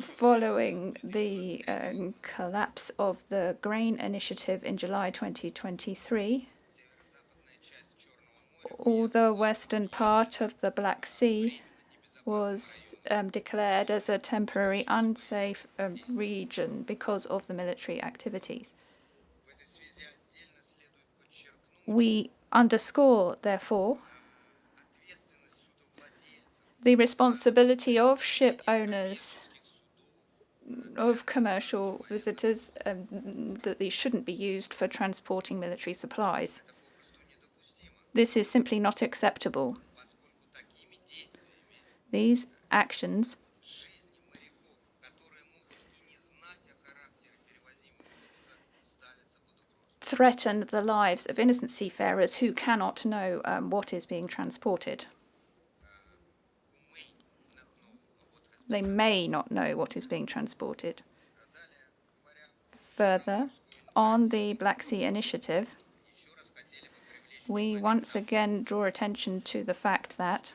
following the collapse of the grain initiative in July 2023, all the western part of the Black Sea was declared as a temporary unsafe region because of the military activities. We underscore, therefore, the responsibility of ship owners, of commercial visitors, that these shouldn't be used for transporting military supplies. This is simply not acceptable. These actions threaten the lives of innocent seafarers who cannot know what is being transported. They may not know what is being transported. Further, on the Black Sea Initiative, we once again draw attention to the fact that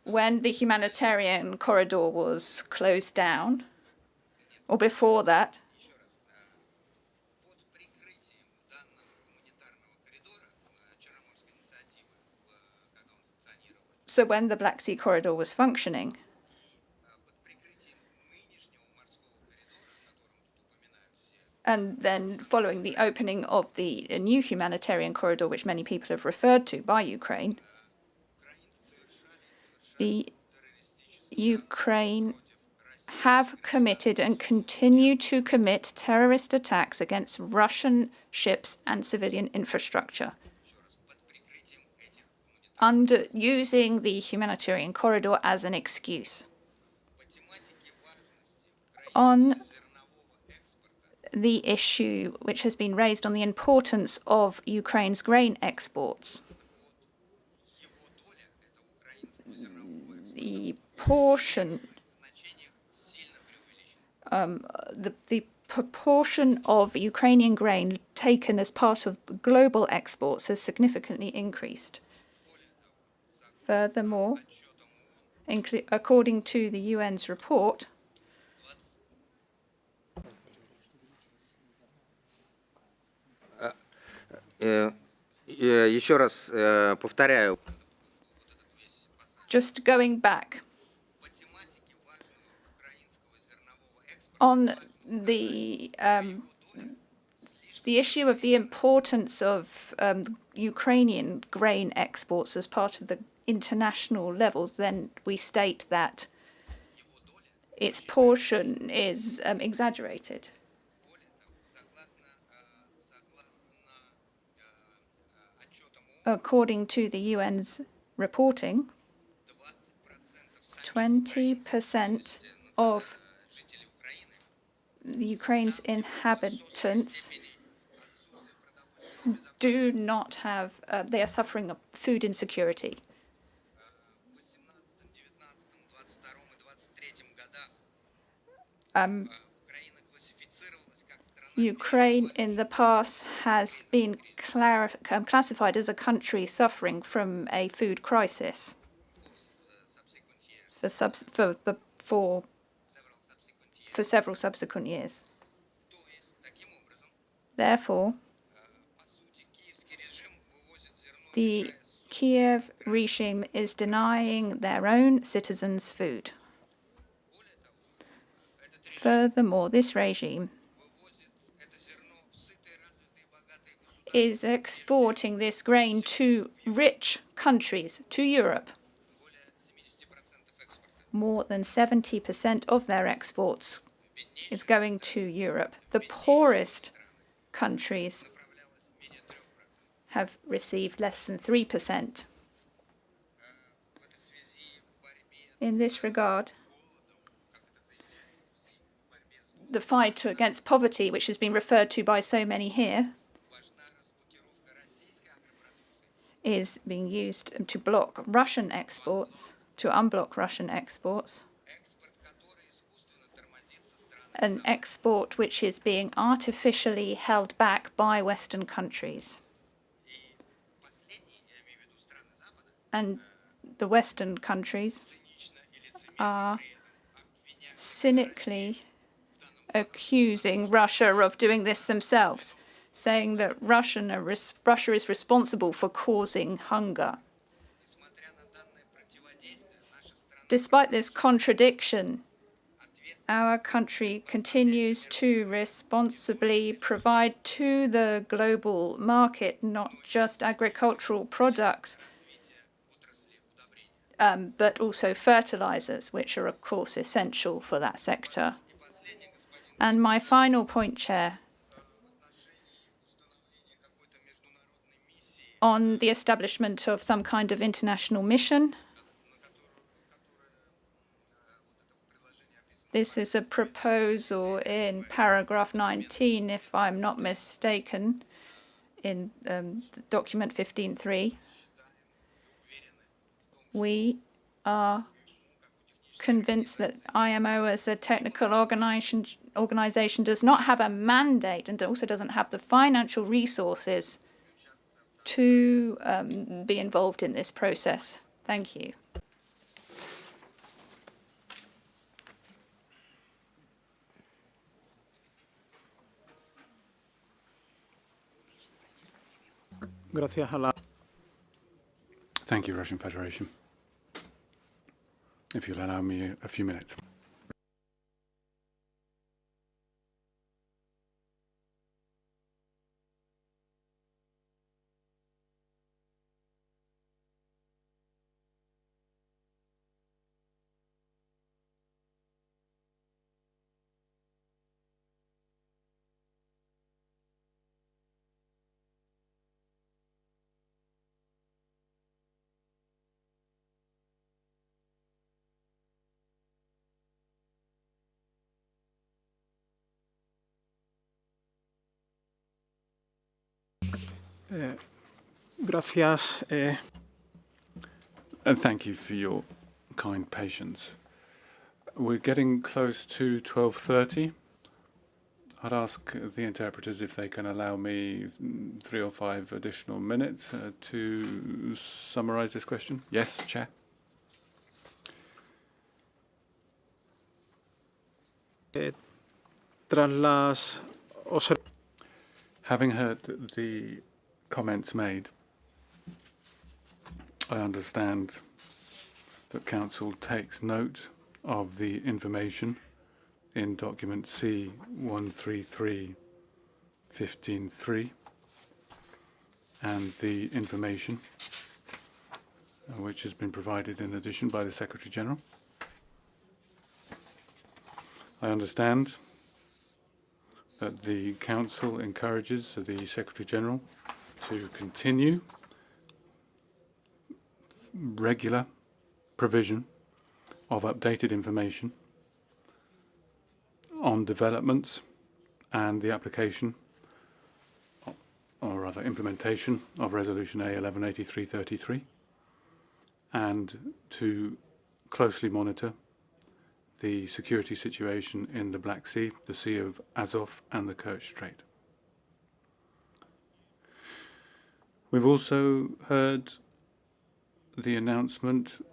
when the humanitarian corridor was closed down, or before that, so when the Black Sea corridor was functioning, and then following the opening of the new humanitarian corridor, which many people have referred to by Ukraine, the Ukraine have committed and continue to commit terrorist attacks against Russian ships and civilian infrastructure, under using the humanitarian corridor as an excuse. On the issue which has been raised on the importance of Ukraine's grain exports, the portion, the proportion of Ukrainian grain taken as part of global exports has significantly increased. Furthermore, according to the UN's report, Еще раз повторяю. just going back on the issue of the importance of Ukrainian grain exports as part of the international levels, then we state that its portion is exaggerated. According to the UN's reporting, 20% of Ukraine's inhabitants do not have, they are suffering of food insecurity. Ukraine in the past has been classified as a country suffering from a food crisis for several subsequent years. Therefore, the Kiev regime is denying their own citizens food. Furthermore, this regime is exporting this grain to rich countries, to Europe. More than 70% of their exports is going to Europe. The poorest countries have received less than 3%. In this regard, the fight against poverty, which has been referred to by so many here, is being used to block Russian exports, to unblock Russian exports. An export which is being artificially held back by Western countries. And the Western countries are cynically accusing Russia of doing this themselves, saying that Russia is responsible for causing hunger. Despite this contradiction, our country continues to responsibly provide to the global market not just agricultural products, but also fertilizers, which are, of course, essential for that sector. And my final point, Chair, on the establishment of some kind of international mission. This is a proposal in paragraph 19, if I'm not mistaken, in document 15.3. We are convinced that IMO as a technical organization does not have a mandate and also doesn't have the financial resources to be involved in this process. Thank you. Thank you, Russian Federation. If you'll allow me a few minutes. Gracias. And thank you for your kind patience. We're getting close to 12:30. I'd ask the interpreters if they can allow me 3 or 5 additional minutes to summarize this question. Yes, Chair. Having heard the comments made, I understand that Council takes note of the information in document C-133-15-3 and the information which has been provided in addition by the Secretary-General. I understand that the Council encourages the Secretary-General to continue regular provision of updated information on developments and the application, or rather implementation, of Resolution A1183/33, and to closely monitor the security situation in the Black Sea, the Sea of Azov and the Kerch Strait. We've also heard the announcement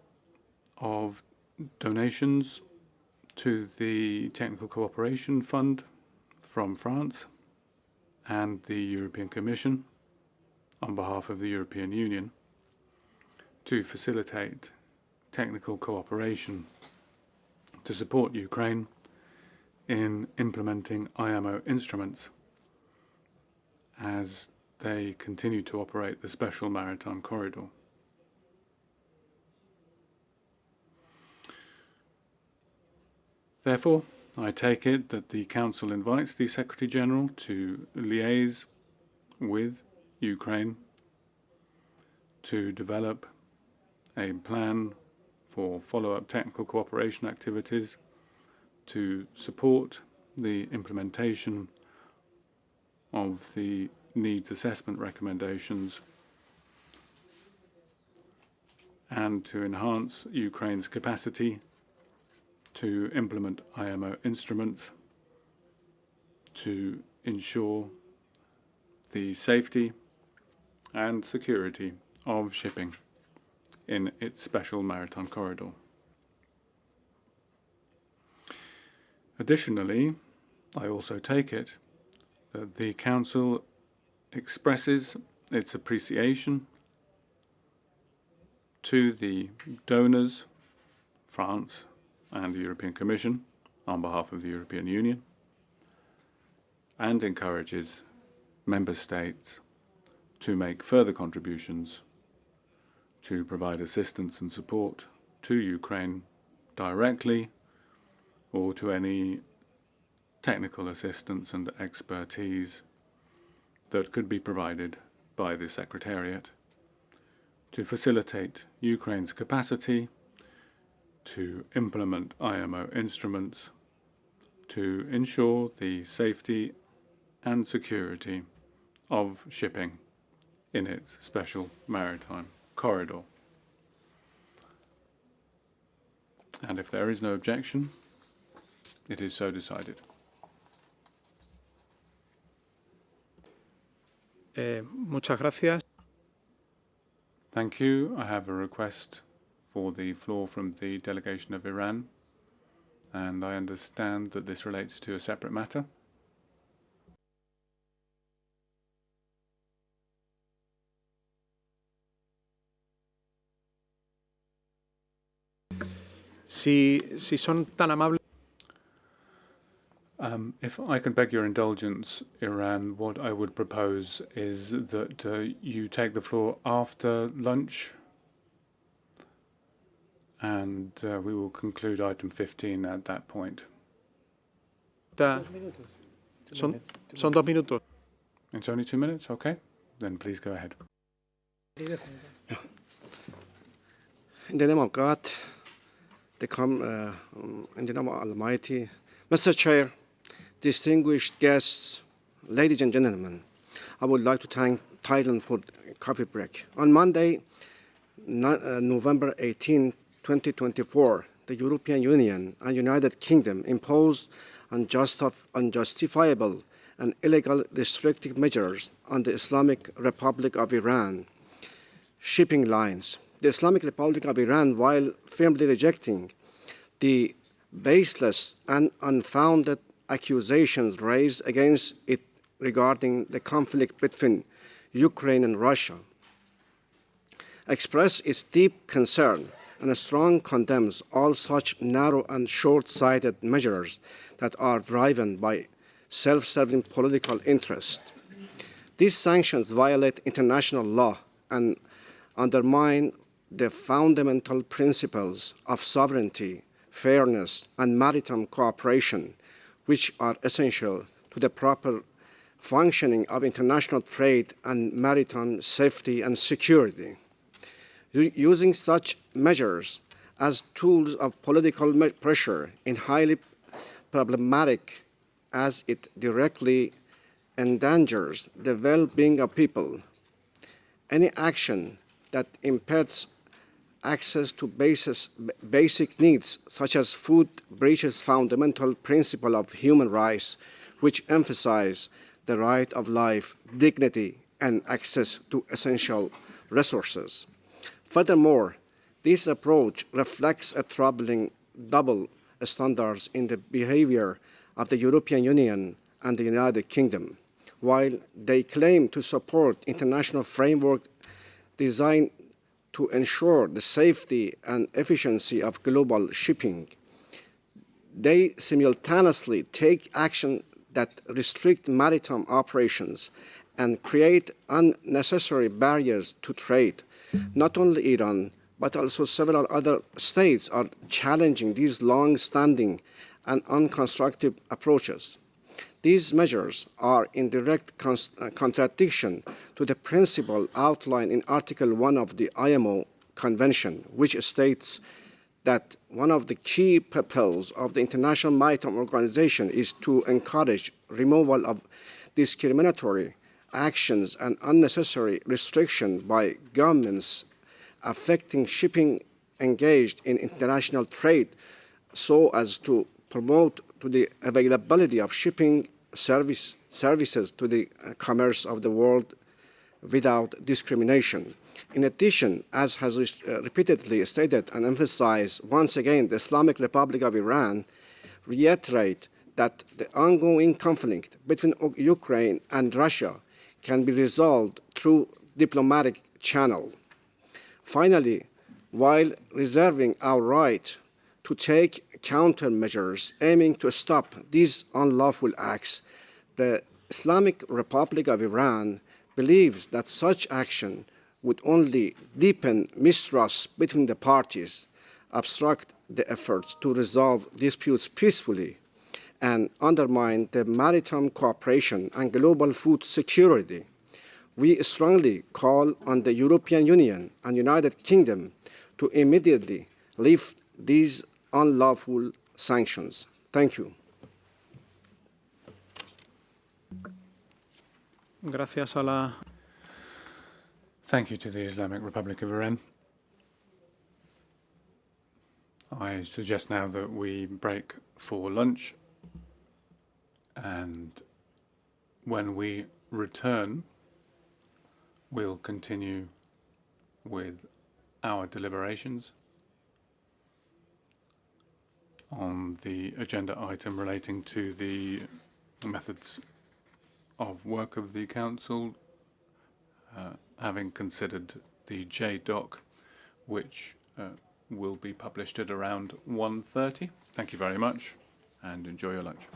of donations to the Technical Cooperation Fund from France and the European Commission on behalf of the European Union to facilitate technical cooperation to support Ukraine in implementing IMO instruments as they continue to operate the Special Maritime Corridor. Therefore, I take it that the Council invites the Secretary-General to liaise with Ukraine to develop a plan for follow-up technical cooperation activities to support the implementation of the needs assessment recommendations and to enhance Ukraine's capacity to implement IMO instruments to ensure the safety and security of shipping in its special maritime corridor. Additionally, I also take it that the Council expresses its appreciation to the donors, France and the European Commission, on behalf of the European Union, and encourages Member States to make further contributions to provide assistance and support to Ukraine directly or to any technical assistance and expertise that could be provided by the Secretariat to facilitate Ukraine's capacity to implement IMO instruments to ensure the safety and security of shipping in its special maritime corridor. And if there is no objection, it is so decided. Muchas gracias. Thank you. I have a request for the floor from the delegation of Iran, and I understand that this relates to a separate matter. Si son tan amables. If I can beg your indulgence, Iran, what I would propose is that you take the floor after lunch, and we will conclude item 15 at that point. Son 2 minutos. It's only 2 minutes? Okay. Then please go ahead. In the name of God, in the name of Almighty, Mr. Chair, distinguished guests, ladies and gentlemen, I would like to thank Thailand for coffee break. On Monday, November 18, 2024, the European Union and United Kingdom imposed unjustifiable and illegal restrictive measures on the Islamic Republic of Iran shipping lines. The Islamic Republic of Iran, while firmly rejecting the baseless and unfounded accusations raised against it regarding the conflict between Ukraine and Russia, expressed its deep concern and strongly condemns all such narrow and short-sighted measures that are driven by self-serving political interest. These sanctions violate international law and undermine the fundamental principles of sovereignty, fairness, and maritime cooperation, which are essential to the proper functioning of international trade and maritime safety and security. Using such measures as tools of political pressure is highly problematic, as it directly endangers the well-being of people. Any action that impedes access to basic needs, such as food, breaches fundamental principle of human rights, which emphasize the right of life, dignity, and access to essential resources. Furthermore, this approach reflects a troubling double standards in the behavior of the European Union and the United Kingdom. While they claim to support international framework designed to ensure the safety and efficiency of global shipping, they simultaneously take action that restrict maritime operations and create unnecessary barriers to trade. Not only Iran, but also several other states are challenging these long-standing and unconstructive approaches. These measures are in direct contradiction to the principle outlined in Article 1 of the IMO Convention, which states that one of the key purposes of the International Maritime Organization is to encourage removal of discriminatory actions and unnecessary restriction by governments affecting shipping engaged in international trade, so as to promote to the availability of shipping services to the commerce of the world without discrimination. In addition, as has repeatedly stated and emphasized, once again, the Islamic Republic of Iran reiterate that the ongoing conflict between Ukraine and Russia can be resolved through diplomatic channel. Finally, while reserving our right to take countermeasures aiming to stop these unlawful acts, the Islamic Republic of Iran believes that such action would only deepen mistrust between the parties, obstruct the efforts to resolve disputes peacefully, and undermine the maritime cooperation and global food security. We strongly call on the European Union and United Kingdom to immediately lift these unlawful sanctions. Thank you. Gracias a la... Thank you to the Islamic Republic of Iran. I suggest now that we break for lunch, and when we return, we'll continue with our deliberations on the agenda item relating to the methods of work of the Council, having considered the JDoc, which will be published at around 1:30. Thank you very much, and enjoy your lunch.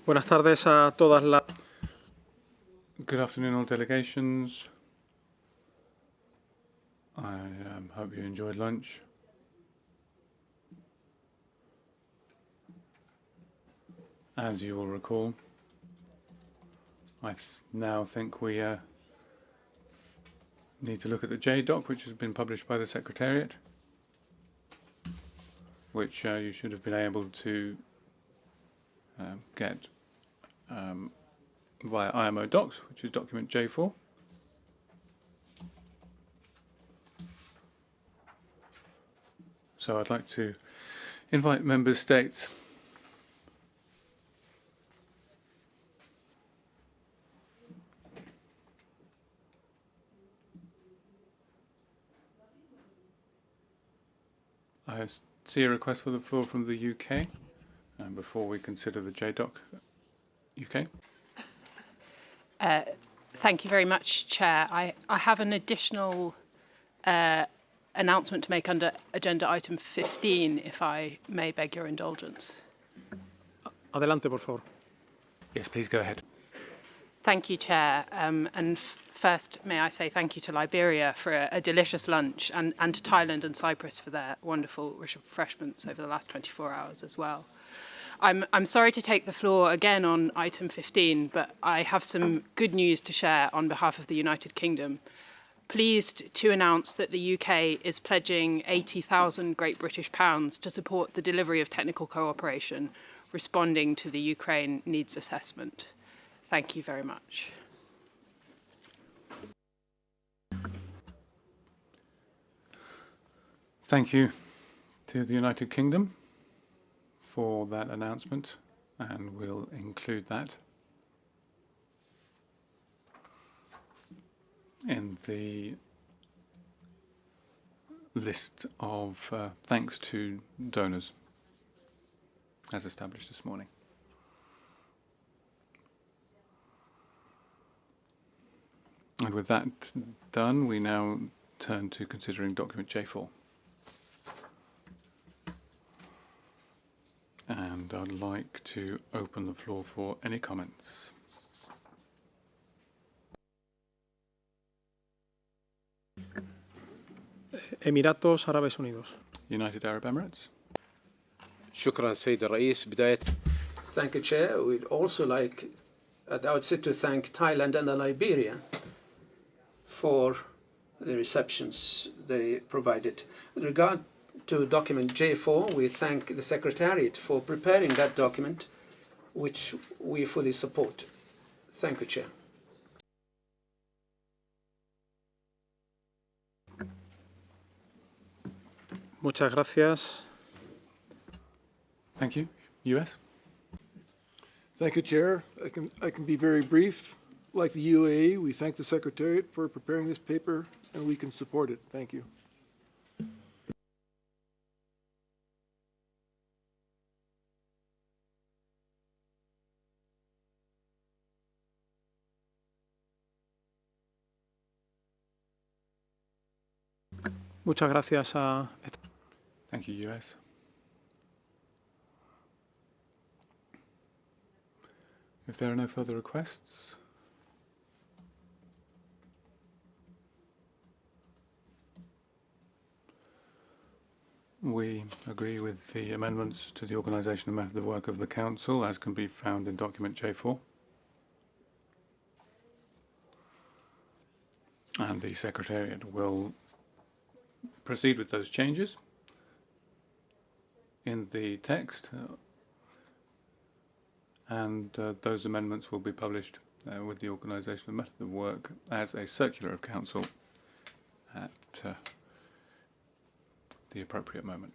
Buenas tardes a todas las. Good afternoon, all delegations. I hope you enjoyed lunch. As you will recall, I now think we need to look at the JDoc, which has been published by the Secretariat, which you should have been able to get via IMO Docs, which is document J4. So I'd like to invite member states I see a request for the floor from the UK, and before we consider the JDoc, UK. Thank you very much, Chair. I have an additional announcement to make under agenda item 15, if I may beg your indulgence. Adelante, por favor. Yes, please go ahead. Thank you, Chair. And first, may I say thank you to Liberia for a delicious lunch, and to Thailand and Cyprus for their wonderful refreshments over the last 24 hours as well. I'm sorry to take the floor again on item 15, but I have some good news to share on behalf of the United Kingdom. Pleased to announce that the UK is pledging £80,000 Great British pounds to support the delivery of technical cooperation responding to the Ukraine needs assessment. Thank you very much. Thank you to the United Kingdom for that announcement, and we'll include that in the list of thanks to donors as established this morning. And with that done, we now turn to considering document J4. And I'd like to open the floor for any comments. Emiratos Árabes Unidos. United Arab Emirates. شكرا سيد الرئيس. بداية. Thank you, Chair. We'd also like at the outset to thank Thailand and Liberia for the receptions they provided. With regard to document J4, we thank the Secretariat for preparing that document, which we fully support. Thank you, Chair. Muchas gracias. Thank you. US. Thank you, Chair. I can be very brief. Like the UAE, we thank the Secretariat for preparing this paper, and we can support it. Thank you. Muchas gracias a. Thank you, US. If there are no further requests, we agree with the amendments to the organisation and method of work of the Council, as can be found in document J4. And the Secretariat will proceed with those changes in the text, and those amendments will be published with the organisation and method of work as a circular of Council at the appropriate moment.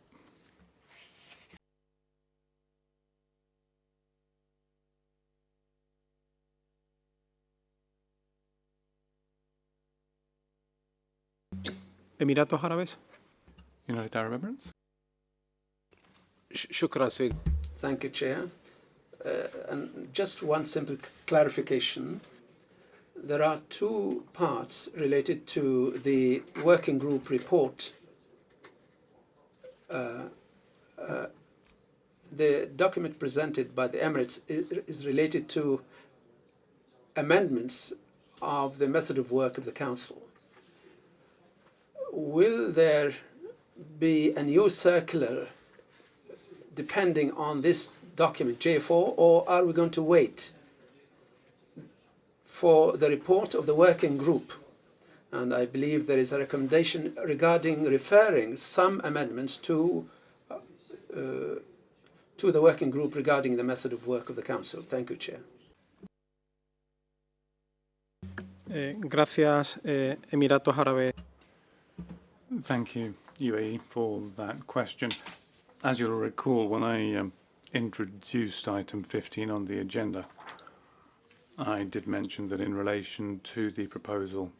Emiratos Árabes. United Arab Emirates. شكرا سيد. Thank you, Chair. And just one simple clarification. There are two parts related to the working group report the document presented by the Emirates is related to amendments of the method of work of the Council. Will there be a new circular depending on this document, J4, or are we going to wait for the report of the working group? And I believe there is a recommendation regarding referring some amendments to the working group regarding the method of work of the Council. Thank you, Chair. Gracias, Emiratos Árabes. Thank you, UAE, for that question. As you'll recall, when I introduced item 15 on the agenda, I did mention that in relation to the proposal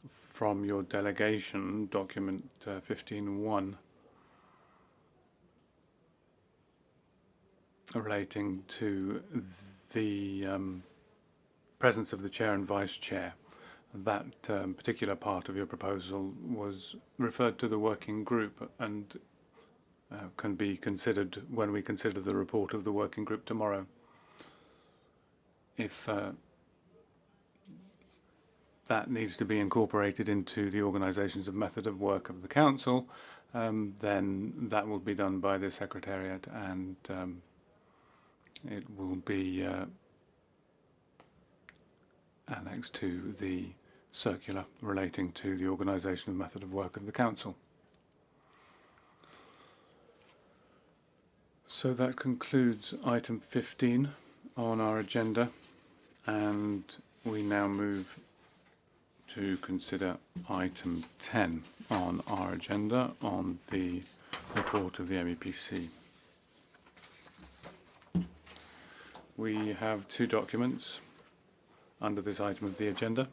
from your delegation, document 15.1, relating to the presence of the chair and vice chair, that particular part of your proposal was referred to the working group and can be considered when we consider the report of the working group tomorrow. If that needs to be incorporated into the organisations of method of work of the Council, then that will be done by the Secretariat, and it will be annexed to the circular relating to the organisation of method of work of the Council. So that concludes item 15 on our agenda, and we now move to consider item 10 on our agenda on the report of the MEPC. We have two documents under this item of the agenda.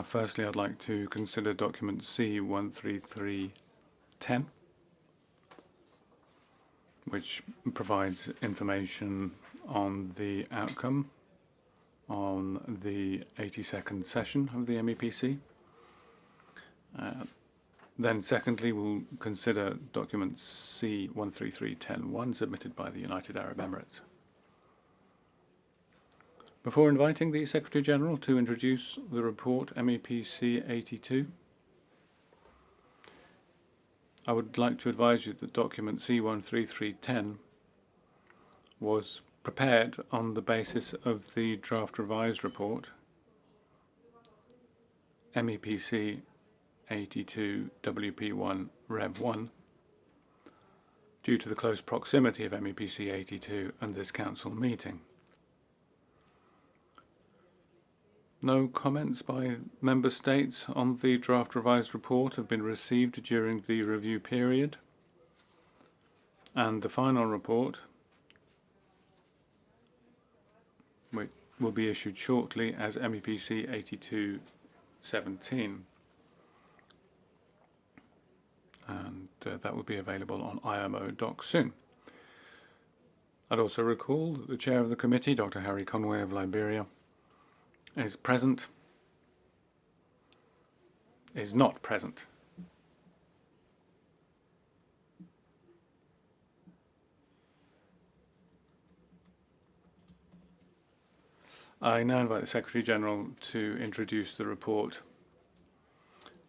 Firstly, I'd like to consider document C13310, which provides information on the outcome on the 82nd session of the MEPC. Then secondly, we'll consider document C13310-1 submitted by the United Arab Emirates. Before inviting the Secretary-General to introduce the report MEPC 82, I would like to advise you that document C13310 was prepared on the basis of the draft revised report MEPC 82 WP1 Rev 1 due to the close proximity of MEPC 82 and this Council meeting. No comments by Member States on the draft revised report have been received during the review period, and the final report, which will be issued shortly as MEPC 8217, and that will be available on IMO docs soon. I'd also recall that the chair of the committee, Dr. Harry Conway of Liberia, is not present. I now invite the Secretary-General to introduce the report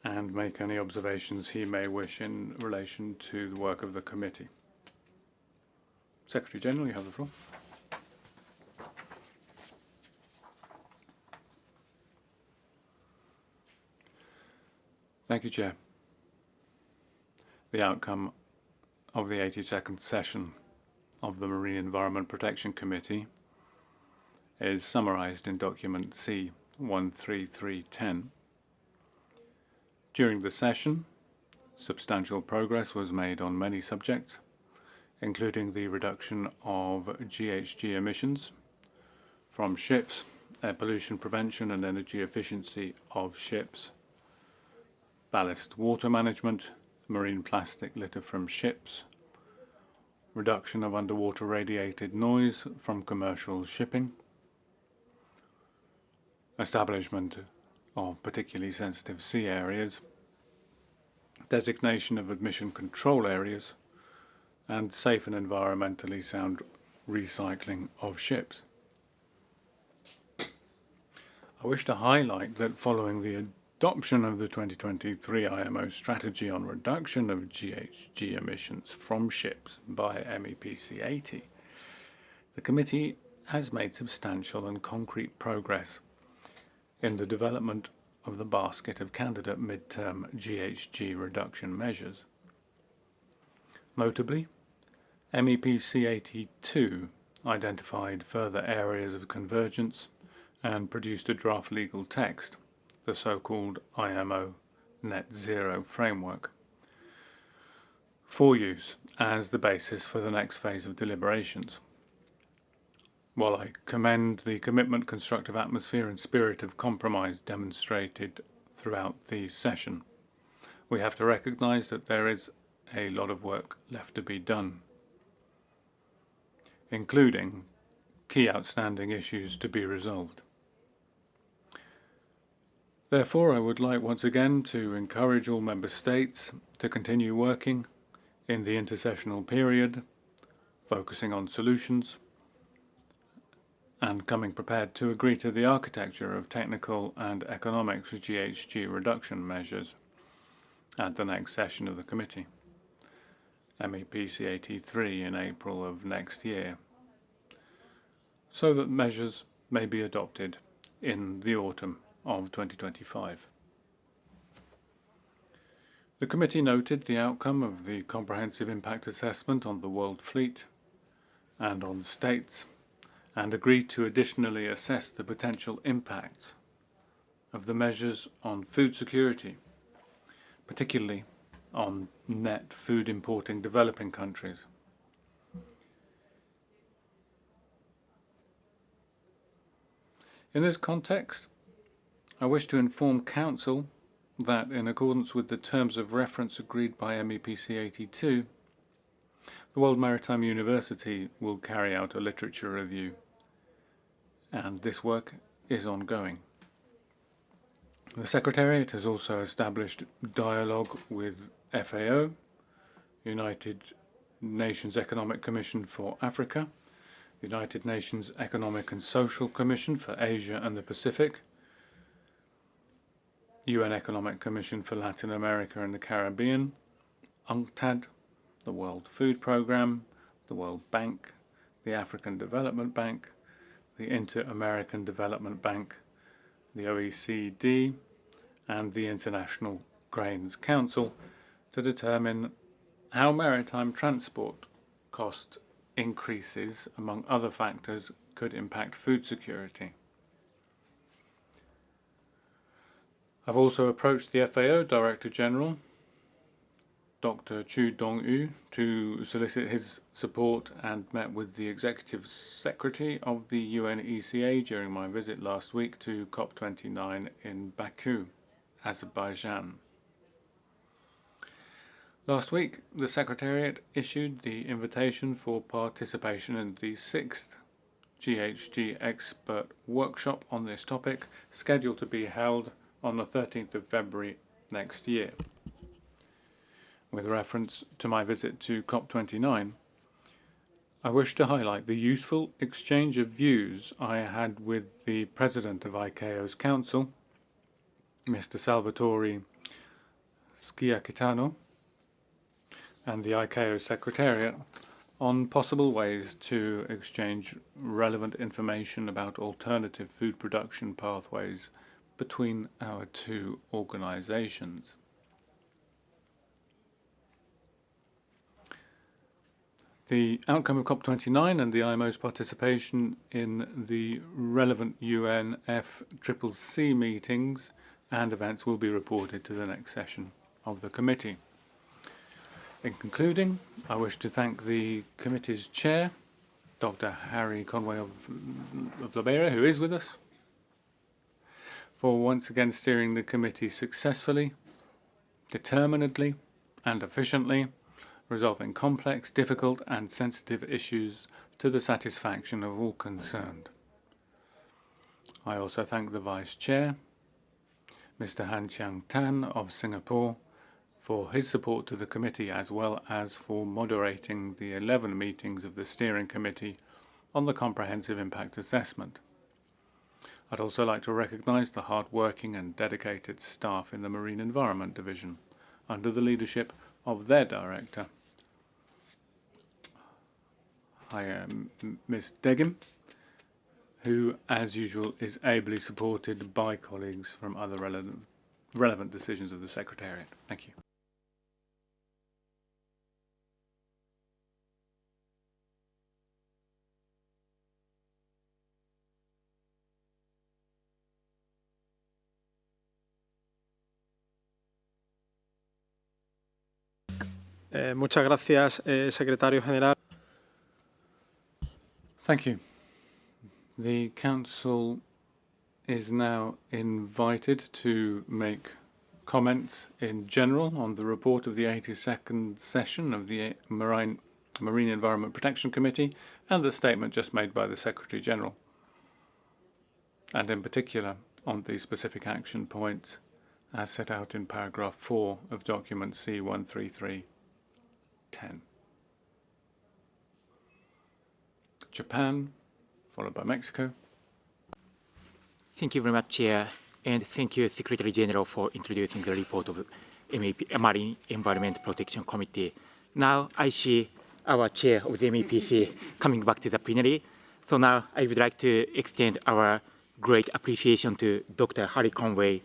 and make any observations he may wish in relation to the work of the committee. Secretary-General, you have the floor. Thank you, Chair. The outcome of the 82nd session of the Marine Environment Protection Committee is summarised in document C13310. During the session, substantial progress was made on many subjects, including the reduction of GHG emissions from ships, air pollution prevention and energy efficiency of ships, ballast water management, marine plastic litter from ships, reduction of underwater radiated noise from commercial shipping, establishment of particularly sensitive sea areas, designation of admission control areas, and safe and environmentally sound recycling of ships. I wish to highlight that following the adoption of the 2023 IMO strategy on reduction of GHG emissions from ships by MEPC 80, the committee has made substantial and concrete progress in the development of the basket of candidate midterm GHG reduction measures. Notably, MEPC 82 identified further areas of convergence and produced a draft legal text, the so-called IMO Net Zero Framework, for use as the basis for the next phase of deliberations. While I commend the commitment, constructive atmosphere and spirit of compromise demonstrated throughout the session, we have to recognise that there is a lot of work left to be done, including key outstanding issues to be resolved. Therefore, I would like once again to encourage all Member States to continue working in the intersessional period, focusing on solutions and coming prepared to agree to the architecture of technical and economic GHG reduction measures at the next session of the committee, MEPC 83 in April of next year, so that measures may be adopted in the autumn of 2025. The committee noted the outcome of the comprehensive impact assessment on the world fleet and on states, and agreed to additionally assess the potential impacts of the measures on food security, particularly on net food importing developing countries. In this context, I wish to inform Council that, in accordance with the terms of reference agreed by MEPC 82, the World Maritime University will carry out a literature review, and this work is ongoing. The Secretariat has also established dialogue with FAO, United Nations Economic Commission for Africa, United Nations Economic and Social Commission for Asia and the Pacific, UN Economic Commission for Latin America and the Caribbean, UNCTAD, the World Food Programme, the World Bank, the African Development Bank, the Inter-American Development Bank, the OECD, and the International Grains Council to determine how maritime transport cost increases, among other factors, could impact food security. I've also approached the FAO Director General, Dr. Chu Dong-u, to solicit his support and met with the Executive Secretary of the UNECA during my visit last week to COP29 in Baku, Azerbaijan. Last week, the Secretariat issued the invitation for participation in the 6th GHG Expert Workshop on this topic, scheduled to be held on the 13th of February next year. With reference to my visit to COP29, I wish to highlight the useful exchange of views I had with the President of ICAO's Council, Mr. Salvatore Schiacchitano, and the ICAO Secretariat on possible ways to exchange relevant information about alternative food production pathways between our two organizations. The outcome of COP29 and the IMO's participation in the relevant UNFCCC meetings and events will be reported to the next session of the committee. In concluding, I wish to thank the committee's chair, Dr. Harry Conway of Liberia, who is with us, for once again steering the committee successfully, determinedly, and efficiently, resolving complex, difficult, and sensitive issues to the satisfaction of all concerned. I also thank the Vice Chair, Mr. Han Chiang Tan of Singapore, for his support to the committee as well as for moderating the 11 meetings of the steering committee on the comprehensive impact assessment. I'd also like to recognise the hard-working and dedicated staff in the Marine Environment Division under the leadership of their director. I am Ms. Degim, who, as usual, is ably supported by colleagues from other relevant decisions of the Secretariat. Thank you. Muchas gracias, Secretario General. Thank you. The Council is now invited to make comments in general on the report of the 82nd session of the Marine Environment Protection Committee and the statement just made by the Secretary-General, and in particular on the specific action points as set out in paragraph 4 of document C13310. Japan, followed by Mexico. Thank you very much, Chair, and thank you, Secretary General, for introducing the report of Marine Environment Protection Committee. Now I see our Chair of the MEPC coming back to the plenary. So now I would like to extend our great appreciation to Dr. Harry Conway,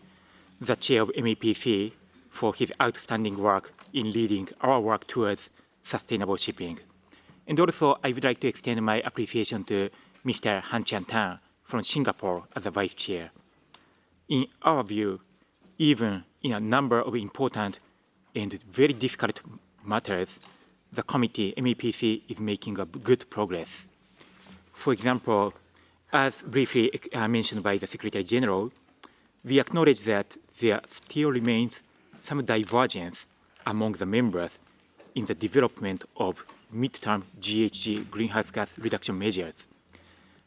the Chair of MEPC, for his outstanding work in leading our work towards sustainable shipping. And also, I would like to extend my appreciation to Mr. Han Chan-Tan from Singapore as the Vice Chair. In our view, even in a number of important and very difficult matters, the committee, MEPC, is making a good progress. For example, as briefly mentioned by the Secretary General, we acknowledge that there still remains some divergence among the members in the development of midterm GHG greenhouse gas reduction measures.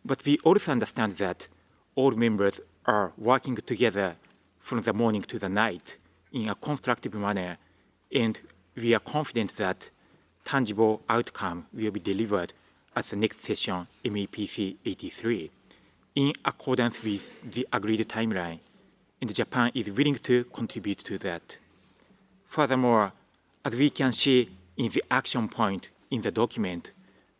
But we also understand that all members are working together from the morning to the night in a constructive manner, and we are confident that tangible outcome will be delivered at the next session, MEPC 83, in accordance with the agreed timeline, and Japan is willing to contribute to that. Furthermore, as we can see in the action point in the document,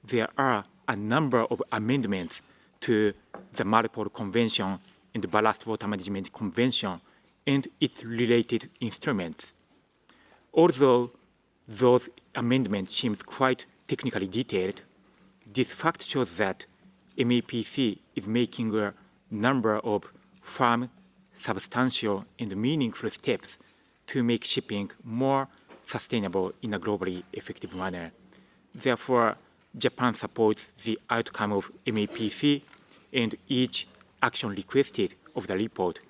there are a number of amendments to the Marpol Convention and the Ballast Water Management Convention and its related instruments. Although those amendments seem quite technically detailed, this fact shows that MEPC is making a number of firm, substantial, and meaningful steps to make shipping more sustainable in a globally effective manner. Therefore, Japan supports the outcome of MEPC and each action requested of the report,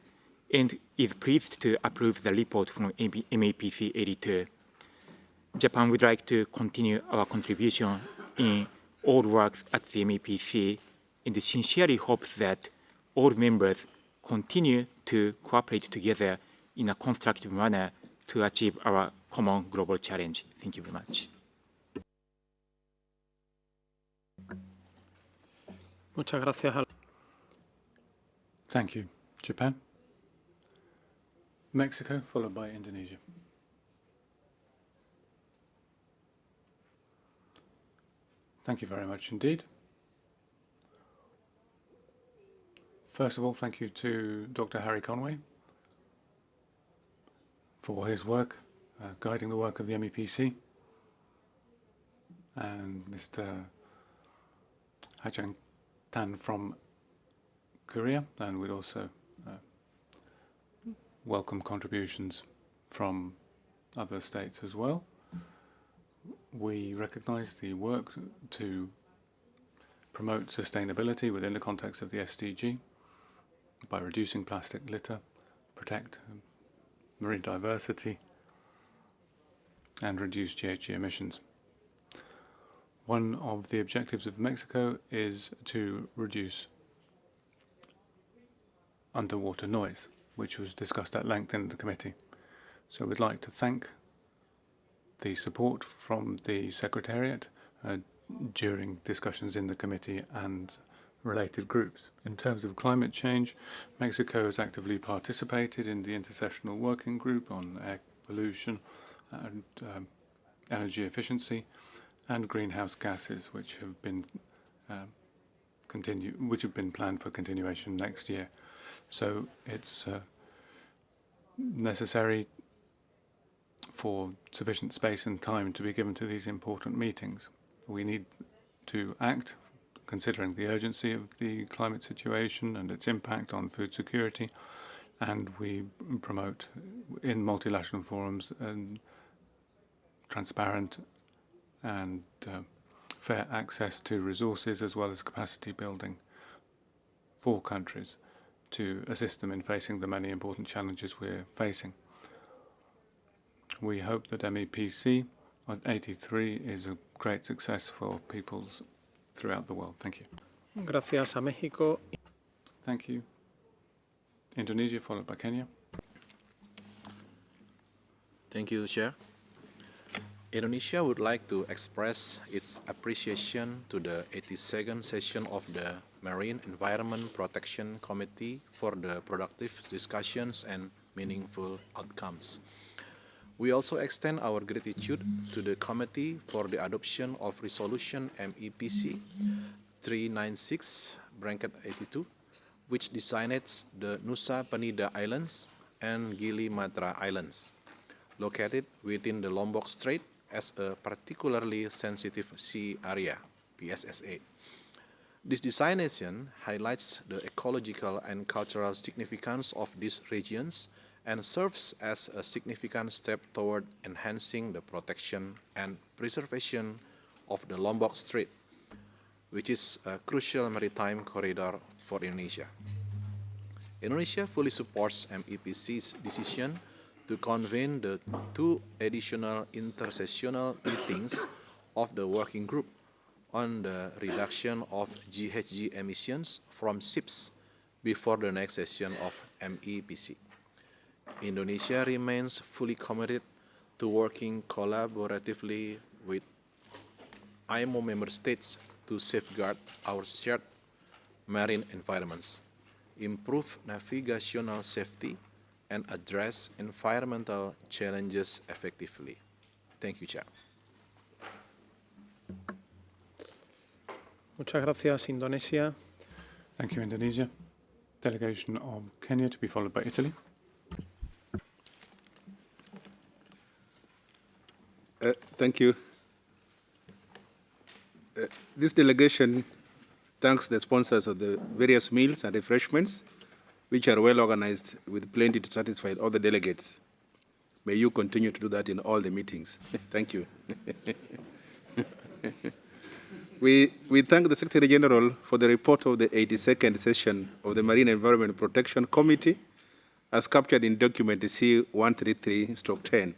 and is pleased to approve the report from MEPC 82. Japan would like to continue our contribution in all works at the MEPC and sincerely hopes that all members continue to cooperate together in a constructive manner to achieve our common global challenge. Thank you very much. Muchas gracias. Thank you. Japan. Mexico, followed by Indonesia. Thank you very much indeed. First of all, thank you to Dr. Harry Conway for his work, guiding the work of the MEPC, and Mr. Ha Chang-Tan from Korea, and we'd also welcome contributions from other states as well. We recognize the work to promote sustainability within the context of the SDG by reducing plastic litter, protect marine diversity, and reduce GHG emissions. One of the objectives of Mexico is to reduce underwater noise, which was discussed at length in the committee. So we'd like to thank the support from the Secretariat during discussions in the committee and related groups. In terms of climate change, Mexico has actively participated in the intersessional working group on air pollution and energy efficiency and greenhouse gases, which have been planned for continuation next year. So it's necessary for sufficient space and time to be given to these important meetings. We need to act considering the urgency of the climate situation and its impact on food security, and we promote in multilateral forums transparent and fair access to resources as well as capacity building for countries to assist them in facing the many important challenges we're facing. We hope that MEPC 83 is a great success for peoples throughout the world. Thank you. Gracias a México. Thank you. Indonesia, followed by Kenya. Thank you, Chair. Indonesia would like to express its appreciation to the 82nd session of the Marine Environment Protection Committee for the productive discussions and meaningful outcomes. We also extend our gratitude to the committee for the adoption of Resolution MEPC 396/82, which designates the Nusa Penida Islands and Gili Matra Islands, located within the Lombok Strait, as a particularly sensitive sea area, PSSA. This designation highlights the ecological and cultural significance of these regions and serves as a significant step toward enhancing the protection and preservation of the Lombok Strait, which is a crucial maritime corridor for Indonesia. Indonesia fully supports MEPC's decision to convene the 2 additional intersessional meetings of the working group on the reduction of GHG emissions from ships before the next session of MEPC. Indonesia remains fully committed to working collaboratively with IMO member states to safeguard our shared marine environments, improve navigational safety, and address environmental challenges effectively. Thank you, Chair. Muchas gracias, Indonesia. Thank you, Indonesia. Delegation of Kenya to be followed by Italy. Thank you. This delegation thanks the sponsors of the various meals and refreshments, which are well organized with plenty to satisfy all the delegates. May you continue to do that in all the meetings. Thank you. We thank the Secretary General for the report of the 82nd session of the Marine Environment Protection Committee, as captured in document C-133/10.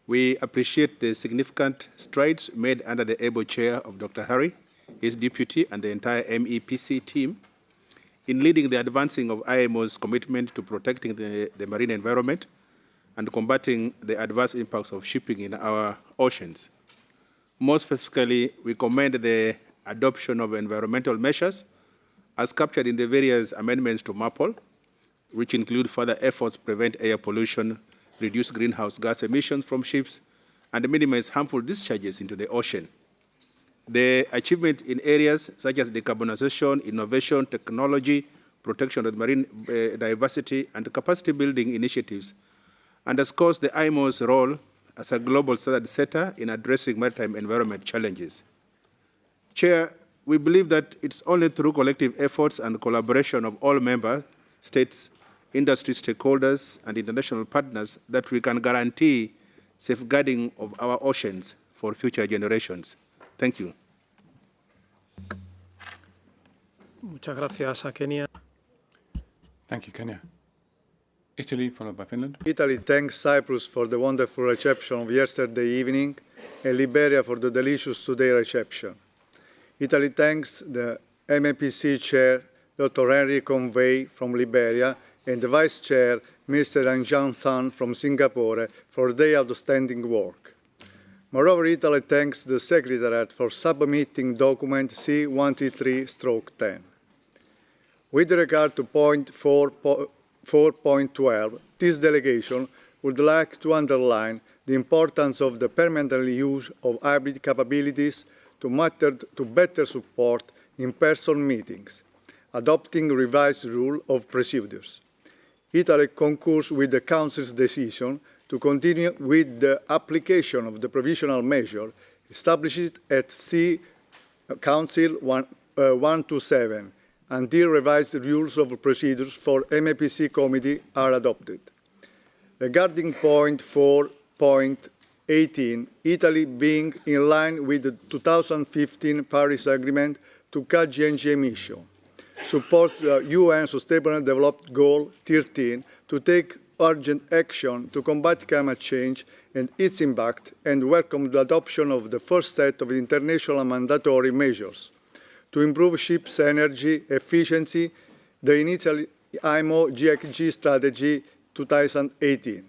We appreciate the significant strides made under the able chair of Dr. Harry, his deputy, and the entire MEPC team in leading the advancing of IMO's commitment to protecting the marine environment and combating the adverse impacts of shipping in our oceans. More specifically, we commend the adoption of environmental measures as captured in the various amendments to MAPOL, which include further efforts to prevent air pollution, reduce greenhouse gas emissions from ships, and minimize harmful discharges into the ocean. The achievement in areas such as decarbonization, innovation, technology, protection of marine diversity, and capacity building initiatives underscores the IMO's role as a global standard setter in addressing maritime environment challenges. Chair, we believe that it's only through collective efforts and collaboration of all member states, industry stakeholders, and international partners that we can guarantee safeguarding of our oceans for future generations. Thank you. Muchas gracias a Kenia. Thank you, Kenya. Italy, followed by Finland. Italy thanks Cyprus for the wonderful reception of yesterday evening and Liberia for the delicious today reception. Italy thanks the MEPC chair, Dr. Henry Conway from Liberia, and the vice chair, Mr. Anjan Than from Singapore, for their outstanding work. Moreover, Italy thanks the Secretariat for submitting document C133/10. With regard to point 4.12, this delegation would like to underline the importance of the permanent use of hybrid capabilities to better support in-person meetings, adopting revised rule of procedures. Italy concurs with the Council's decision to continue with the application of the provisional measure established at C Council 127 until revised rules of procedures for MEPC committee are adopted. Regarding point 4.18, Italy being in line with the 2015 Paris Agreement to cut GHG emission, supports the UN Sustainable Development Goal 13 to take urgent action to combat climate change and its impact, and welcome the adoption of the first set of international mandatory measures to improve ships' energy efficiency, the initial IMO GHG strategy 2018,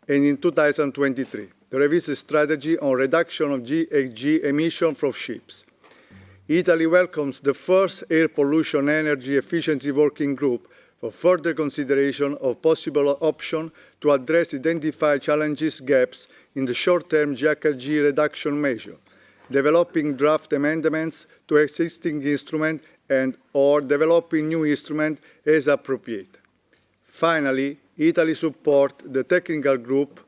and in 2023, the revised strategy on reduction of GHG emissions from ships. Italy welcomes the first air pollution energy efficiency working group for further consideration of possible options to address identified challenges gaps in the short-term GHG reduction measure, developing draft amendments to existing instruments and/or developing new instruments as appropriate. Finally, Italy supports the technical group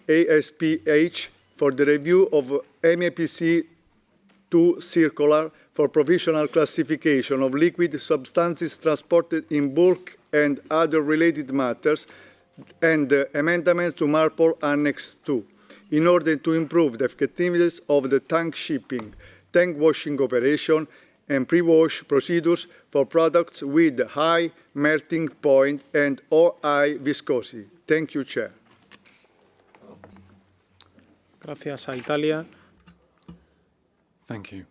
ASPH for the review of MEPC 2 circular for provisional classification of liquid substances transported in bulk and other related matters, and the amendments to MARPOL Annex 2, in order to improve the effectiveness of the tank shipping, tank washing operation, and pre-wash procedures for products with high melting point and or high viscosity. Thank you, Chair. Gracias a Italia. Thank you.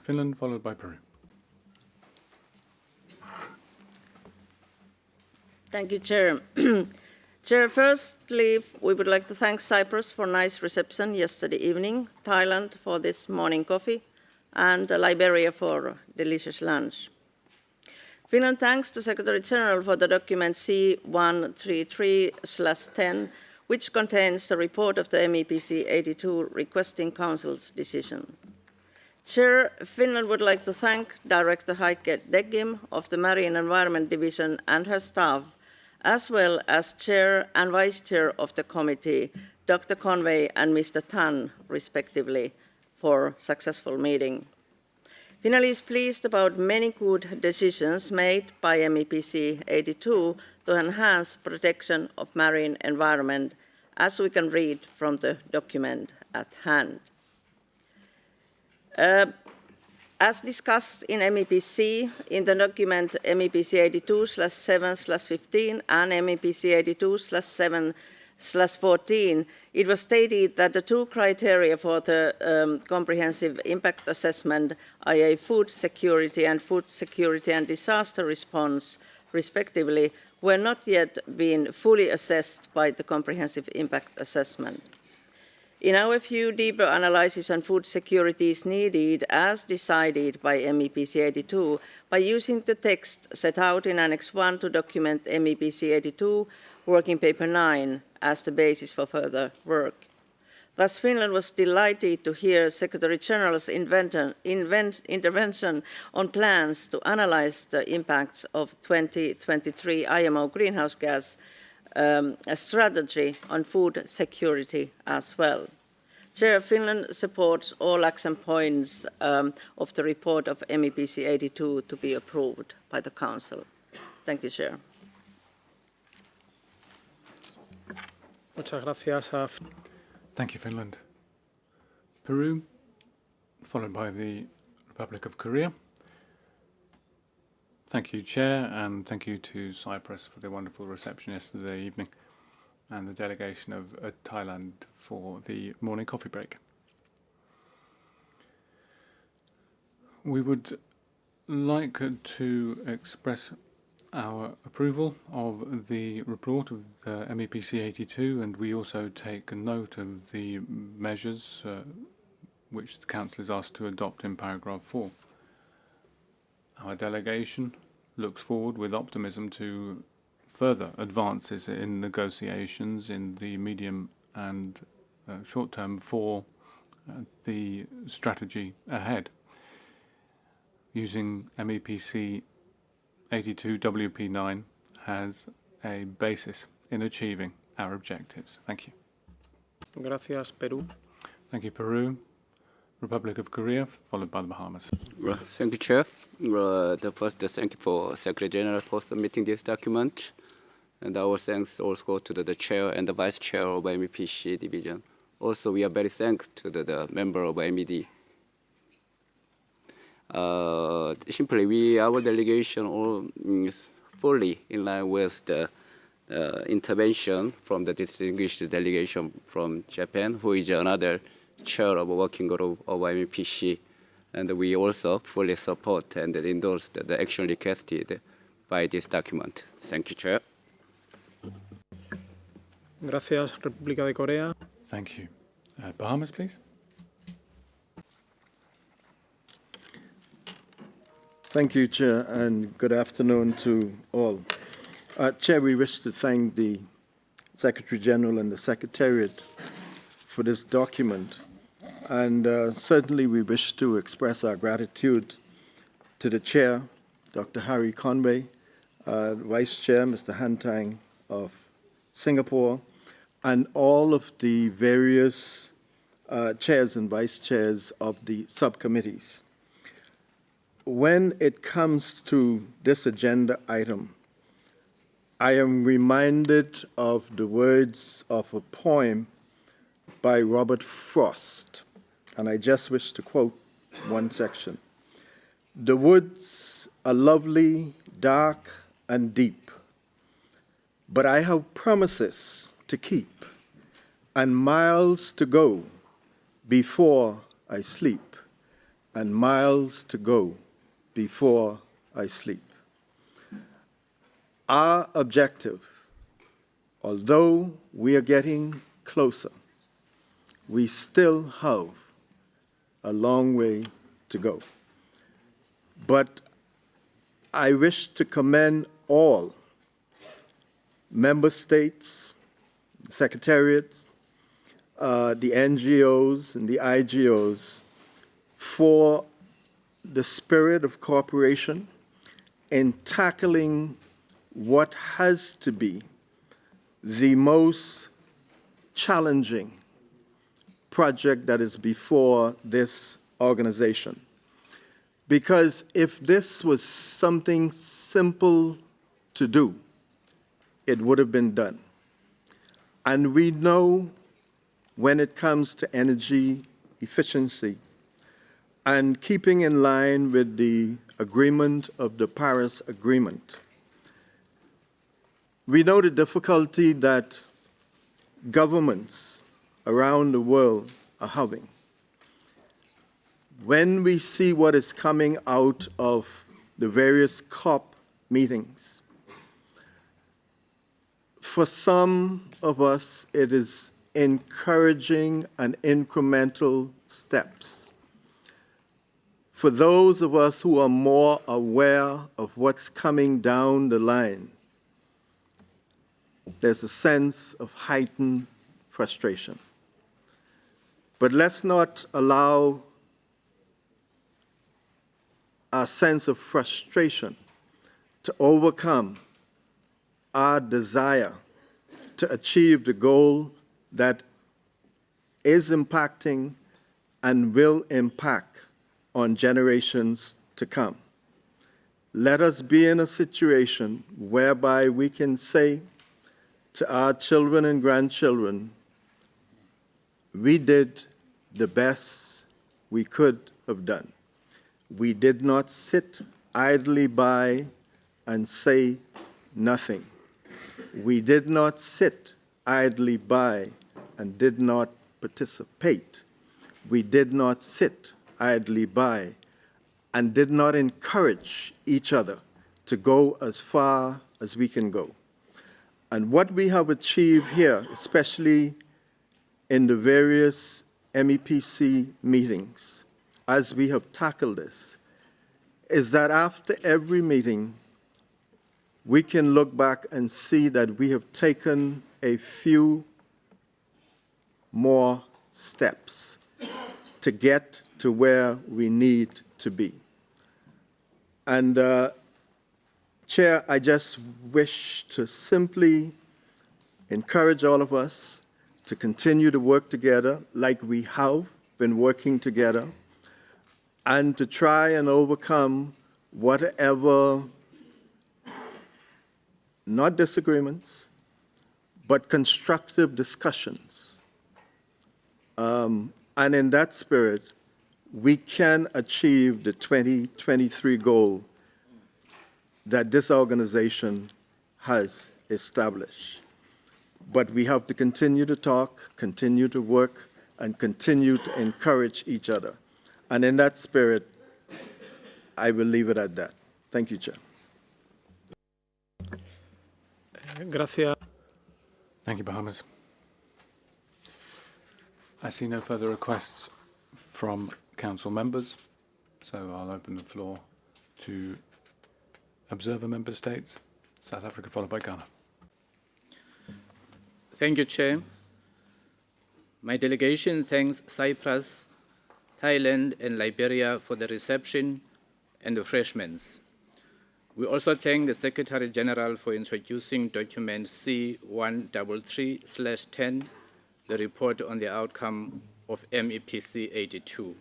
Finland, followed by Peru. Thank you, Chair. Chair, firstly, we would like to thank Cyprus for a nice reception yesterday evening, Thailand for this morning coffee, and Liberia for delicious lunch. Finland thanks the Secretary General for the document C133/10, which contains the report of the MEPC 82 requesting Council's decision. Chair, Finland would like to thank Director Heike Deggim of the Marine Environment Division and her staff, as well as Chair and Vice Chair of the committee, Dr. Conway and Mr. Tan, respectively, for successful meeting. Finland is pleased about many good decisions made by MEPC 82 to enhance protection of marine environment, as we can read from the document at hand. As discussed in MEPC, in the document MEPC 82/7/15 and MEPC 82/7/14, it was stated that the two criteria for the comprehensive impact assessment, i.e. food security and disaster response, respectively, were not yet been fully assessed by the comprehensive impact assessment. In our view, deeper analysis on food security is needed, as decided by MEPC 82, by using the text set out in Annex 1 to document MEPC 82, Working Paper 9, as the basis for further work. Thus, Finland was delighted to hear Secretary General's intervention on plans to analyze the impacts of 2023 IMO greenhouse gas strategy on food security as well. Chair, Finland supports all action points of the report of MEPC 82 to be approved by the Council. Thank you, Chair. Muchas gracias. Thank you, Finland. Peru, followed by the Republic of Korea. Thank you, Chair, and thank you to Cyprus for the wonderful reception yesterday evening, and the delegation of Thailand for the morning coffee break. We would like to express our approval of the report of the MEPC 82, and we also take note of the measures which the Council is asked to adopt in paragraph 4. Our delegation looks forward with optimism to further advances in negotiations in the medium and short term for the strategy ahead, using MEPC 82 WP9 has a basis in achieving our objectives. Thank you. Gracias, Peru. Thank you, Peru. Republic of Korea, followed by the Bahamas. Thank you, Chair. Thank you for Secretary General for submitting this document. And our thanks also go to the Chair and the Vice Chair of MEPC Division. Also, we are very thankful to the member of MED. Simply, our delegation is fully in line with the intervention from the distinguished delegation from Japan, who is another chair of a working group of MEPC. And we also fully support and endorse the action requested by this document. Thank you, Chair. Gracias, República de Corea. Thank you. Bahamas, please. Thank you, Chair, and good afternoon to all. Chair, we wish to thank the Secretary General and the Secretariat for this document, and certainly we wish to express our gratitude to the Chair, Dr. Harry Conway, Vice Chair, Mr. Han Tang of Singapore, and all of the various chairs and vice chairs of the subcommittees. When it comes to this agenda item, I am reminded of the words of a poem by Robert Frost, and I just wish to quote one section. The woods are lovely, dark, and deep, but I have promises to keep and miles to go before I sleep, and miles to go before I sleep. Our objective, although we are getting closer, we still have a long way to go. But I wish to commend all member states, secretariats, the NGOs and the IGOs for the spirit of cooperation in tackling what has to be the most challenging project that is before this organization. Because if this was something simple to do, it would have been done. And we know when it comes to energy efficiency and keeping in line with the agreement of the Paris Agreement, we know the difficulty that governments around the world are having. When we see what is coming out of the various COP meetings, for some of us, it is encouraging and incremental steps. For those of us who are more aware of what's coming down the line, there's a sense of heightened frustration. But let's not allow our sense of frustration to overcome our desire to achieve the goal that is impacting and will impact on generations to come. Let us be in a situation whereby we can say to our children and grandchildren, we did the best we could have done. We did not sit idly by and say nothing. We did not sit idly by and did not participate. We did not sit idly by and did not encourage each other to go as far as we can go. And what we have achieved here, especially in the various MEPC meetings, as we have tackled this, is that after every meeting, we can look back and see that we have taken a few more steps to get to where we need to be. And Chair, I just wish to simply encourage all of us to continue to work together like we have been working together, and to try and overcome whatever, not disagreements, but constructive discussions. And in that spirit, we can achieve the 2023 goal that this organization has established. But we have to continue to talk, continue to work, and continue to encourage each other. And in that spirit, I will leave it at that. Thank you, Chair. Gracias. Thank you, Bahamas. I see no further requests from council members, so I'll open the floor to observer member states. South Africa followed by Ghana. Thank you, Chair. My delegation thanks Cyprus, Thailand, and Liberia for the reception and refreshments. We also thank the Secretary General for introducing document C133/10, the report on the outcome of MEPC 82.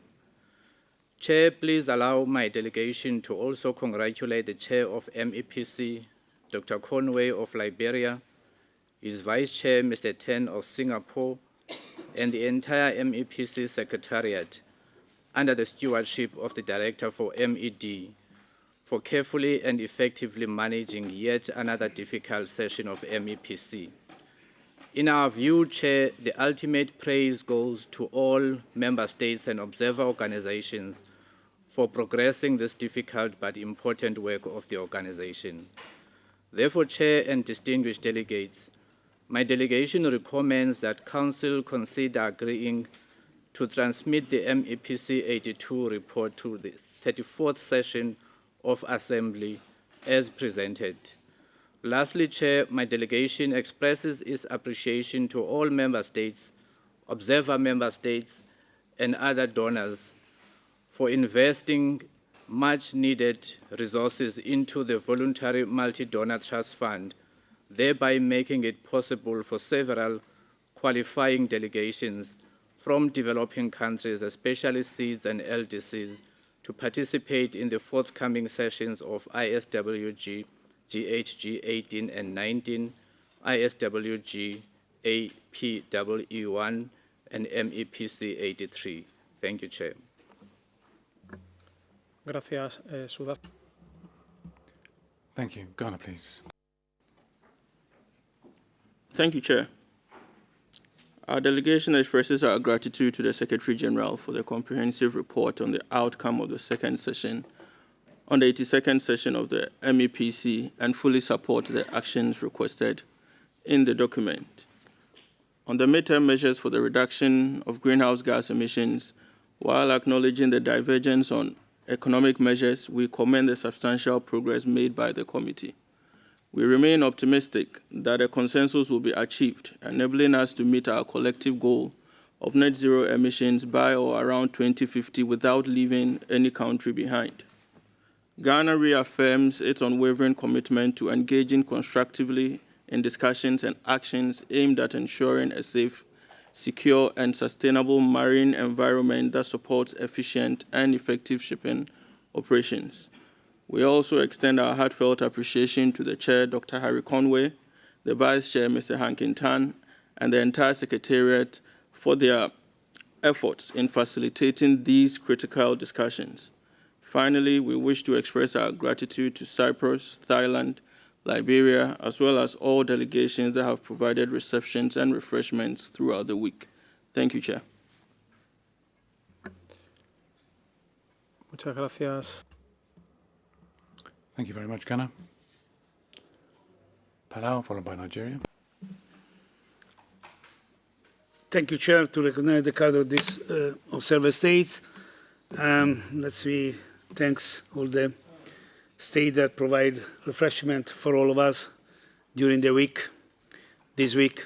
Chair, please allow my delegation to also congratulate the Chair of MEPC, Dr. Conway of Liberia, his Vice Chair, Mr. Ten of Singapore, and the entire MEPC Secretariat, under the stewardship of the Director for MED, for carefully and effectively managing yet another difficult session of MEPC. In our view, Chair, the ultimate praise goes to all member states and observer organizations for progressing this difficult but important work of the organization. Therefore, Chair and distinguished delegates, my delegation recommends that Council consider agreeing to transmit the MEPC 82 report to the 34th session of Assembly as presented. Lastly, Chair, my delegation expresses its appreciation to all member states, observer member states, and other donors for investing much needed resources into the voluntary multi-donor trust fund, thereby making it possible for several qualifying delegations from developing countries, especially SEEDs and LDCs, to participate in the forthcoming sessions of ISWG GHG 18 and 19, ISWG APWE1, and MEPC 83. Thank you, Chair. Gracias, South Africa. Thank you. Ghana, please. Thank you, Chair. Our delegation expresses our gratitude to the Secretary General for the comprehensive report on the outcome of the second session, on the 82nd session of the MEPC, and fully support the actions requested in the document. On the midterm measures for the reduction of greenhouse gas emissions, while acknowledging the divergence on economic measures, we commend the substantial progress made by the committee. We remain optimistic that a consensus will be achieved, enabling us to meet our collective goal of net zero emissions by or around 2050 without leaving any country behind. Ghana reaffirms its unwavering commitment to engaging constructively in discussions and actions aimed at ensuring a safe, secure, and sustainable marine environment that supports efficient and effective shipping operations. We also extend our heartfelt appreciation to the Chair, Dr. Harry Conway, the Vice Chair, Mr. Hankin Tan, and the entire Secretariat for their efforts in facilitating these critical discussions. Finally, we wish to express our gratitude to Cyprus, Thailand, Liberia, as well as all delegations that have provided receptions and refreshments throughout the week. Thank you, Chair. Muchas gracias. Thank you very much, Ghana. Palau, followed by Nigeria. Thank you, Chair, to recognize the card of these observer states. Let's see, thanks all the states that provide refreshment for all of us during the week, this week.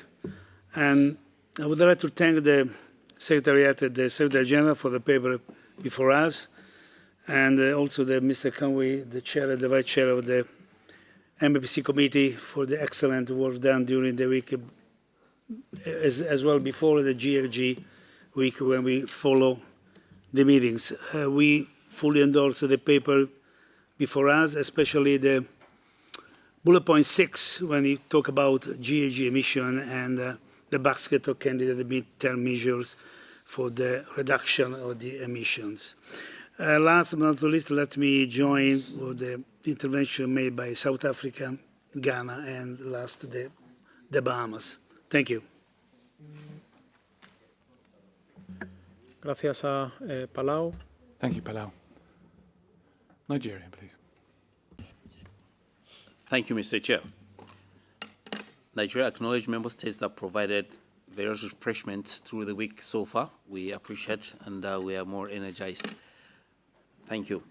And I would like to thank the Secretariat, the Secretary General for the paper before us, and also the Mr. Conway, the Chair and the Vice Chair of the MEPC Committee for the excellent work done during the week, as well before the GRG week when we follow the meetings. We fully endorse the paper before us, especially the bullet point 6 when you talk about GHG emission and the basket of candidate mid-term measures for the reduction of the emissions. Last but not least, let me join with the intervention made by South Africa, Ghana, and last the Bahamas. Thank you. Gracias a Palau. Thank you, Palau. Nigeria, please. Thank you, Mr. Chair. Nigeria acknowledges member states that provided various refreshments through the week so far. We appreciate and we are more energized. Thank you.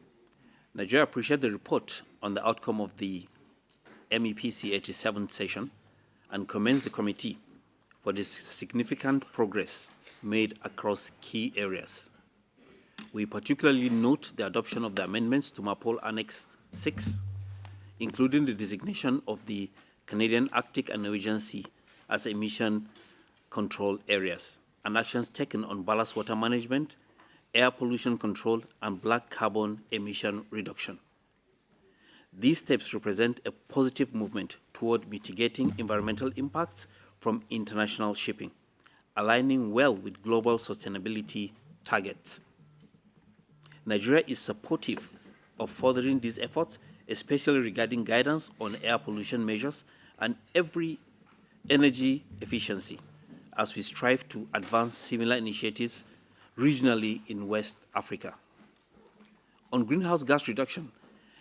Nigeria appreciates the report on the outcome of the MEPC 87th session and commends the committee for this significant progress made across key areas. We particularly note the adoption of the amendments to MAPOL Annex 6, including the designation of the Canadian Arctic and Norwegian Sea as emission control areas, and actions taken on ballast water management, air pollution control, and black carbon emission reduction. These steps represent a positive movement toward mitigating environmental impacts from international shipping, aligning well with global sustainability targets. Nigeria is supportive of furthering these efforts, especially regarding guidance on air pollution measures and every energy efficiency, as we strive to advance similar initiatives regionally in West Africa. On greenhouse gas reduction,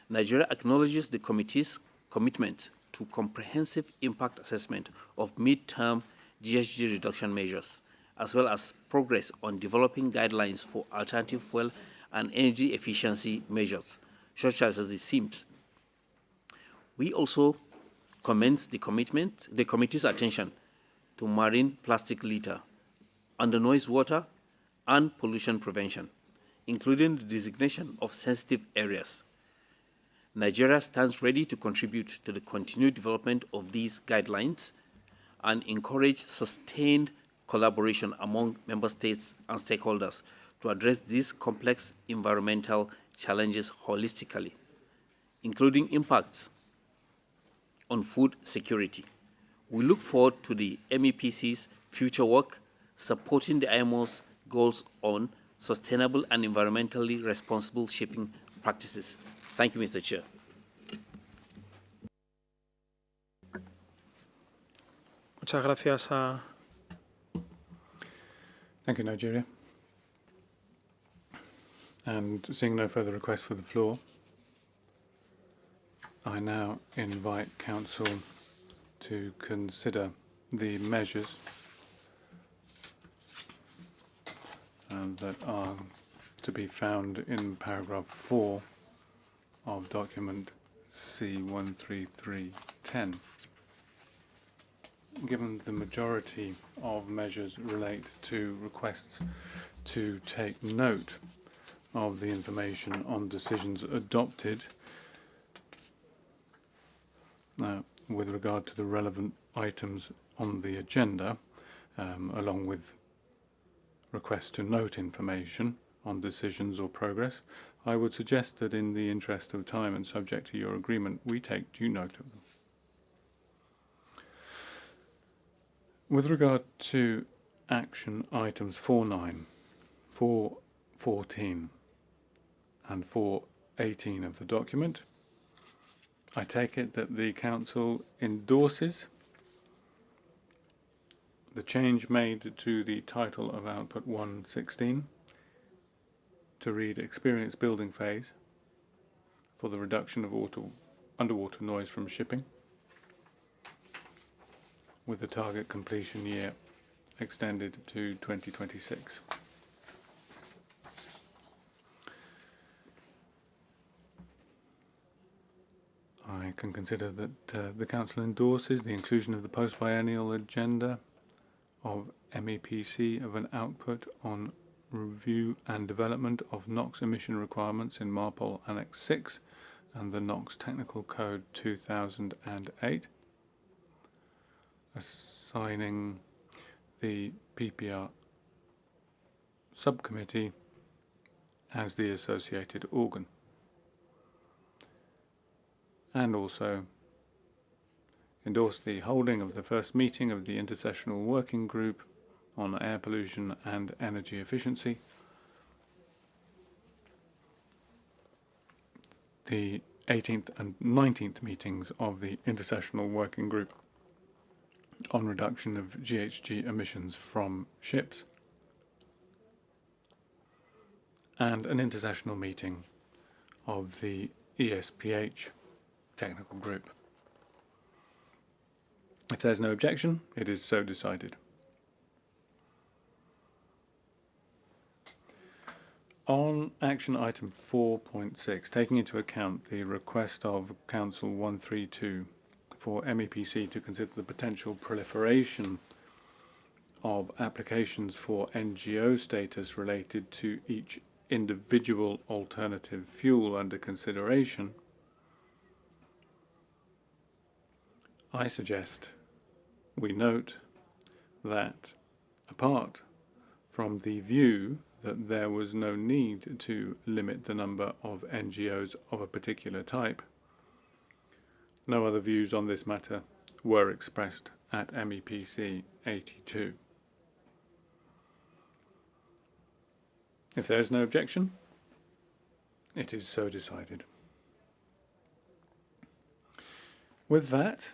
Nigeria acknowledges the committee's commitment to comprehensive impact assessment of mid-term GHG reduction measures, as well as progress on developing guidelines for alternative fuel and energy efficiency measures, such as the SIMPS. We also commend the committee's attention to marine plastic litter, undernoise water, and pollution prevention, including the designation of sensitive areas. Nigeria stands ready to contribute to the continued development of these guidelines and encourage sustained collaboration among member states and stakeholders to address these complex environmental challenges holistically, including impacts on food security. We look forward to the MEPC's future work supporting the IMO's goals on sustainable and environmentally responsible shipping practices. Thank you, Mr. Chair. Muchas gracias a... Thank you, Nigeria. And seeing no further requests for the floor, I now invite Council to consider the measures that are to be found in paragraph 4 of document C13310. Given the majority of measures relate to requests to take note of the information on decisions adopted with regard to the relevant items on the agenda, along with requests to note information on decisions or progress, I would suggest that in the interest of time and subject to your agreement, we take due note of them. With regard to action items 4.9, 4.14 and 4.18 of the document, I take it that the Council endorses the change made to the title of Output 1.16 to read Experience Building Phase for the reduction of underwater noise from shipping, with the target completion year extended to 2026. I can consider that the Council endorses the inclusion of the post-biennial agenda of MEPC of an output on review and development of NOx emission requirements in MARPOL Annex 6 and the NOx Technical Code 2008, assigning the PPR subcommittee as the associated organ, and also endorse the holding of the first meeting of the Intersessional Working Group on Air Pollution and Energy Efficiency, the 18th and 19th meetings of the Intersessional Working Group on reduction of GHG emissions from ships, and an intersessional meeting of the ESPH Technical Group. If there's no objection, it is so decided. On action item 4.6, taking into account the request of Council 132 for MEPC to consider the potential proliferation of applications for NGO status related to each individual alternative fuel under consideration, I suggest we note that, apart from the view that there was no need to limit the number of NGOs of a particular type, no other views on this matter were expressed at MEPC 82. If there is no objection, it is so decided. With that,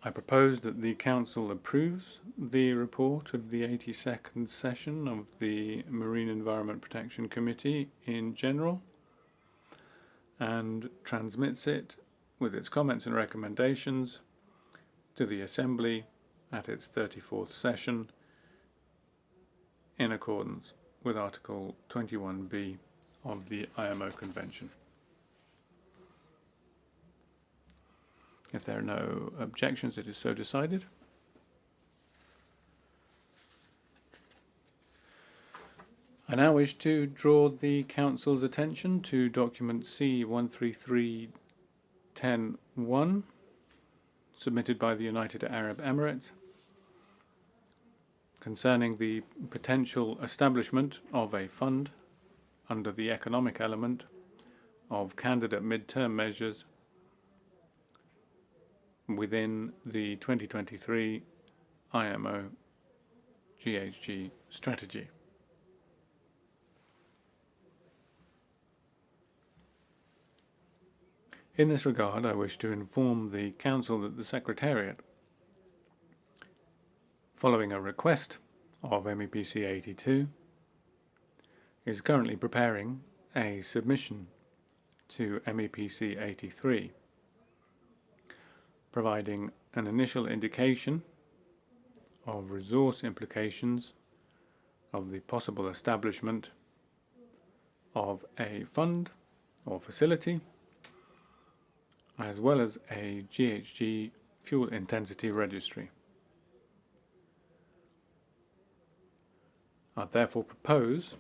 I propose that the Council approves the report of the 82nd session of the Marine Environment Protection Committee in general, and transmits it with its comments and recommendations to the Assembly at its 34th session in accordance with Article 21B of the IMO Convention. If there are no objections, it is so decided. I now wish to draw the Council's attention to document C133-10-1, submitted by the United Arab Emirates, concerning the potential establishment of a fund under the economic element of candidate mid-term measures within the 2023 IMO GHG strategy. In this regard, I wish to inform the Council that the Secretariat, following a request of MEPC 82, is currently preparing a submission to MEPC 83, providing an initial indication of resource implications of the possible establishment of a fund or facility, as well as a GHG fuel intensity registry. I therefore propose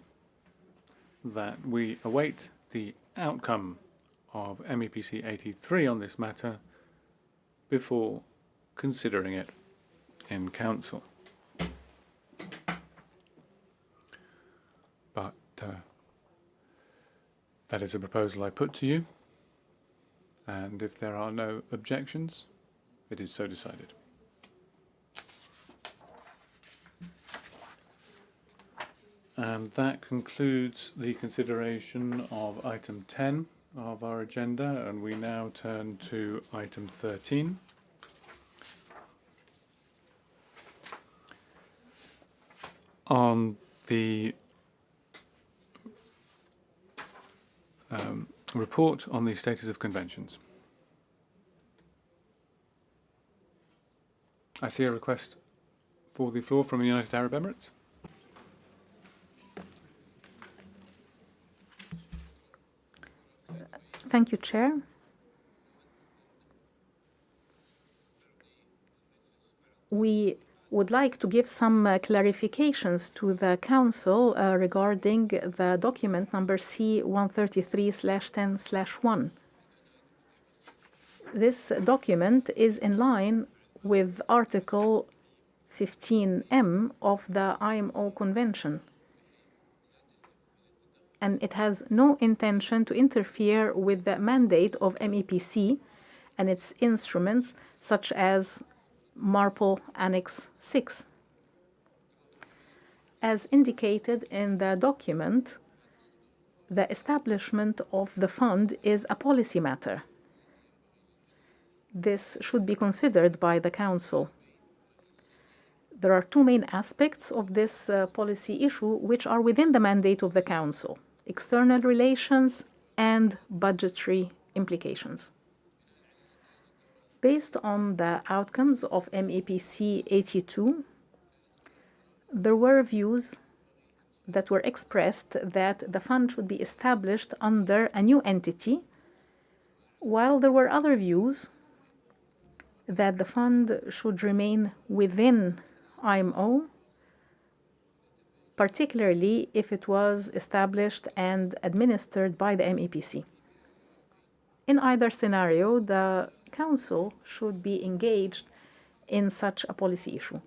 that we await the outcome of MEPC 83 on this matter before considering it in Council. But that is a proposal I put to you, and if there are no objections, it is so decided. And that concludes the consideration of item 10 of our agenda, and we now turn to item 13. On the report on the status of conventions. I see a request for the floor from the United Arab Emirates. Thank you, Chair. We would like to give some clarifications to the Council regarding the document number C133/10/1. This document is in line with Article 15M of the IMO Convention, and it has no intention to interfere with the mandate of MEPC and its instruments, such as MARPOL Annex 6. As indicated in the document, the establishment of the fund is a policy matter. This should be considered by the Council. There are two main aspects of this policy issue which are within the mandate of the Council: external relations and budgetary implications. Based on the outcomes of MEPC 82, there were views that were expressed that the fund should be established under a new entity, while there were other views that the fund should remain within IMO, particularly if it was established and administered by the MEPC. In either scenario, the Council should be engaged in such a policy issue.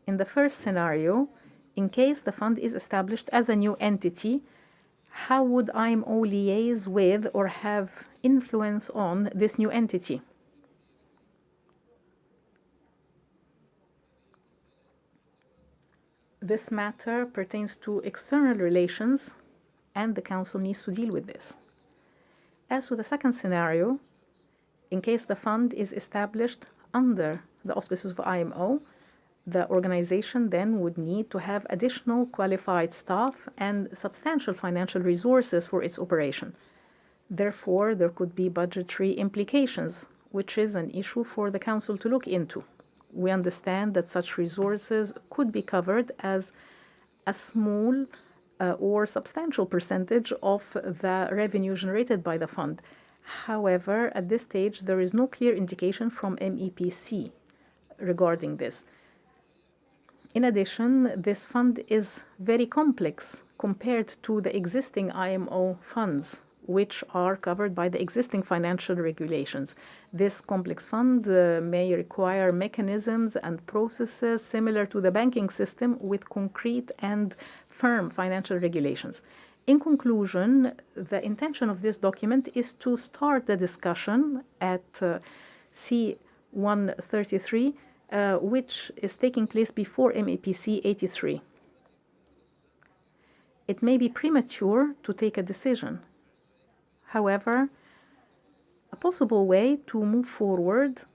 In the first scenario, in case the fund is established as a new entity, how would IMO liaise with or have influence on this new entity? This matter pertains to external relations, and the Council needs to deal with this. As with the second scenario, in case the fund is established under the auspices of IMO, the organization then would need to have additional qualified staff and substantial financial resources for its operation. Therefore, there could be budgetary implications, which is an issue for the Council to look into. We understand that such resources could be covered as a small or substantial percentage of the revenue generated by the fund. However, at this stage, there is no clear indication from MEPC regarding this. In addition, this fund is very complex compared to the existing IMO funds, which are covered by the existing financial regulations. This complex fund may require mechanisms and processes similar to the banking system with concrete and firm financial regulations. In conclusion, the intention of this document is to start the discussion at C133, which is taking place before MEPC 83. It may be premature to take a decision. However, a possible way to move forward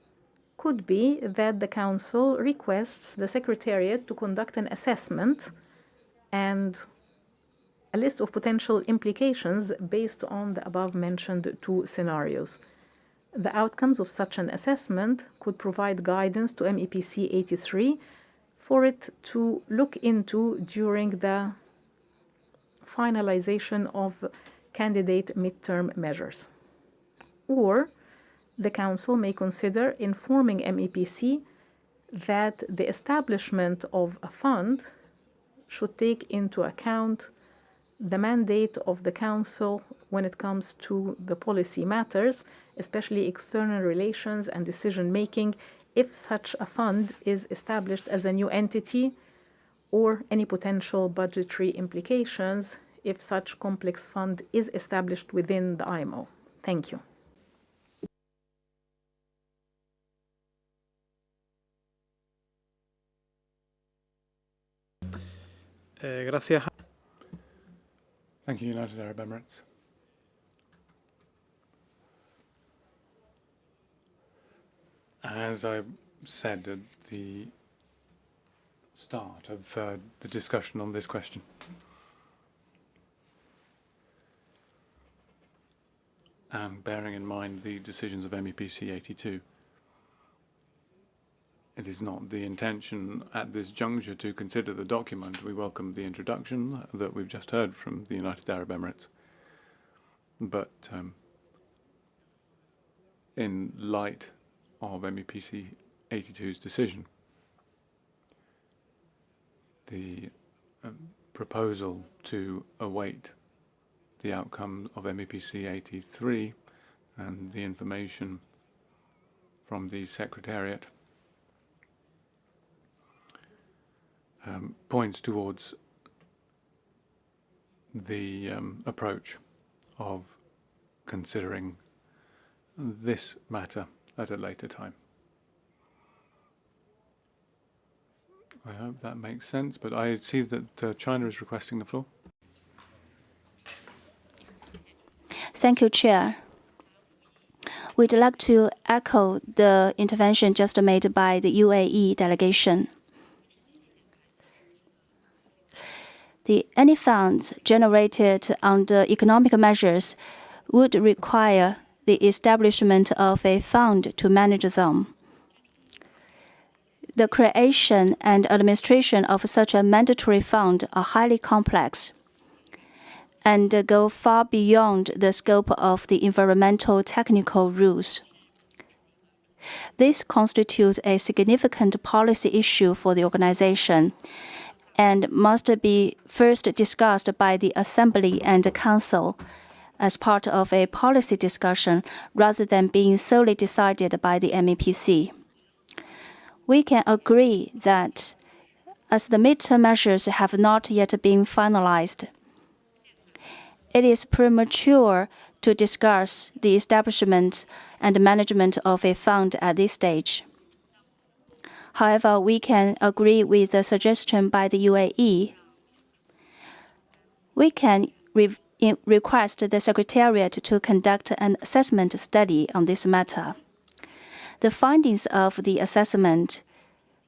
could be that the Council requests the Secretariat to conduct an assessment and a list of potential implications based on the above-mentioned two scenarios. The outcomes of such an assessment could provide guidance to MEPC 83 for it to look into during the finalization of candidate midterm measures. Or the Council may consider informing MEPC that the establishment of a fund should take into account the mandate of the Council when it comes to the policy matters, especially external relations and decision-making, if such a fund is established as a new entity, or any potential budgetary implications if such complex fund is established within the IMO. Thank you. Gracias. Thank you, United Arab Emirates. As I said at the start of the discussion on this question, and bearing in mind the decisions of MEPC 82, it is not the intention at this juncture to consider the document. We welcome the introduction that we've just heard from the United Arab Emirates. But in light of MEPC 82's decision, the proposal to await the outcome of MEPC 83 and the information from the Secretariat points towards the approach of considering this matter at a later time. I hope that makes sense, but I see that China is requesting the floor. Thank you, Chair. We'd like to echo the intervention just made by the UAE delegation. Any funds generated under economic measures would require the establishment of a fund to manage them. The creation and administration of such a mandatory fund are highly complex and go far beyond the scope of the environmental technical rules. This constitutes a significant policy issue for the organization and must be first discussed by the Assembly and the Council as part of a policy discussion rather than being solely decided by the MEPC. We can agree that as the midterm measures have not yet been finalized, it is premature to discuss the establishment and management of a fund at this stage. However, we can agree with the suggestion by the UAE. We can request the Secretariat to conduct an assessment study on this matter. The findings of the assessment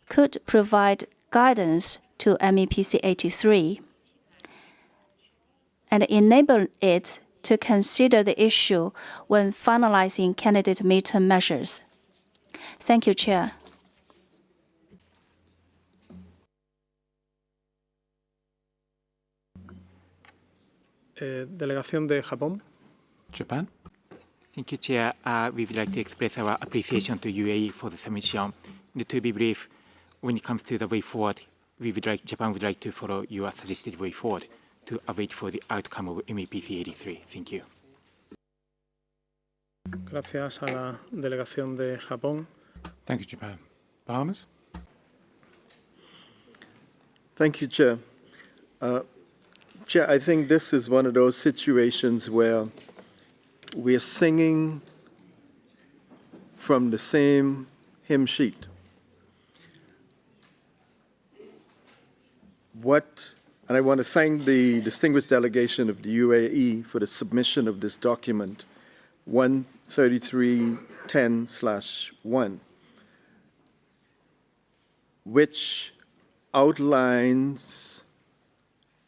could provide guidance to MEPC 83 and enable it to consider the issue when finalizing candidate midterm measures. Thank you, Chair. Delegación de Japón. Japan. Thank you, Chair. We would like to express our appreciation to UAE for the submission. And to be brief, when it comes to the way forward, Japan would like to follow your suggested way forward to await for the outcome of MEPC 83. Thank you. Gracias a la delegación de Japón. Thank you, Japan. Bahamas. Thank you, Chair. Chair, I think this is one of those situations where we're singing from the same hymn sheet. And I want to thank the distinguished delegation of the UAE for the submission of this document, 13310/1, which outlines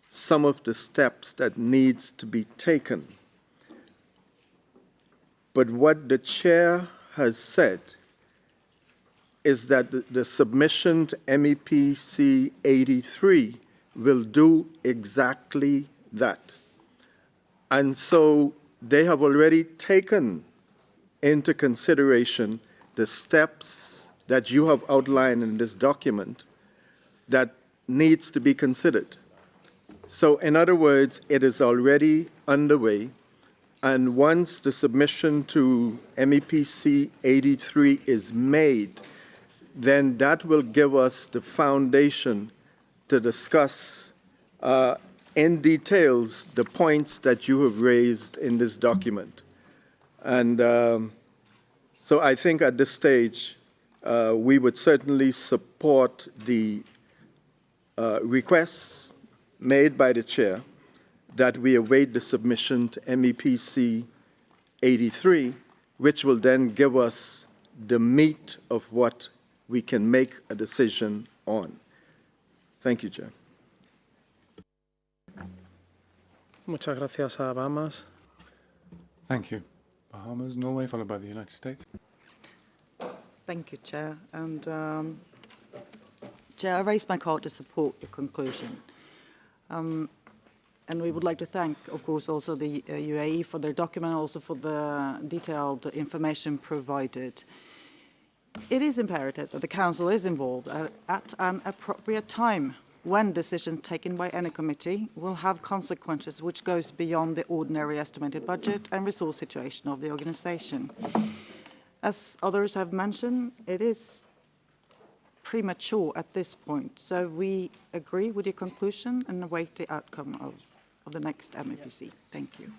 some of the steps that needs to be taken. But what the chair has said is that the submission to MEPC 83 will do exactly that. And so they have already taken into consideration the steps that you have outlined in this document that needs to be considered. So in other words, it is already underway, and once the submission to MEPC 83 is made, then that will give us the foundation to discuss in details the points that you have raised in this document. And so I think at this stage, we would certainly support the requests made by the chair that we await the submission to MEPC 83, which will then give us the meat of what we can make a decision on. Thank you, Chair. Muchas gracias a Bahamas. Thank you. Bahamas, Norway, followed by the United States. Thank you, Chair. And Chair, I raised my card to support your conclusion. And we would like to thank, of course, also the UAE for their document, also for the detailed information provided. It is imperative that the Council is involved at an appropriate time when decisions taken by any committee will have consequences which goes beyond the ordinary estimated budget and resource situation of the organisation. As others have mentioned, it is premature at this point, so we agree with your conclusion and await the outcome of the next MEPC. Thank you.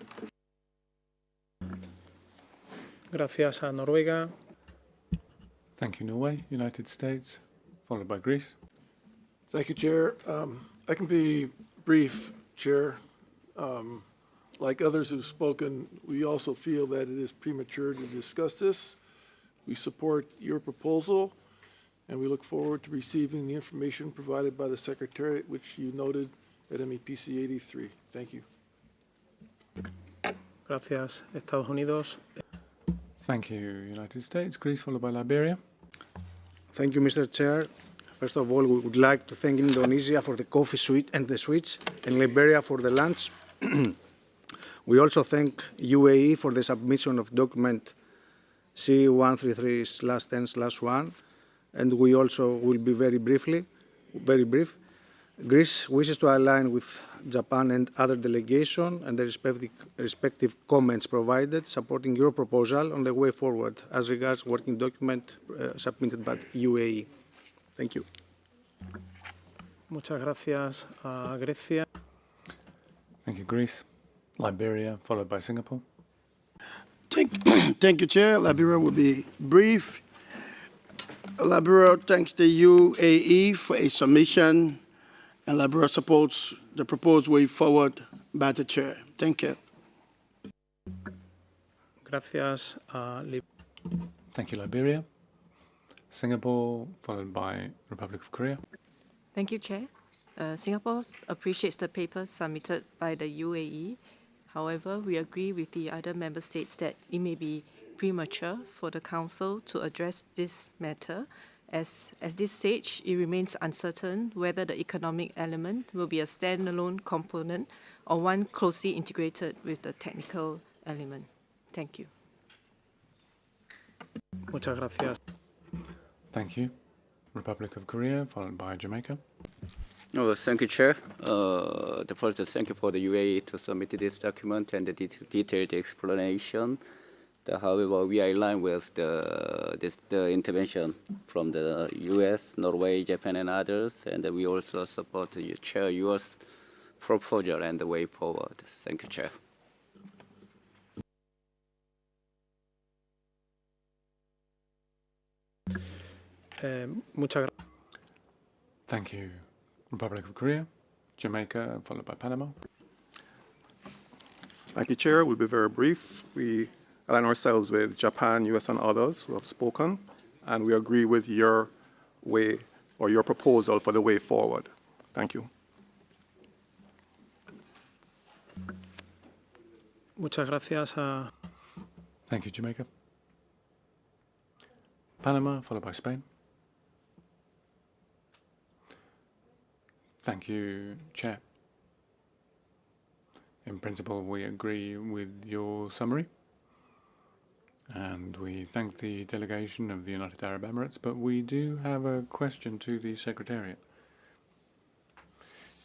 Gracias a Noruega. Thank you, Norway. United States, followed by Greece. Thank you, Chair. I can be brief, Chair. Like others who've spoken, we also feel that it is premature to discuss this. We support your proposal, and we look forward to receiving the information provided by the Secretariat, which you noted at MEPC 83. Thank you. Gracias, Estados Unidos. Thank you, United States. Greece, followed by Liberia. Thank you, Mr. Chair. First of all, we would like to thank Indonesia for the coffee suite and the sweets, and Liberia for the lunch. We also thank UAE for the submission of document C133/10/1, and we also will be very brief. Greece wishes to align with Japan and other delegations and the respective comments provided, supporting your proposal on the way forward as regards working document submitted by UAE. Thank you. Muchas gracias a Grecia. Thank you, Greece. Liberia, followed by Singapore. Thank you, Chair. Liberia will be brief. Liberia thanks the UAE for a submission, and Liberia supports the proposed way forward by the Chair. Thank you. Gracias a Thank you, Liberia. Singapore, followed by Republic of Korea. Thank you, Chair. Singapore appreciates the papers submitted by the UAE. However, we agree with the other member states that it may be premature for the Council to address this matter, as at this stage it remains uncertain whether the economic element will be a standalone component or one closely integrated with the technical element. Thank you. Muchas gracias. Thank you. Republic of Korea, followed by Jamaica. Oh, thank you, Chair. The first, thank you for the UAE to submit this document and the detailed explanation. However, we are in line with the intervention from the US, Norway, Japan, and others, and we also support you, Chair, your proposal and the way forward. Thank you, Chair. Thank you. Republic of Korea, Jamaica, followed by Panama. Thank you, Chair. We'll be very brief. We align ourselves with Japan, US, and others who have spoken, and we agree with your way or your proposal for the way forward. Thank you. Muchas gracias a... Thank you, Jamaica. Panama, followed by Spain. Thank you, Chair. In principle, we agree with your summary, and we thank the delegation of the United Arab Emirates, but we do have a question to the Secretariat.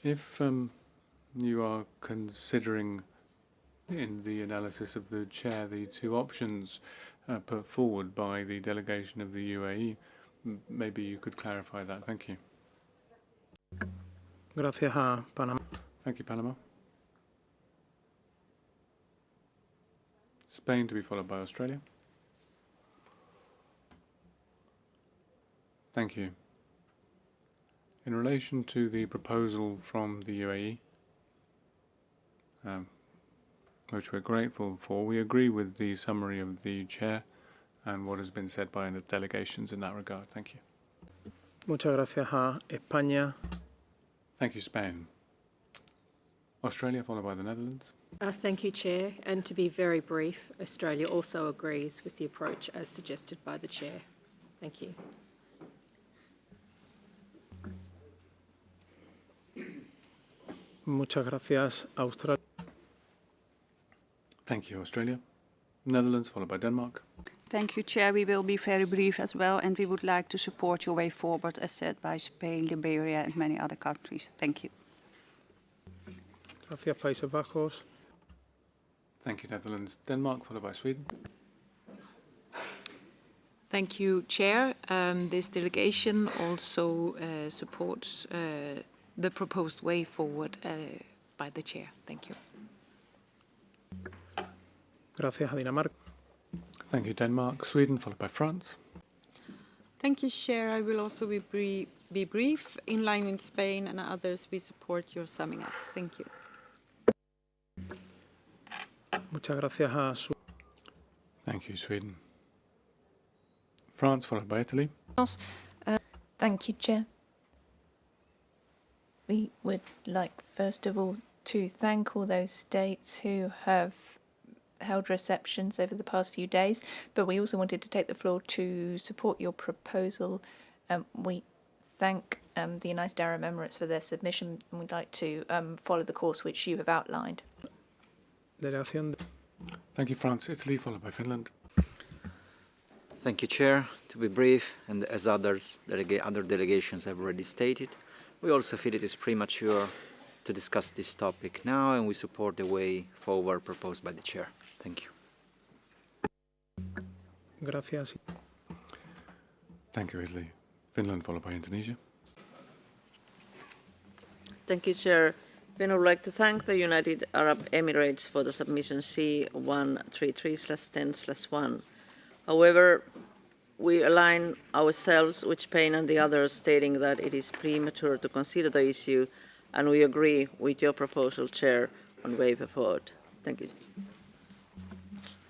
If you are considering in the analysis of the Chair the two options put forward by the delegation of the UAE, maybe you could clarify that. Thank you. Gracias a Panamá. Thank you, Panama. Spain to be followed by Australia. Thank you. In relation to the proposal from the UAE, which we're grateful for, we agree with the summary of the Chair and what has been said by the delegations in that regard. Thank you. Muchas gracias a España. Thank you, Spain. Australia, followed by the Netherlands. Thank you, Chair. And to be very brief, Australia also agrees with the approach as suggested by the Chair. Thank you. Muchas gracias, Australia. Thank you, Australia. Netherlands, followed by Denmark. Thank you, Chair. We will be very brief as well, and we would like to support your way forward, as said by Spain, Liberia, and many other countries. Thank you. Gracias, Países Bajos. Thank you, Netherlands. Denmark, followed by Sweden. Thank you, Chair. This delegation also supports the proposed way forward by the Chair. Thank you. Gracias a Dinamarca. Thank you, Denmark. Sweden, followed by France. Thank you, Chair. I will also be brief. In line with Spain and others, we support your summing up. Thank you. Muchas gracias a Thank you, Sweden. France, followed by Italy. Thank you, Chair. We would like, first of all, to thank all those states who have held receptions over the past few days, but we also wanted to take the floor to support your proposal. We thank the United Arab Emirates for their submission, and we'd like to follow the course which you have outlined. Delegación. Thank you, France. Italy, followed by Finland. Thank you, Chair. To be brief, and as other delegations have already stated, we also feel it is premature to discuss this topic now, and we support the way forward proposed by the Chair. Thank you. Gracias. Thank you, Italy. Finland, followed by Indonesia. Thank you, Chair. We would like to thank the United Arab Emirates for the submission C133/10/1. However, we align ourselves with Spain and the others, stating that it is premature to consider the issue, and we agree with your proposal, Chair, on way forward. Thank you.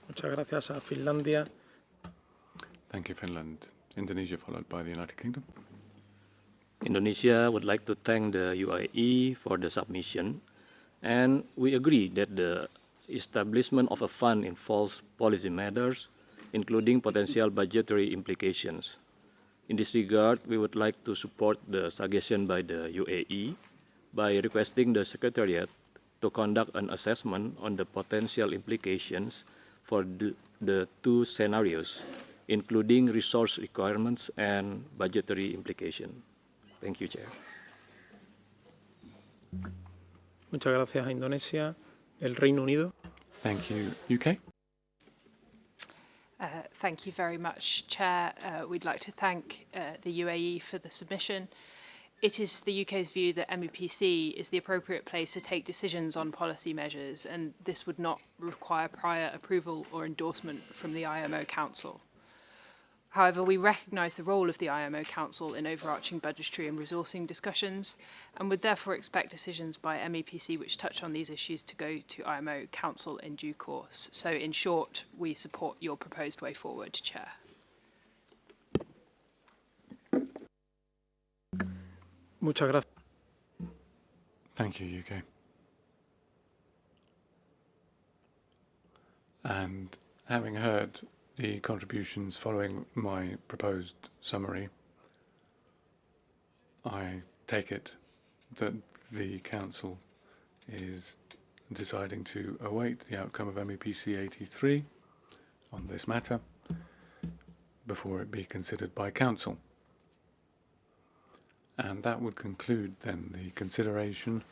Muchas gracias a Finlandia. Thank you, Finland. Indonesia, followed by the United Kingdom. Indonesia would like to thank the UAE for the submission, and we agree that the establishment of a fund involves policy matters, including potential budgetary implications. In this regard, we would like to support the suggestion by the UAE by requesting the Secretariat to conduct an assessment on the potential implications for the two scenarios, including resource requirements and budgetary implications. Thank you, Chair. Muchas gracias a Indonesia. El Reino Unido. Thank you, UK. Thank you very much, Chair. We'd like to thank the UAE for the submission. It is the UK's view that MEPC is the appropriate place to take decisions on policy measures, and this would not require prior approval or endorsement from the IMO Council. However, we recognise the role of the IMO Council in overarching budgetary and resourcing discussions, and would therefore expect decisions by MEPC which touch on these issues to go to IMO Council in due course. So, in short, we support your proposed way forward, Chair. Muchas gracias. Thank you, UK. And having heard the contributions following my proposed summary, I take it that the Council is deciding to await the outcome of MEPC 83 on this matter before it be considered by Council. And that would conclude then the consideration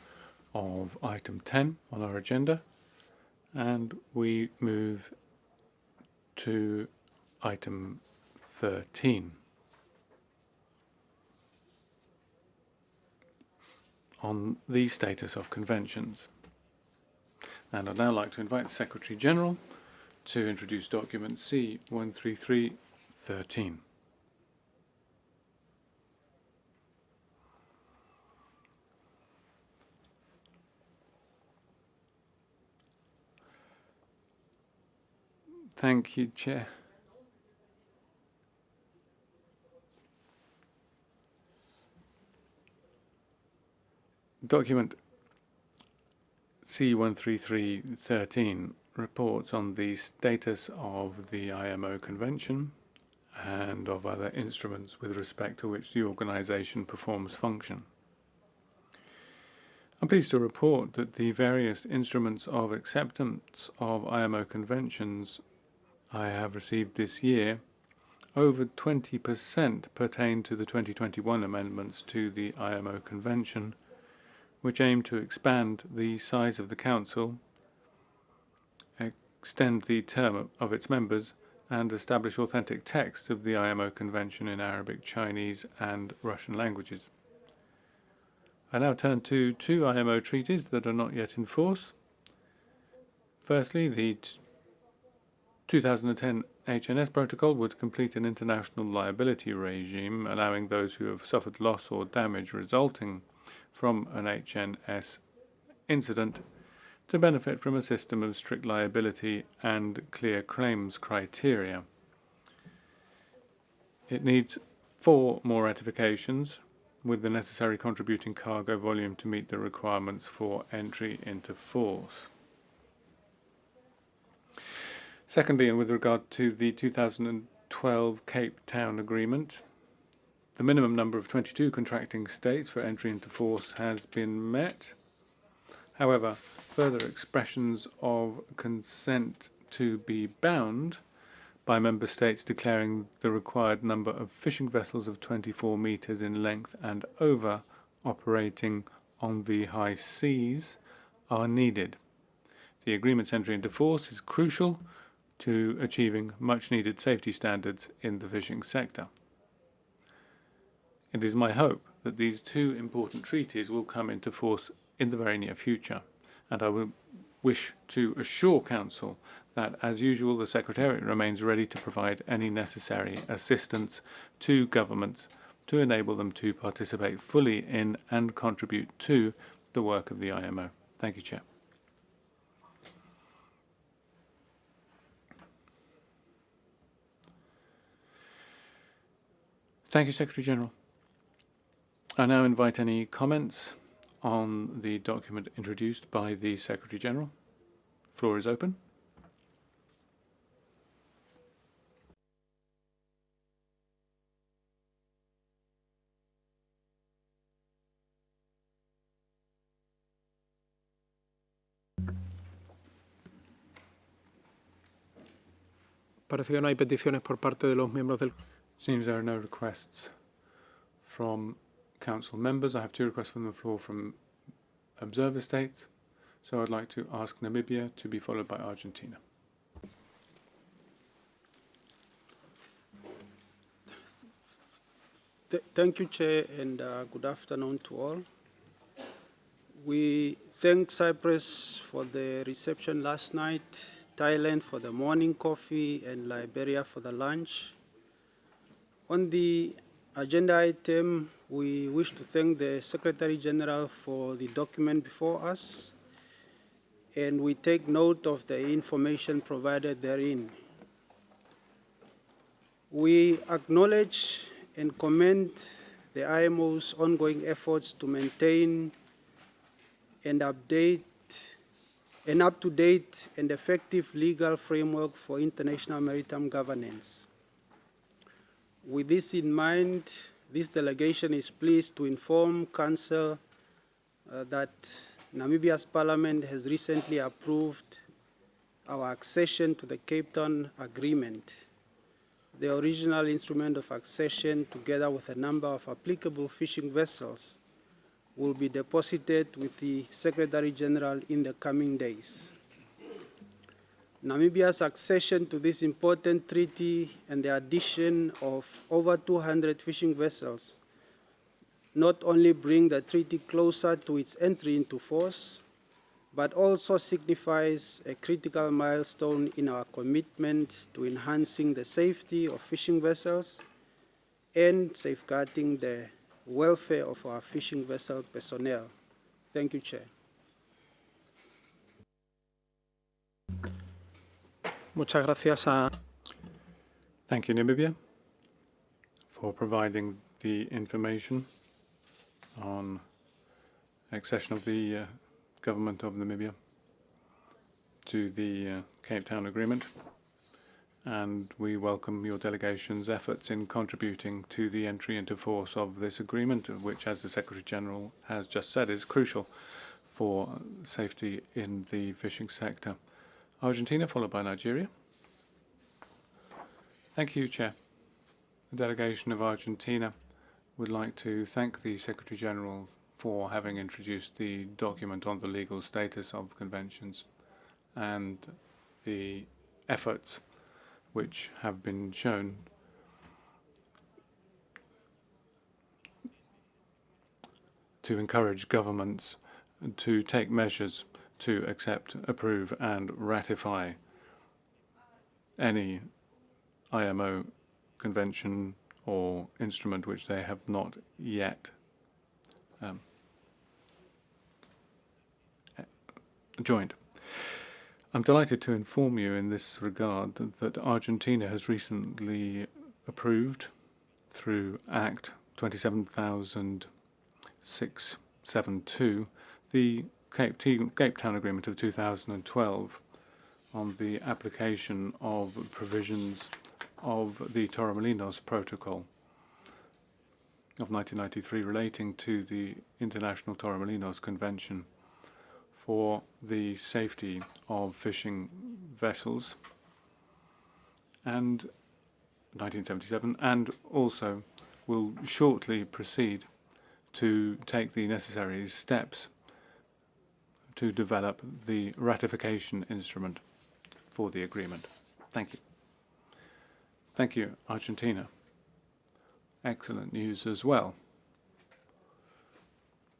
of item 10 on our agenda, and we move to item 13 on the status of conventions. And I'd now like to invite the Secretary General to introduce document C13313. Thank you, Chair. Document C13313 reports on the status of the IMO Convention and of other instruments with respect to which the organisation performs function. I'm pleased to report that the various instruments of acceptance of IMO conventions I have received this year, over 20% pertain to the 2021 amendments to the IMO Convention, which aim to expand the size of the Council, extend the term of its members, and establish authentic texts of the IMO Convention in Arabic, Chinese, and Russian languages. I now turn to two IMO treaties that are not yet in force. Firstly, the 2010 HNS Protocol would complete an international liability regime, allowing those who have suffered loss or damage resulting from an HNS incident to benefit from a system of strict liability and clear claims criteria. It needs 4 more ratifications, with the necessary contributing cargo volume to meet the requirements for entry into force. Secondly, and with regard to the 2012 Cape Town Agreement, the minimum number of 22 contracting states for entry into force has been met. However, further expressions of consent to be bound by member states declaring the required number of fishing vessels of 24 metres in length and over operating on the high seas are needed. The agreement's entry into force is crucial to achieving much-needed safety standards in the fishing sector. It is my hope that these two important treaties will come into force in the very near future, and I will wish to assure Council that, as usual, the Secretariat remains ready to provide any necessary assistance to governments to enable them to participate fully in and contribute to the work of the IMO. Thank you, Chair. Thank you, Secretary General. I now invite any comments on the document introduced by the Secretary General. Floor is open. Parece que no hay peticiones por parte de los miembros del... Seems there are no requests from Council members. I have 2 requests from the floor from observer states. So I'd like to ask Namibia to be followed by Argentina. Thank you, Chair, and good afternoon to all. We thank Cyprus for the reception last night, Thailand for the morning coffee, and Liberia for the lunch. On the agenda item, we wish to thank the Secretary General for the document before us, and we take note of the information provided therein. We acknowledge and commend the IMO's ongoing efforts to maintain an up-to-date and effective legal framework for international maritime governance. With this in mind, this delegation is pleased to inform Council that Namibia's Parliament has recently approved our accession to the Cape Town Agreement. The original instrument of accession, together with a number of applicable fishing vessels, will be deposited with the Secretary General in the coming days. Namibia's accession to this important treaty and the addition of over 200 fishing vessels not only bring the treaty closer to its entry into force, but also signifies a critical milestone in our commitment to enhancing the safety of fishing vessels and safeguarding the welfare of our fishing vessel personnel. Thank you, Chair. Muchas gracias a... Thank you, Namibia, for providing the information on accession of the government of Namibia to the Cape Town Agreement. and we welcome your delegation's efforts in contributing to the entry into force of this agreement, which, as the Secretary-General has just said, is crucial for safety in the fishing sector. Argentina, followed by Nigeria. Thank you, Chair. The delegation of Argentina would like to thank the Secretary-General for having introduced the document on the legal status of conventions and the efforts which have been shown to encourage governments to take measures to accept, approve and ratify any IMO convention or instrument which they have not yet joined. I'm delighted to inform you in this regard that Argentina has recently approved, through Act 27,672, the Cape Town Agreement of 2012 on the application of provisions of the Torremolinos Protocol of 1993 relating to the International Torremolinos Convention for the safety of fishing vessels, and 1977, and also will shortly proceed to take the necessary steps to develop the ratification instrument for the agreement. Thank you. Thank you, Argentina. Excellent news as well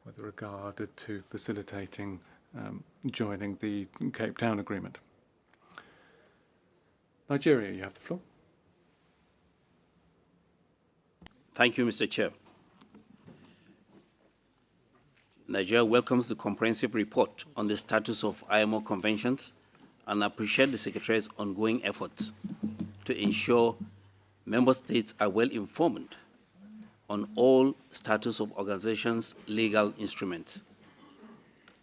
with regard to facilitating joining the Cape Town Agreement. Nigeria, you have the floor. Thank you, Mr. Chair. Nigeria welcomes the comprehensive report on the status of IMO conventions and appreciates the Secretary's ongoing efforts to ensure member states are well informed on all status of organizations' legal instruments.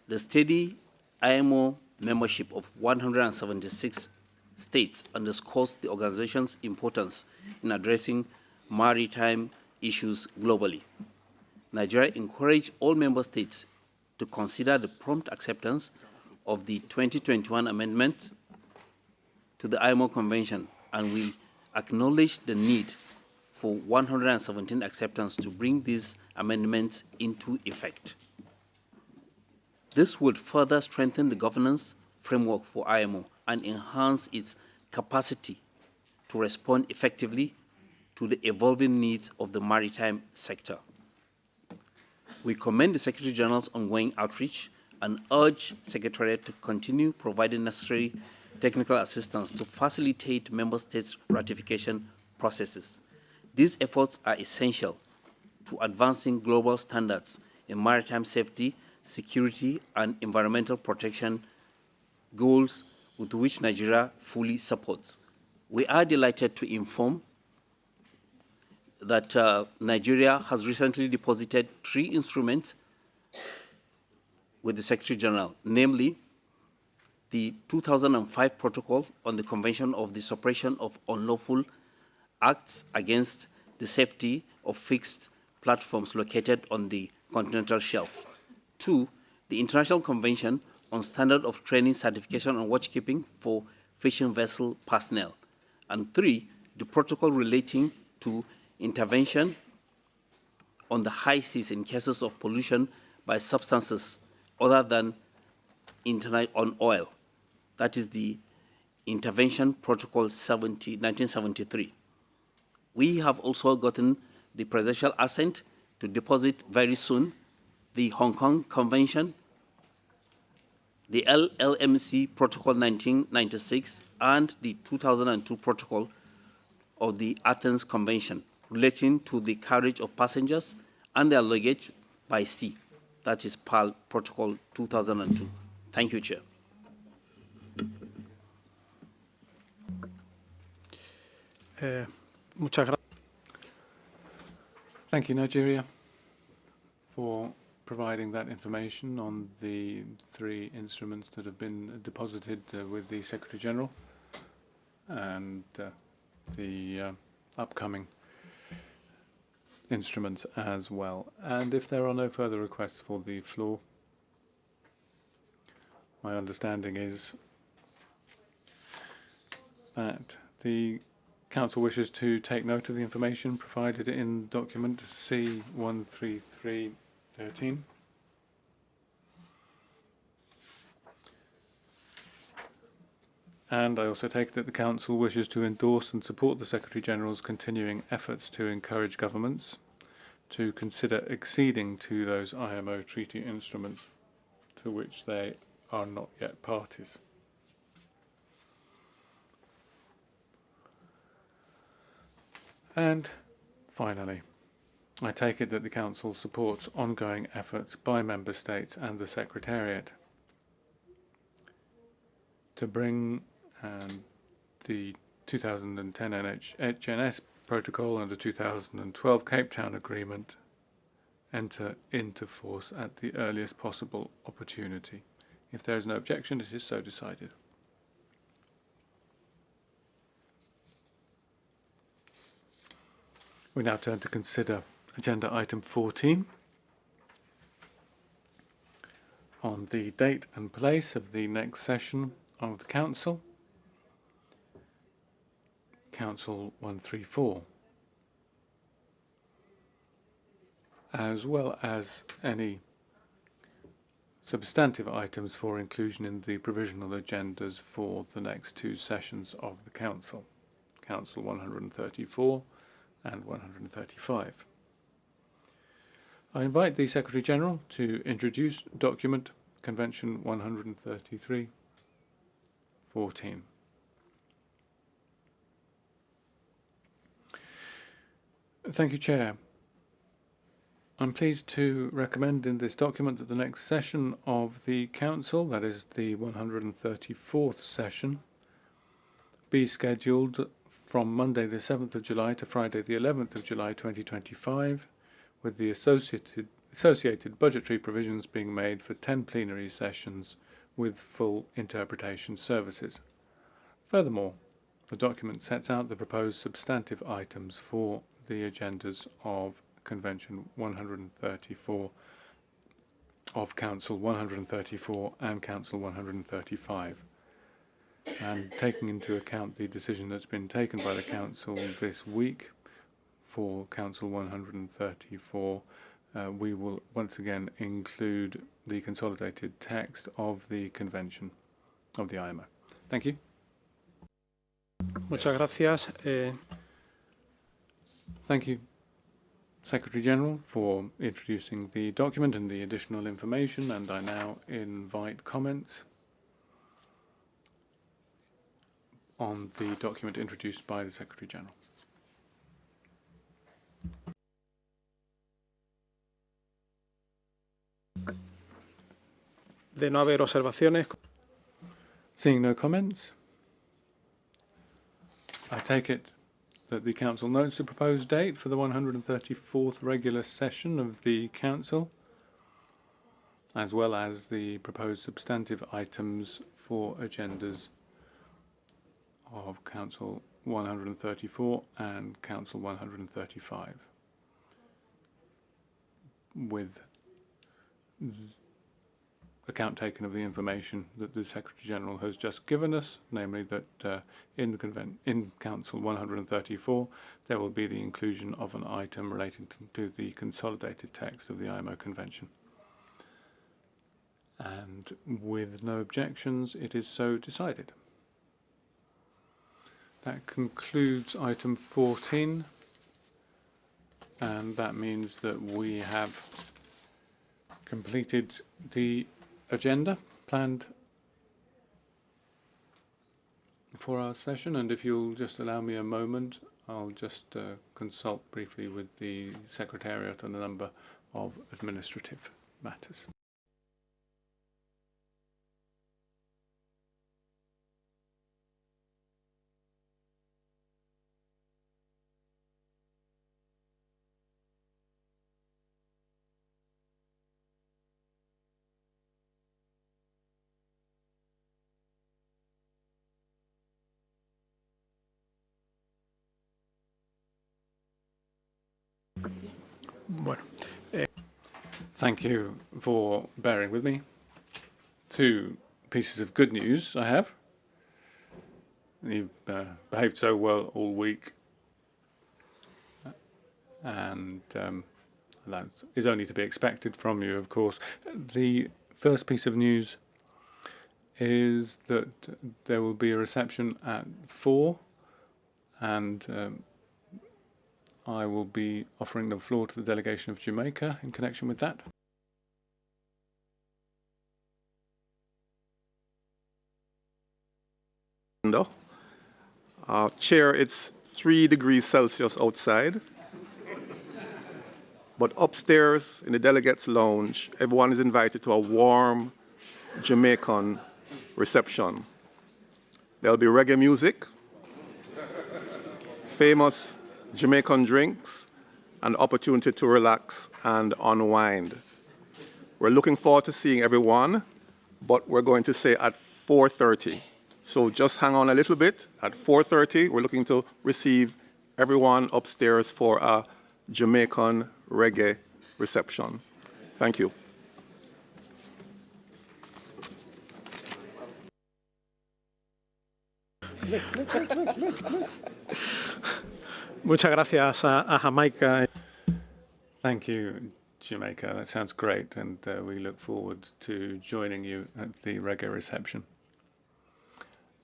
The steady IMO membership of 176 states underscores the organization's importance in addressing maritime issues globally. Nigeria encouraged all member states to consider the prompt acceptance of the 2021 amendment to the IMO Convention, and we acknowledge the need for 117 acceptance to bring these amendments into effect. This would further strengthen the governance framework for IMO and enhance its capacity to respond effectively to the evolving needs of the maritime sector. We commend the Secretary General's ongoing outreach and urge Secretariat to continue providing necessary technical assistance to facilitate member states' ratification processes. These efforts are essential to advancing global standards in maritime safety, security, and environmental protection goals with which Nigeria fully supports. We are delighted to inform that Nigeria has recently deposited 3 instruments with the Secretary General, namely the 2005 Protocol on the Convention of the Suppression of Unlawful Acts against the Safety of Fixed Platforms located on the continental shelf. 2, the International Convention on Standard of Training, Certification, and Watchkeeping for Fishing Vessel Personnel. And 3, the Protocol relating to intervention on the high seas in cases of pollution by substances other than on oil. That is the Intervention Protocol 1973. We have also gotten the presidential assent to deposit very soon the Hong Kong Convention, the LLMC Protocol 1996, and the 2002 Protocol of the Athens Convention relating to the carriage of passengers and their luggage by sea. That is PAL Protocol 2002. Thank you, Chair. Thank you, Nigeria, for providing that information on the 3 instruments that have been deposited with the Secretary General. and the upcoming instruments as well. And if there are no further requests for the floor, my understanding is that the Council wishes to take note of the information provided in document C13313. And I also take it that the Council wishes to endorse and support the Secretary-General's continuing efforts to encourage governments to consider acceding to those IMO treaty instruments to which they are not yet parties. And finally, I take it that the Council supports ongoing efforts by Member States and the Secretariat to bring the 2010 HNS Protocol and the 2012 Cape Town Agreement enter into force at the earliest possible opportunity. If there is no objection, it is so decided. We now turn to consider agenda item 14 on the date and place of the next session of the Council. Council 134, as well as any substantive items for inclusion in the provisional agendas for the next two sessions of the Council, Council 134 and 135. I invite the Secretary-General to introduce document Convention 133-14. Thank you, Chair. I'm pleased to recommend in this document that the next session of the Council, that is the 134th session, be scheduled from Monday the 7th of July to Friday the 11th of July 2025, with the associated budgetary provisions being made for 10 plenary sessions with full interpretation services. Furthermore, the document sets out the proposed substantive items for the agendas of Convention 134 of Council 134 and Council 135. And taking into account the decision that's been taken by the Council this week for Council 134, we will once again include the consolidated text of the Convention of the IMO. Thank you. Muchas gracias. Thank you, Secretary-General, for introducing the document and the additional information, and I now invite comments on the document introduced by the Secretary-General. De no haber observaciones. Seeing no comments, I take it that the Council notes the proposed date for the 134th regular session of the Council, as well as the proposed substantive items for agendas of Council 134 and Council 135, with account taken of the information that the Secretary-General has just given us, namely that in Council 134 there will be the inclusion of an item relating to the consolidated text of the IMO Convention. And with no objections, it is so decided. That concludes item 14, and that means that we have completed the agenda planned for our session, and if you'll just allow me a moment, I'll just consult briefly with the Secretariat on a number of administrative matters. Bueno. Thank you for bearing with me. 2 pieces of good news I have. You've behaved so well all week, and that is only to be expected from you, of course. The first piece of news is that there will be a reception at 4, and I will be offering the floor to the delegation of Jamaica in connection with that. Chair, it's 3 degrees Celsius outside. But upstairs in the delegates' lounge, everyone is invited to a warm Jamaican reception. There'll be reggae music, famous Jamaican drinks, and opportunity to relax and unwind. We're looking forward to seeing everyone, but we're going to say at 4:30. So just hang on a little bit. At 4:30, we're looking to receive everyone upstairs for a Jamaican reggae reception. Thank you. Muchas gracias a Jamaica. Thank you, Jamaica. That sounds great, and we look forward to joining you at the reggae reception.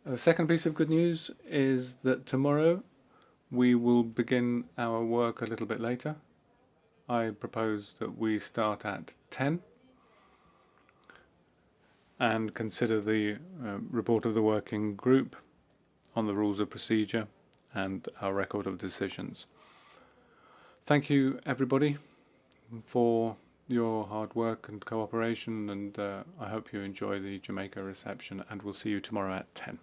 The second piece of good news is that tomorrow we will begin our work a little bit later. I propose that we start at 10 and consider the report of the working group on the rules of procedure and our record of decisions. Thank you, everybody, for your hard work and cooperation, and I hope you enjoy the Jamaica reception, and we'll see you tomorrow at 10.